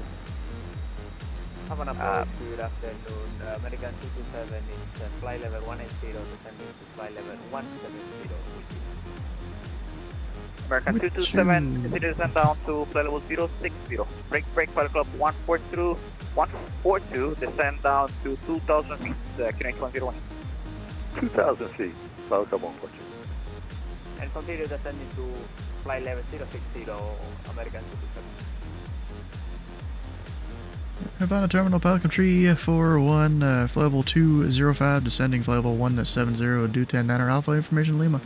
Havana approach, good afternoon. American 227 is fly level 180, descending to fly level 170. American 227, continue descend down to flight level 060. Break, Pilot Club 142, descend down to 2000 feet, QNH 101. 2000 feet, Pilot Club 142. And continue descending to flight level 060, American 227. Havana Terminal Falcon Tree 41, flight level 205, descending flight level 170, due 10 Niner Alpha, information Lima.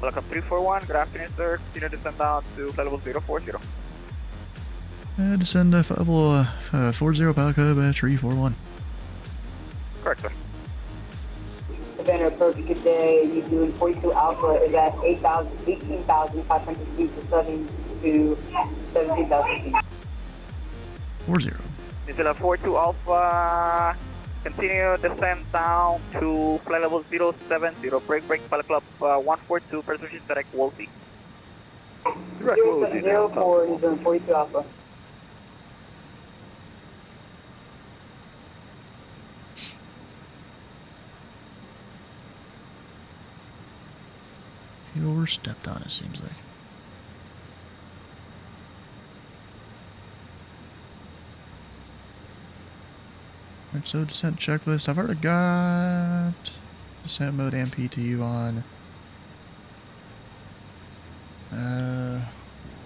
Welcome 341, good afternoon, sir. Continue descend down to flight level 040. Descend flight level 40 Falcon Tree 41. Correct, sir. Havana approach, good day. You doing 42 Alpha is at 18,500 feet, descending to 17,000 feet. 40. New Zealand 42 Alpha, continue descend down to flight level 070. Break, Pilot Club 142, precision direct Wolsey. Direct Wolsey. 04, you doing 42 Alpha. He overstepped on it, seems like. Alright, so descent checklist. I've already got descent mode MPTU on.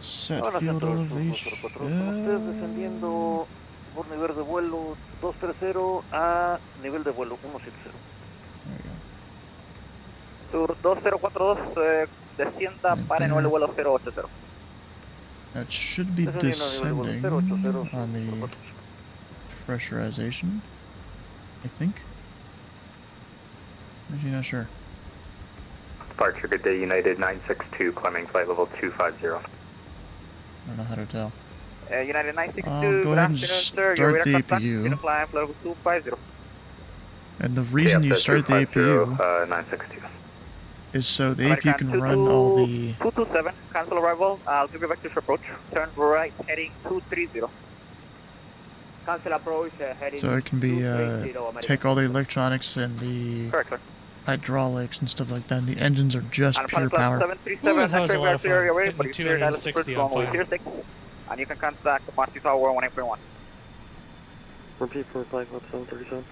Set field elevation. Descendiendo por nivel de vuelo 230 a nivel de vuelo 170. Sur 2042, descienda para nivel de vuelo 080. That should be descending on the pressurization, I think. I'm actually not sure. Departure, good day, United 962, climbing flight level 250. I don't know how to tell. United 962, Go good ahead and afternoon, sir. start Your the radar contact, APU. continue flying flight level 250. And the reason you start the APU, 962. is so the AP can run all the... 227, cancel arrival. I'll give you vectors for approach. Turn right, heading 230. Cancel approach, heading So it can be, 230, American. take all the electronics and the Correct, sir. hydraulics and stuff like that, and the engines are just And pure Pilot Class power. 737, Ooh, that was a lot of fun. area away, Hitting but you cleared Dallas 260 first on runway fire. 06. And you can contact Marty Tower 18.1. Repeat for Flight Club 737.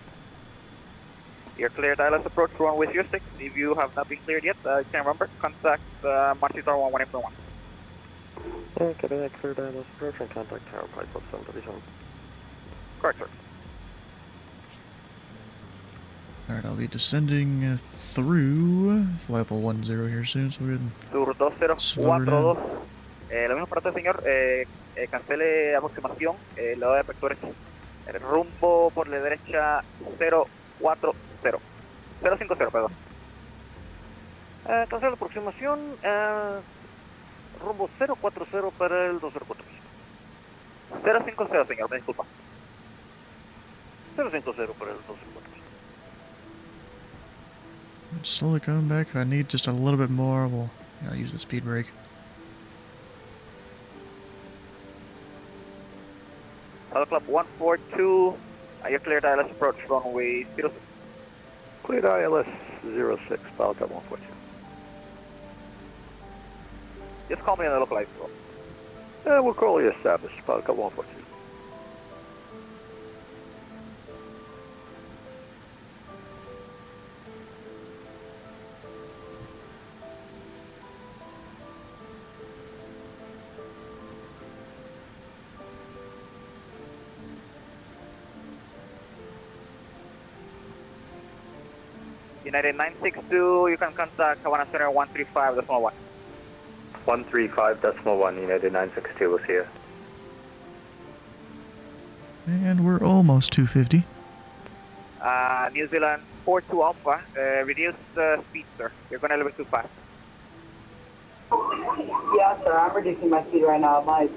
You're cleared Dallas approach runway 06. If you have not been cleared yet, you can remember, contact Marty Tower 18.1. Okay, that clear Dallas approach and contact Tower Flight Club 737. Correct, sir. Alright, I'll be descending through level 10 here soon, so we're going Sur to slow her down. 2042. Lo mismo para usted, señor. Cancele aproximación. Le doy vectores. Rumbo por la derecha 040. 050, perdón. Cancela aproximación. Rumbo 040 para el 2043. 050, señor. Me disculpa. 050 para el 2043. Slowly coming back. If I need just a little bit more, we'll use the speed brake. Pilot Club 142. You're cleared ILS approach runway 06. Cleared ILS 06, Pilot Club 142. Just call me on the local ice. We'll call you established, Pilot Club 142. United 962, you can contact Havana Center 135.1. 135.1, United 962, we'll see you. And we're almost 250. New Zealand 42 Alpha, reduce speed, sir. You're going a little bit too fast. Yeah, sir, I'm reducing my speed right now. I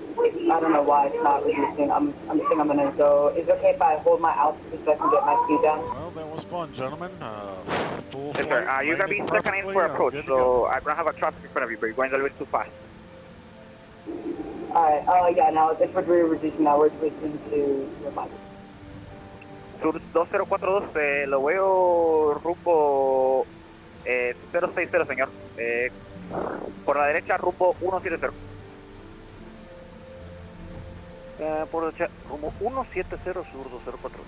don't know why it's not reducing. I'm thinking I'm gonna go. Is it okay if I hold my altitude so I can get my speed down? Well, that was fun, gentlemen. Full Yes, flight, sir. You're going to be landing second in perfectly, for approach, good to so go. I don't have a traffic in front of you, but you're going a little bit too fast. Alright, yeah, now if we're reducing now, we're switching to remind. Sur 2042, lo veo rumbo 060, señor. Por la derecha, rumbo 170. Por derecha, rumbo 170 sur 2042.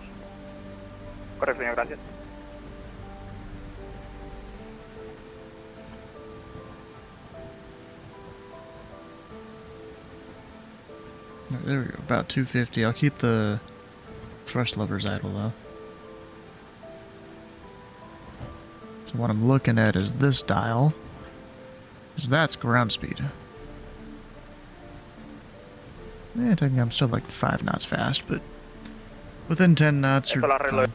Correcto, señor, gracias. There we go, about 250. I'll keep the thrust levers idle though. So what I'm looking at is this dial, because that's ground speed. Yeah, technically I'm still like 5 knots fast, but within 10 knots you're fine.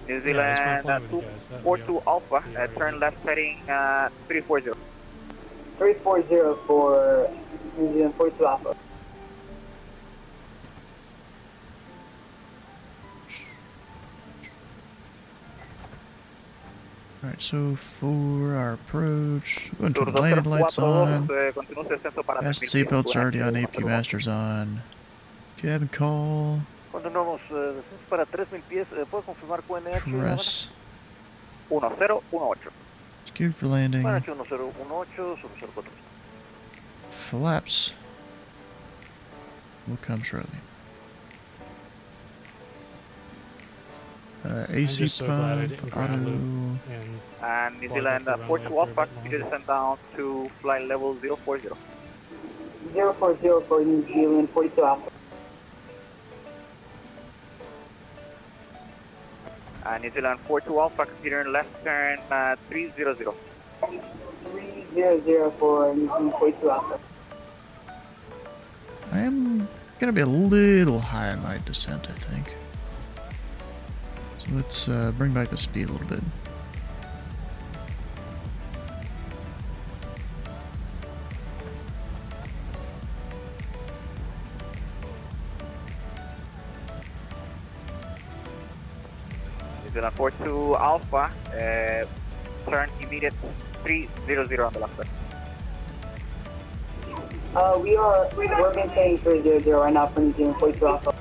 New Zealand 242 Alpha, turn left heading 340. 340 for New Zealand 42 Alpha. Alright, so for our approach, we're going to turn the landing lights on. Fast seatbelts already on, AP Master's on. Cabin call. Continuamos, para 3000 pies, ¿puedo confirmar QNH? Press. 1018. Scoot for landing. 1018 sur 04. Flaps will come shortly. AC just so glad I pump, didn't ground auto. loop And New Zealand 42 Alpha, you descend down to flight level 040. 040 for New Zealand 42 Alpha. New Zealand 42 Alpha, considering left turn 300. 300 for New Zealand 42 Alpha. I am gonna be a little high in my descent, I think. So let's bring back the speed a little bit. New Zealand 42 Alpha, turn immediate 300 on the left side. We're maintaining 300 right now for New Zealand 42 Alpha.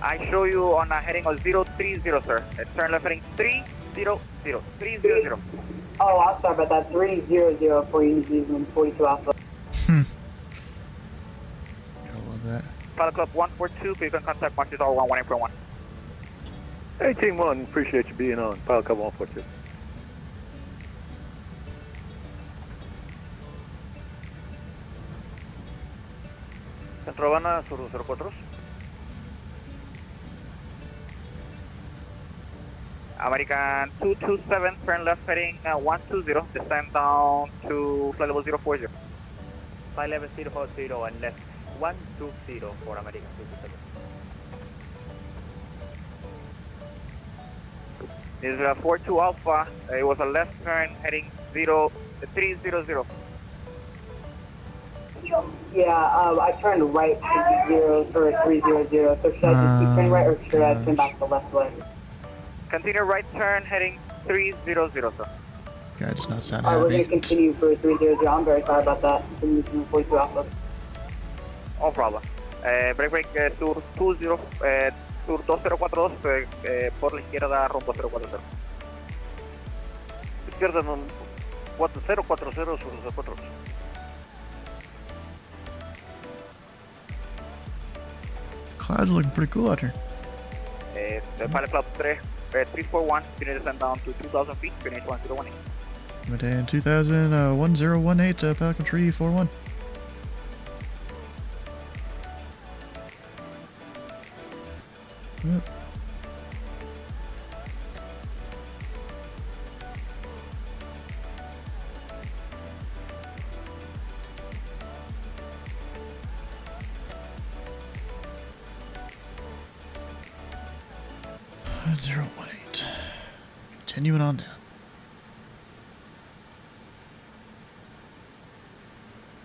I show you on a heading of 030, sir. Turn left heading 300. 300. Oh, I'm sorry about that. 300 for New Zealand 42 Alpha. Gotta love that. Pilot Club 142, please can contact March 118.1. Hey, Team 1, appreciate you being on. Pilot Club 142. Centro Havana, sur 204. American 227, turn left heading 120, descend down to flight level 040. Flight level 040 and left 120 for American 227. This is 42 Alpha, it was a left turn heading 300. Yeah, I turned right to 0 for 300. So should I just keep turning right or should I turn back the left way? Continue right turn heading 300, sir. Guy does not sound Alright, we're happy. gonna continue for 300. I'm very sorry about that. New Zealand 42 Alpha. No problem. Break, sur 20, sur 2042, por la izquierda rumbo 040. Izquierda 4040 sur 204. Clouds are looking pretty cool out here. Pilot Club 341, continue to descend down to 2,000 feet, finish 1018. Maintain 2000, 1018, Falcon 341. Yep. Zero 18. Continuing on down.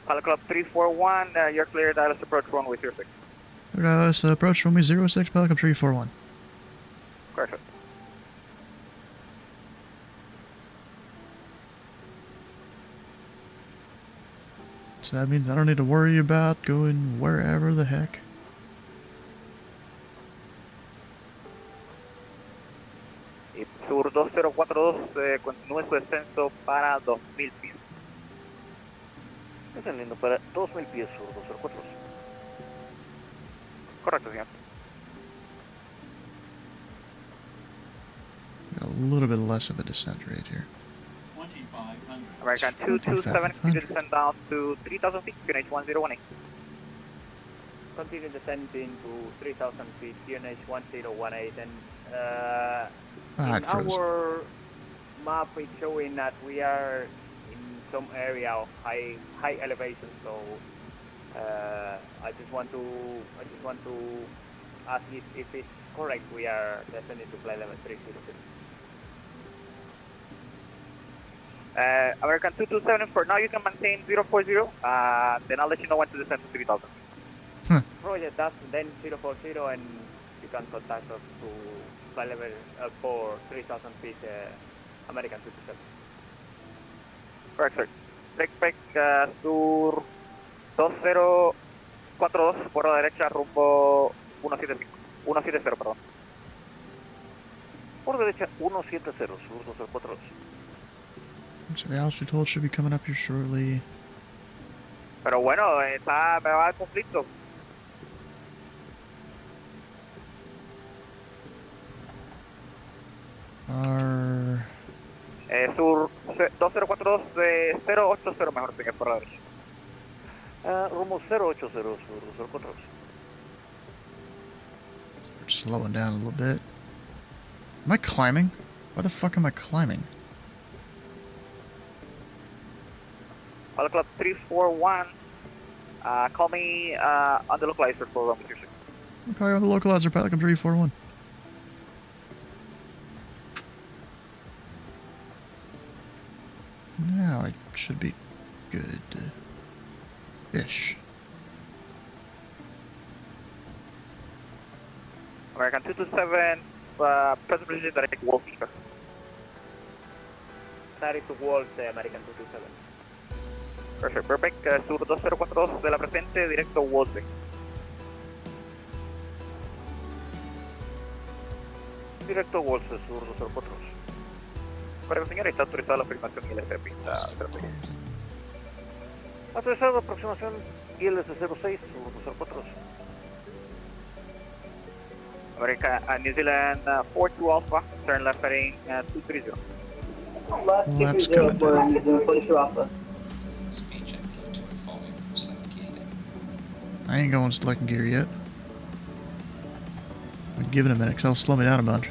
Pilot Club 341, you're clear, Dallas approach runway 06. Dallas approach runway 06, Pelican 341. Correct. So that means I don't need to worry about going wherever the heck. Sur 2042, continúe su descenso para 2000 pies. Descendiendo para 2000 pies sur 204. Correcto, señor. Got a little bit less of a descent rate here. American 227, continue to descend down to 3,000 feet, QNH 1018. Continue descending to 3,000 feet, QNH 1018, and Ah, in it froze. our map it's showing that we are in some area of high elevation, so I just want to ask if it's correct we are descending to flight level 306. American 227, for now you can maintain 040, then I'll let you know when to descend to 3,000. Roger, that's then 040, and you can contact us to flight level for 3,000 feet, American 227. Correct, sir. Break, sur 2042, por la derecha, rumbo 170, perdón. Por derecha 170 sur 204. So the altitude hold should be coming up here shortly. Pero bueno, me va a dar conflicto. Sur 2042, 080 mejor, señor, por la derecha. Rumbo 080 sur 204. We're slowing down a little bit. Am I climbing? Why the fuck am I climbing? Pilot Club 341, call me on the localizer for runway 26. Okay, on the localizer, Pelican 341. Now I should be good. Ish. American 227, present position direct Wolf. to Walls, American 227. Perfect, perfect. Sur 2042 de la presente, directo Wolfsburg. Directo Walls, Sur 204. Correcto, señor, está autorizada la afirmación y el pista 06. Autorizado, aproximación ILS 06, Sur 204. America, New Zealand 42 Alpha, turn left heading 230. Laps coming down. Speed check below 205, select gear down. I ain't going selecting gear yet. I'm giving it a minute because that'll slow me down a bunch.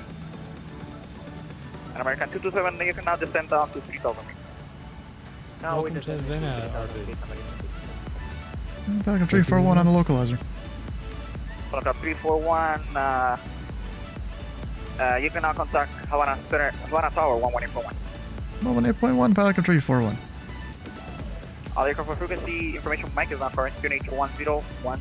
And American 227, you can now descend down to 3,000 meters. Welcome to Havana, Arbit. Falcon 341 on the localizer. Falcon 341, you can now contact Havana Tower 118.1. 118.1 Falcon 341. All aircraft for frequency information mic is now current QNH 101.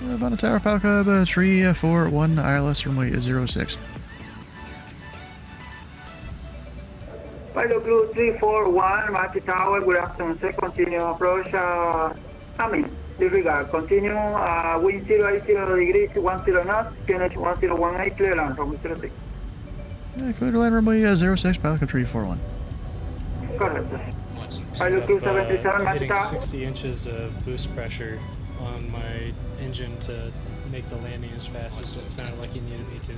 Havana Tower Falcon 341 ILS runway 06. Pilot Crew 341, Mati Tower, good afternoon, sir. Continue approach, disregard. Continue, wind 080 degrees, 10 knots, QNH 1018, clear land from 06. Yeah, clear to land runway 06 Falcon 341. Correct. Pilot Crew 737, Mati Hitting Tower. 60 inches of boost pressure on my engine to make the landing as fast as it sounded like you needed me to.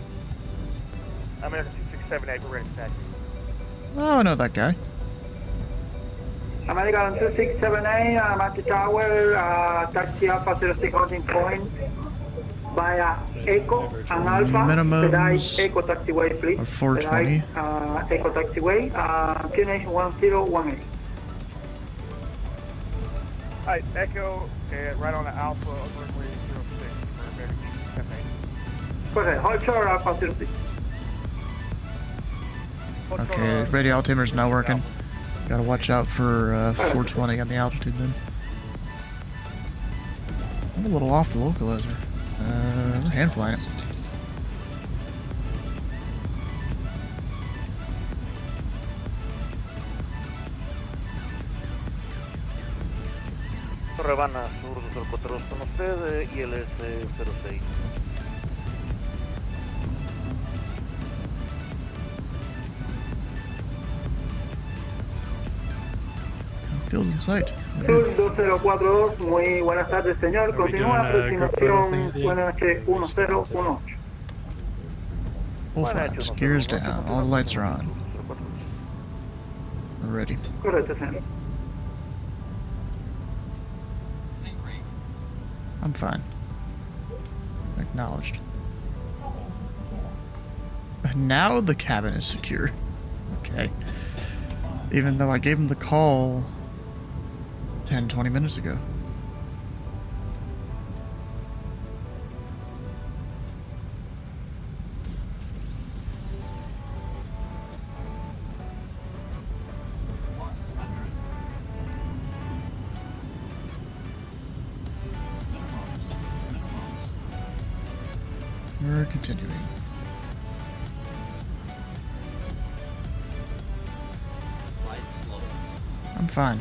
American 2678, we're ready to taxi. Oh, I know that guy. American 2678, Mati Tower, taxi Alpha 06 holding point via Echo and Alpha. Minimums Echo taxiway, please. are 420. Echo taxiway, QNH 1018. Alright, Echo, right on the Alpha, runway 06 for American 2678. Correct, hold short Alpha 06. Okay, radio altimeter's not working. Gotta watch out for 420 on the altitude then. I'm a little off the localizer. We're hand flying it. Havana, Sur 242 con usted, ILS 06. Field in sight. Sur 2042, muy buenas tardes, señor. Continúa aproximación QNH 1018. Full flaps, gears down, all the lights are on. We're ready. Correcto, señor. I'm fine. Acknowledged. Now the cabin is secure. Okay. Even though I gave him the call 10-20 minutes ago. We're continuing. I'm fine.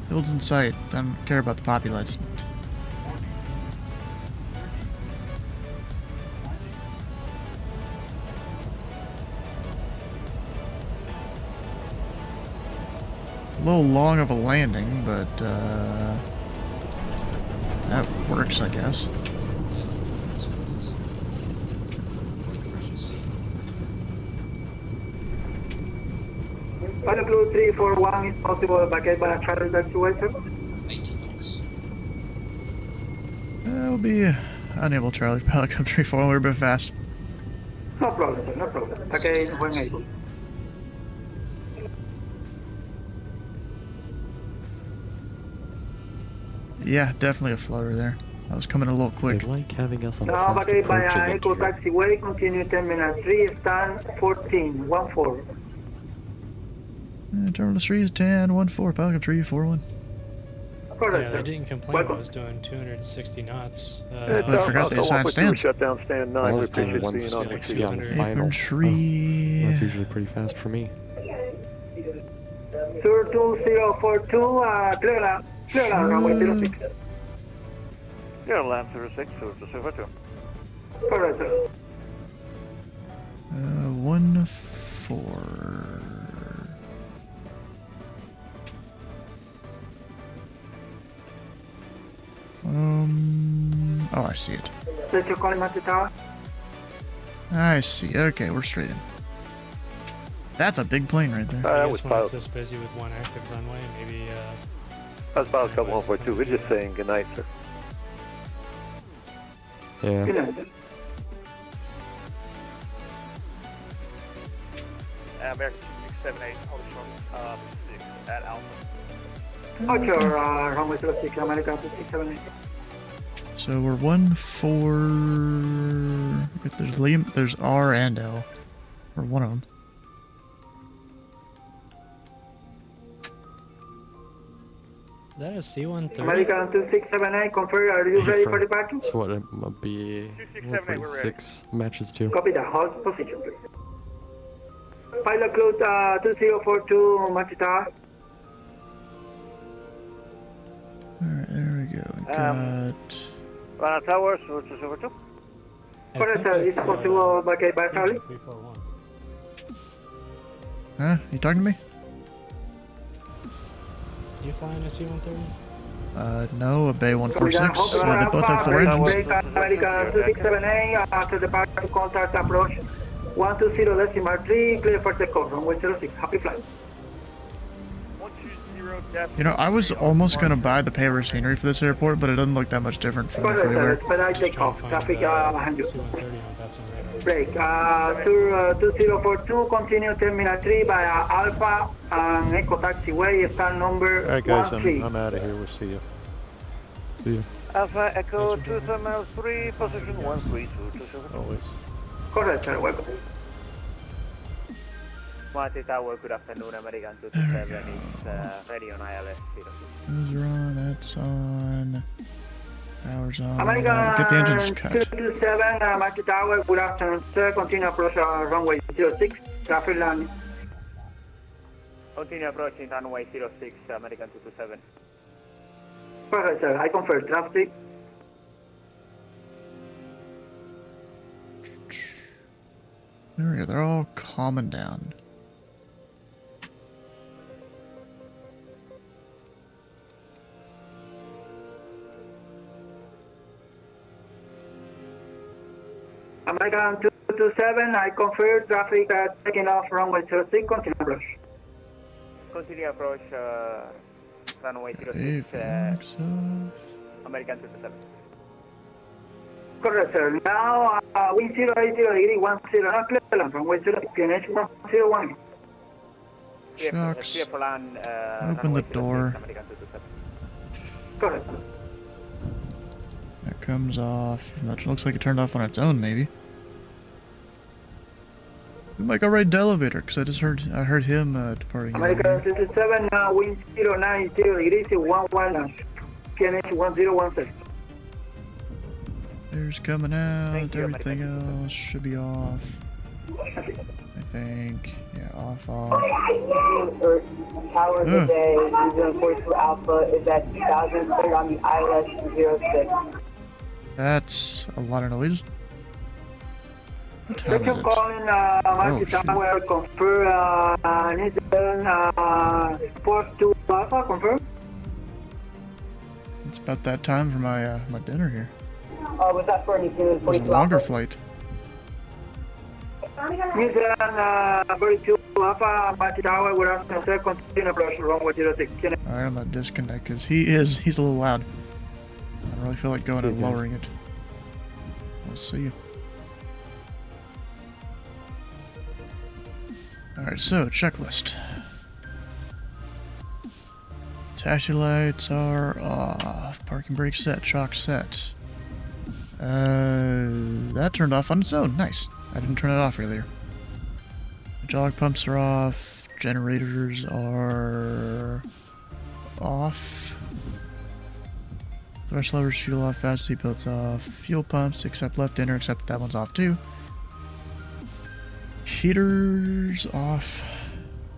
Build's in sight. Don't care about the poppy lights. A little long of a landing, but that works, I guess. Pilot Crew 341 is possible vacate by a charter taxiway, sir? 80 knots. We'll be unable, Charlie. Pilot come 341, we're a bit fast. No problem, sir, no problem. Vacate when able. Yeah, definitely a flutter there. I was coming a little quick. They like having us on Now fast vacate by approaches a into Echo here. taxiway, continue 10 minutes 3, stand 14, 14. Terminal 3 is 10-14, Falcon 341. Yeah, they didn't complain. I was doing 260 knots. I forgot they assigned stands. Shut down stand 9. I We was doing appreciate being on the 160 on the final. Infantry. That's usually pretty fast for me. Sur 2042, clear land, runway 06. Yeah, land 06, so to 02. Correct, sir. 1-4. Oh, I see it. Let you call Master Tower. I see. Okay, we're straight in. That's a big plane right there. I guess when it's this busy with one active runway, maybe. That's Pilot Club 142. We're just saying goodnight, sir. Yeah. Good night. American 678, hold short, 6 at Alpha. Ocho, runway 06, American 678. So we're 1-4. There's Liam. There's R and L, or one of them. Is that a C-130? American 2678, confirm, are you ready for departure? That's what a BAe-146 matches to. Copy that, hold position, please. Pilot code 2042, Master Tower. Alright, there we go. Got. Towers, 202. Correct, sir. It's possible by Charlie. Huh? You talking to me? You flying a C-130? No, a BAe-146. They both have 4 engines. American 2678, after departure contact approach 120.3, clear for takeoff, runway 06. Happy flight. 120, You know, I was almost gonna buy the paver scenery for this airport, but it doesn't look that much different from the freeware. Expedite takeoff, traffic behind you. Break, Sur 2042, continue Terminal 3 via Alpha and Echo Taxiway, stand number Alright guys, 13. I'm out of here. We'll see you. See you. Alpha Echo 2 Terminal 3, position 13227. Always. Correct, sir. Welcome. Master Tower, good afternoon, American 227 is ready on ILS 06. Those are on, that's on. Power's on. American Get the engines cut. 227, Master Tower, good afternoon, sir. Continue approach runway 06, traffic landing. Continue approaching runway 06, American 227. Correct, sir. I confirm traffic. There we go. They're all calming down. American 227, I confirm traffic taking off runway 06, continue approach. Continue approach runway 06, American 227. Correct, sir. Now, wind 080 degree 10, not clear land, runway 06, PNH 101. Shucks. Clear for land, Open the door. American 227. Correct. That comes off. That looks like it turned off on its own, maybe. We might go right to the elevator, because I heard him departing. American 227, now wind 090 degrees 11, PNH 1016. There's coming out. Everything else should be off. I think. Yeah, off. Tower today, New 42 Alpha is at 2000, clear on the ILS 06. That's a lot of noise. What time Thank you is it? calling Master Tower, confirm, Nissan 42 Alpha, confirm. It's about that time for my my dinner here. Was that for anything? It was a longer flight. Nissan 42 Alpha, Master Tower, we're asking sir, continue approach runway 06. Alright, I'm gonna disconnect because he's a little loud. I don't really feel like going See you and guys. lowering it. We'll see you. Alright, so checklist. Taxi lights are off. Parking brake set. Chalk set. That turned off on its own. Nice. I didn't turn it off earlier. Hydraulic pumps are off. Generators are off. Thrust levers, fuel off, fast seatbelts off, fuel pumps, except left inner, except that one's off too. Heaters off.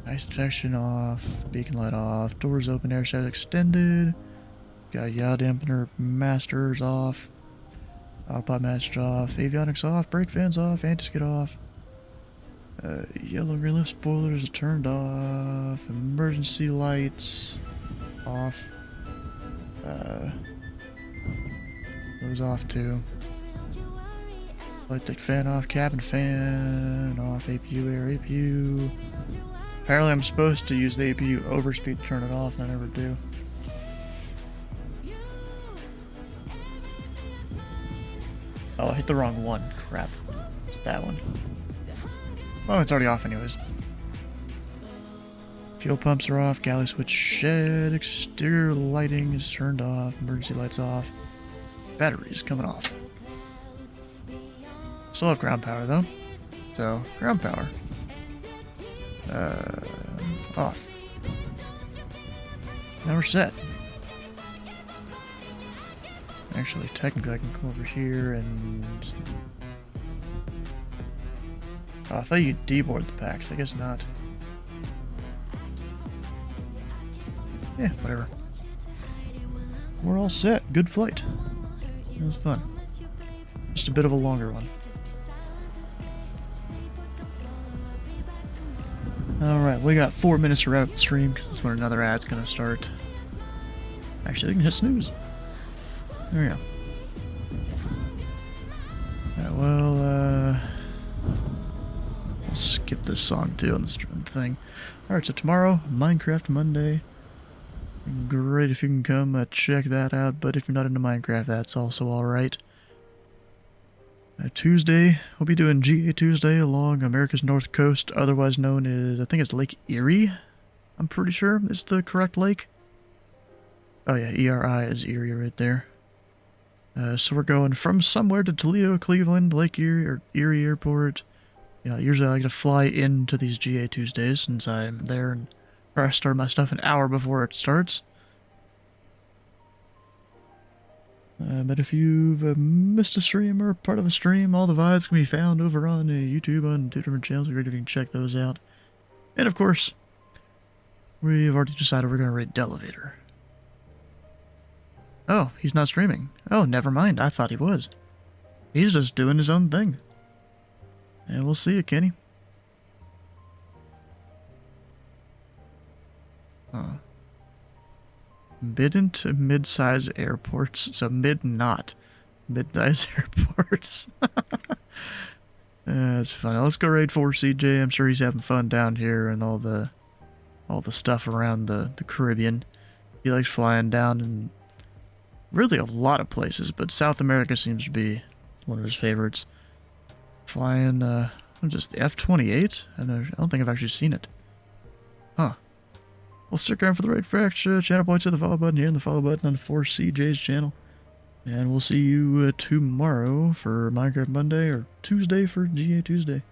Ice detection off. Beacon light off. Doors open, air shaft extended. Got yaw dampener masters off. Autopilot master off. Avionics off. Brake fans off. Anti-skid off. Yellow green lift spoilers are turned off. Emergency lights off. Those off too. Light deck fan off. Cabin fan off. APU air APU. Apparently I'm supposed to use the APU overspeed to turn it off, and I never do. Oh, I hit the wrong one. Crap. It's that one. Oh, it's already off anyways. Fuel pumps are off. Galley switch shed. Exterior lighting is turned off. Emergency lights off. Batteries coming off. Still have ground power though. So, ground power. Off. Now we're set. Actually, technically I can come over here and... Oh, I thought you deboard the packs. I guess not. Yeah, whatever. We're all set. Good flight. It was fun. Just a bit of a longer one. Alright, we got 4 minutes to wrap up the stream because that's when another ad's gonna start. Actually, we can hit snooze. There we go. Alright, well, I'll skip this song too on the stream thing. Alright, so tomorrow, Minecraft Monday. Great if you can come check that out, but if you're not into Minecraft, that's also alright. Tuesday, we'll be doing GA Tuesday along America's North Coast, otherwise known as, I think it's Lake Erie. I'm pretty sure is the correct lake. Oh yeah, ERI is Erie right there. So we're going from somewhere to Toledo, Cleveland, Lake Erie, or Erie Airport. You know, usually I like to fly into these GA Tuesdays since I'm there and I start my stuff an hour before it starts. But if you've missed a stream or part of a stream, all the VODs can be found over on YouTube on 2 different channels. Great if you can check those out. And of course, we've already decided we're going to rate Delevator. Oh, he's not streaming. Oh, never mind. I thought he was. He's just doing his own thing. And we'll see you, Kenny. Huh. Mid into mid-size airports, so mid-not mid-size airports. It's fun. Let's go raid 4 CJ. I'm sure he's having fun down here and all the stuff around the Caribbean. He likes flying down in really a lot of places, but South America seems to be one of his favorites. Flying, just the F-28? I don't think I've actually seen it. Huh. Well, stick around for the raid fracture. Channel points to the follow button here and the follow button on 4CJ's channel. And we'll see you tomorrow for Minecraft Monday or Tuesday for GA Tuesday.